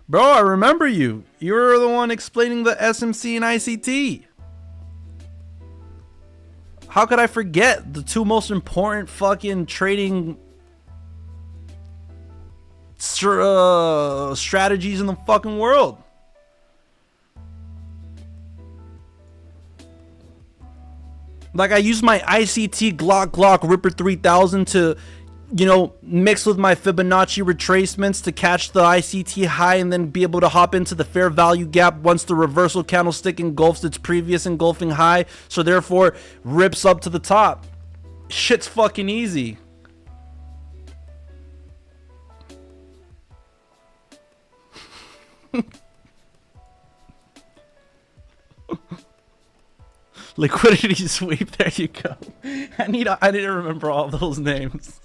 Bro, I remember you. You were the one explaining the SMC and ICT. How could I forget the two most important fucking trading strategies in the fucking world? Like, I used my ICT Glock Ripper 3000 to, you know, mix with my Fibonacci retracements to catch the ICT high and then be able to hop into the fair value gap once the reversal candlestick engulfs its previous engulfing high, so therefore rips up to the top. Shit's fucking easy. Liquidity sweep, there you go. I need to remember all those names.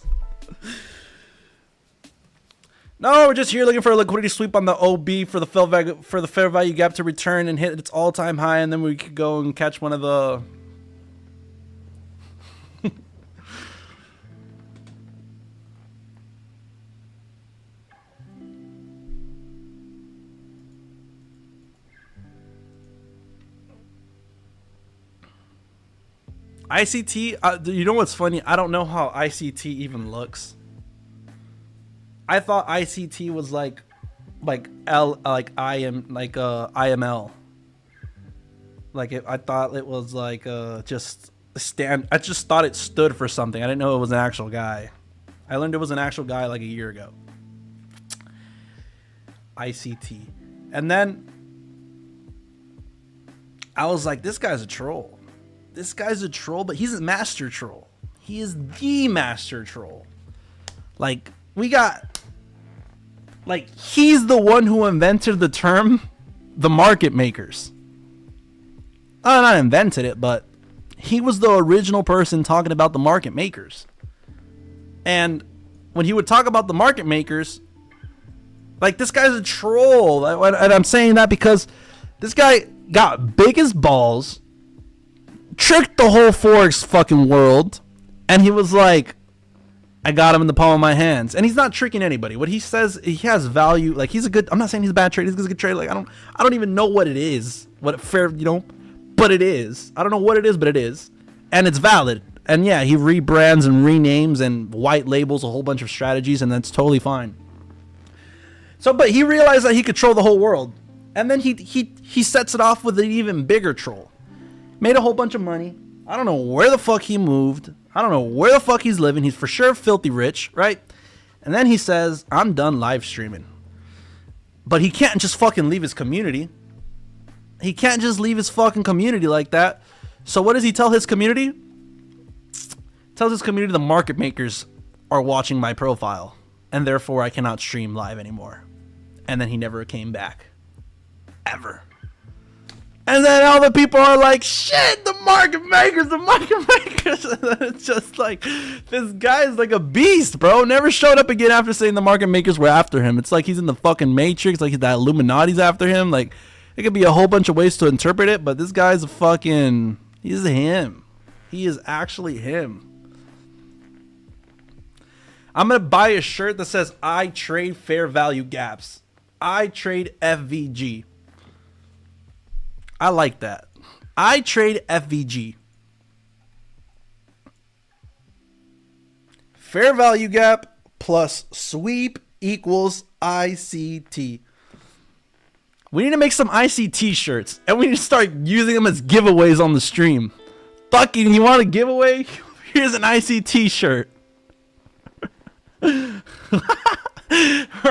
No, we're just here looking for a liquidity sweep on the OB for the fair value gap to return and hit its all-time high, and then we could go and catch one of the ICT. You know what's funny? I don't know how ICT even looks. I thought ICT was like IML. I thought it was like just stand. I just thought it stood for something. I didn't know it was an actual guy. I learned it was an actual guy like a year ago. ICT, and then I was like, this guy's a troll. This guy's a troll, but he's a master troll. He is the master troll. Like, we got, like, he's the one who invented the term the market makers. Not invented it, but he was the original person talking about the market makers. And when he would talk about the market makers, like, this guy's a troll. And I'm saying that because this guy got big as balls, tricked the whole Forex fucking world, and he was like, I got him in the palm of my hands. And he's not tricking anybody. What he says, he has value. Like, he's a good, I'm not saying he's a bad trader, he's a good trader. Like, I don't even know what it is, what fair, you know, but it is. I don't know what it is, but it is. And it's valid. And yeah, he rebrands and renames and white labels a whole bunch of strategies, and that's totally fine. So, but he realized that he could troll the whole world. And then he sets it off with an even bigger troll. Made a whole bunch of money. I don't know where the fuck he moved. I don't know where the fuck he's living. He's for sure filthy rich, right? And then he says, I'm done live streaming. But he can't just fucking leave his community. He can't just leave his fucking community like that. So what does he tell his community? Tells his community the market makers are watching my profile, and therefore I cannot stream live anymore. And then he never came back. Ever. And then all the people are like, shit, the market makers. And then it's just like, this guy is like a beast, bro. Never showed up again after saying the market makers were after him. It's like he's in the fucking Matrix. Like the Illuminati's after him. Like, It could be a whole bunch of ways to interpret it, but this guy's a fucking... He's him. He is actually him. I'm going to buy a shirt that says, I trade fair value gaps. I trade FVG. I like that. I trade FVG. Fair value gap plus sweep equals ICT. We need to make some ICT shirts, and we need to start using them as giveaways on the stream. Fucking, you want a giveaway? Here's an ICT shirt. Or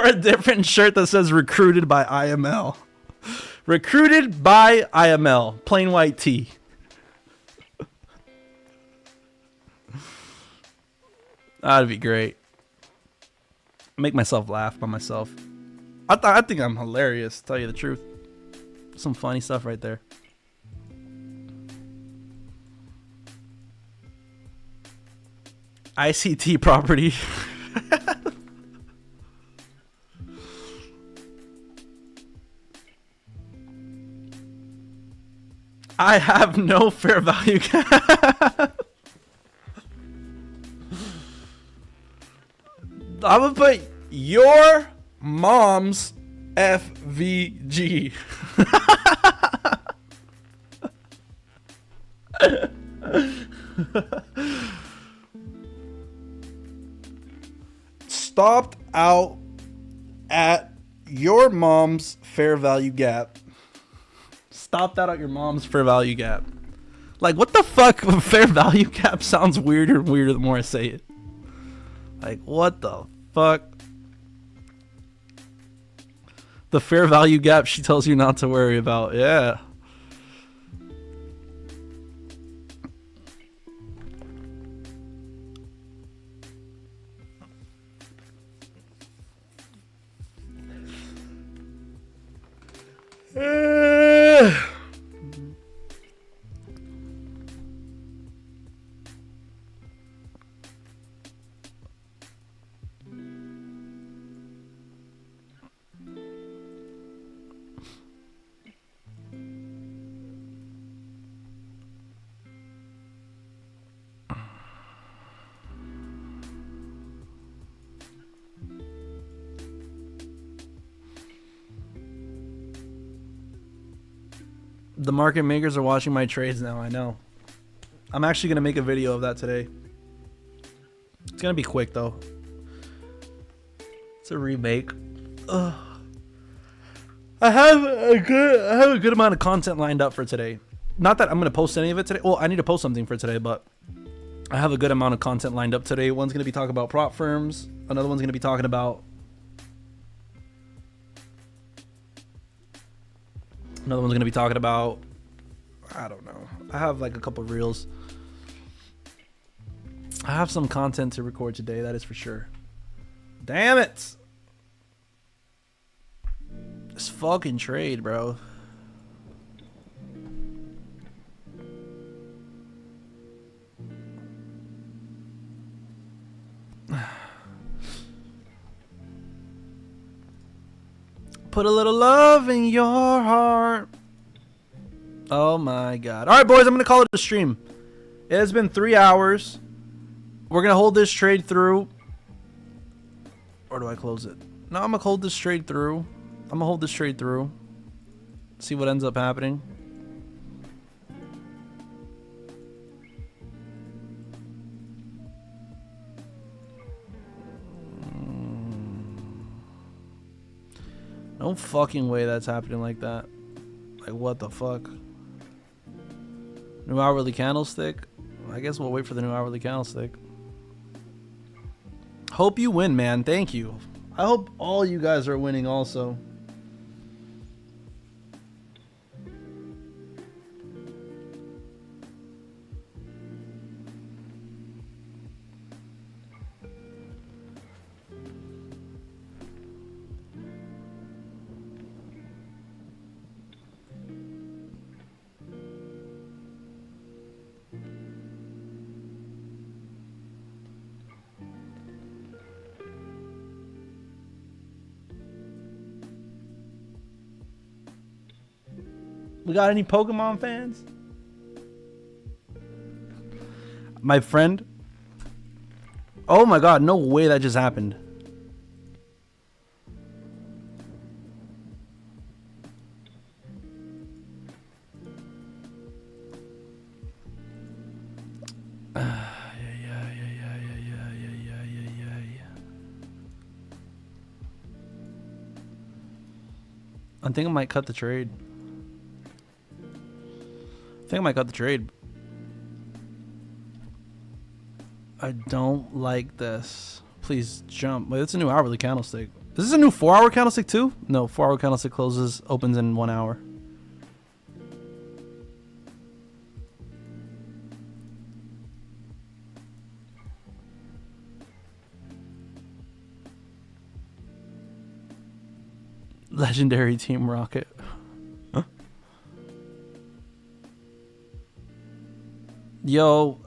a different shirt that says recruited by IML. Recruited by IML. Plain white tee. That'd be great. Make myself laugh by myself. I think I'm hilarious, to tell you the truth. Some funny stuff right there. ICT property. I have no fair value. I'm gonna put your mom's FVG. Stopped out at your mom's fair value gap. Stopped out at your mom's fair value gap. Like, what the fuck? Fair value gap sounds weirder and weirder the more I say it. Like, what the fuck? The fair value gap she tells you not to worry about. Yeah. The market makers are watching my trades now, I know. I'm actually going to make a video of that today. It's going to be quick, though. It's a remake. Ugh. I have a good amount of content lined up for today. Not that I'm going to post any of it today. Well, I need to post something for today, but I have a good amount of content lined up today. One's going to be talking about prop firms. Another one's going to be talking about... Another one's going to be talking about... I don't know. I have like a couple of reels. I have some content to record today, that is for sure. Damn it! This fucking trade, bro. Put a little love in your heart. Oh my god. Alright, boys, I'm going to call it a stream. It has been 3 hours. We're going to hold this trade through. Or do I close it? No, I'm going to hold this trade through. I'm going to hold this trade through. See what ends up happening. No fucking way that's happening like that. Like, what the fuck? New hourly candlestick? I guess we'll wait for the new hourly candlestick. Hope you win, man. Thank you. I hope all you guys are winning also. We got any Pokemon fans? My friend. Oh my god, no way that just happened. I think I might cut the trade. I don't like this. Please jump. Wait, it's a new hourly candlestick. Is this a new 4-hour candlestick too? No, 4-hour candlestick opens in 1 hour. Legendary Team Rocket. Huh? Yo.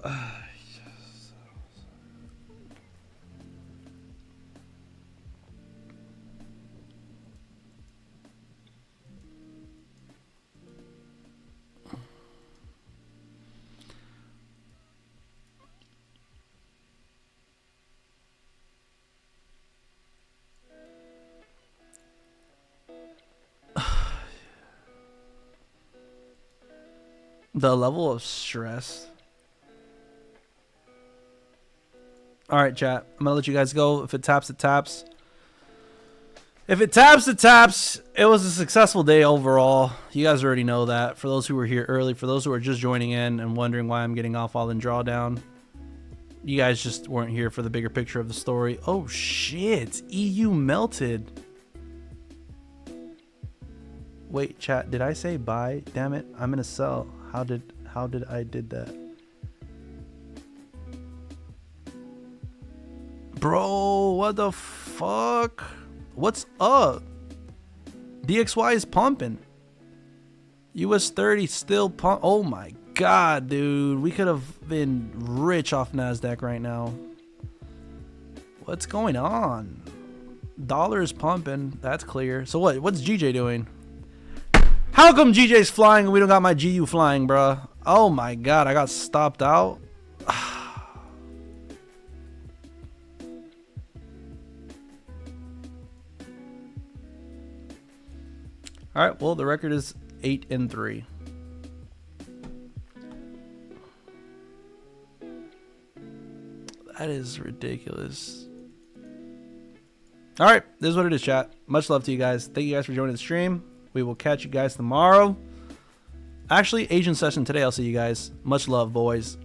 The level of stress. All right, chat. I'm going to let you guys go. If it taps, it taps. If it taps, it taps. It was a successful day overall. You guys already know that. For those who were here early, for those who are just joining in and wondering why I'm getting off all in drawdown, you guys just weren't here for the bigger picture of the story. Oh, shit. EU melted. Wait, chat. Did I say buy? Damn it. I'm going to sell. How did I did that? Bro, what the fuck? What's up? DXY is pumping. US30 still pump. Oh my god, dude. We could have been rich off NASDAQ right now. What's going on? Dollar is pumping. That's clear. So what's GJ doing? How come GJ's flying and we don't got my GU flying, bruh? Oh my god, I got stopped out. Alright, well, the record is 8-3. That is ridiculous. Alright, this is what it is, chat. Much love to you guys. Thank you guys for joining the stream. We will catch you guys tomorrow. Actually, Asian session today. I'll see you guys. Much love, boys.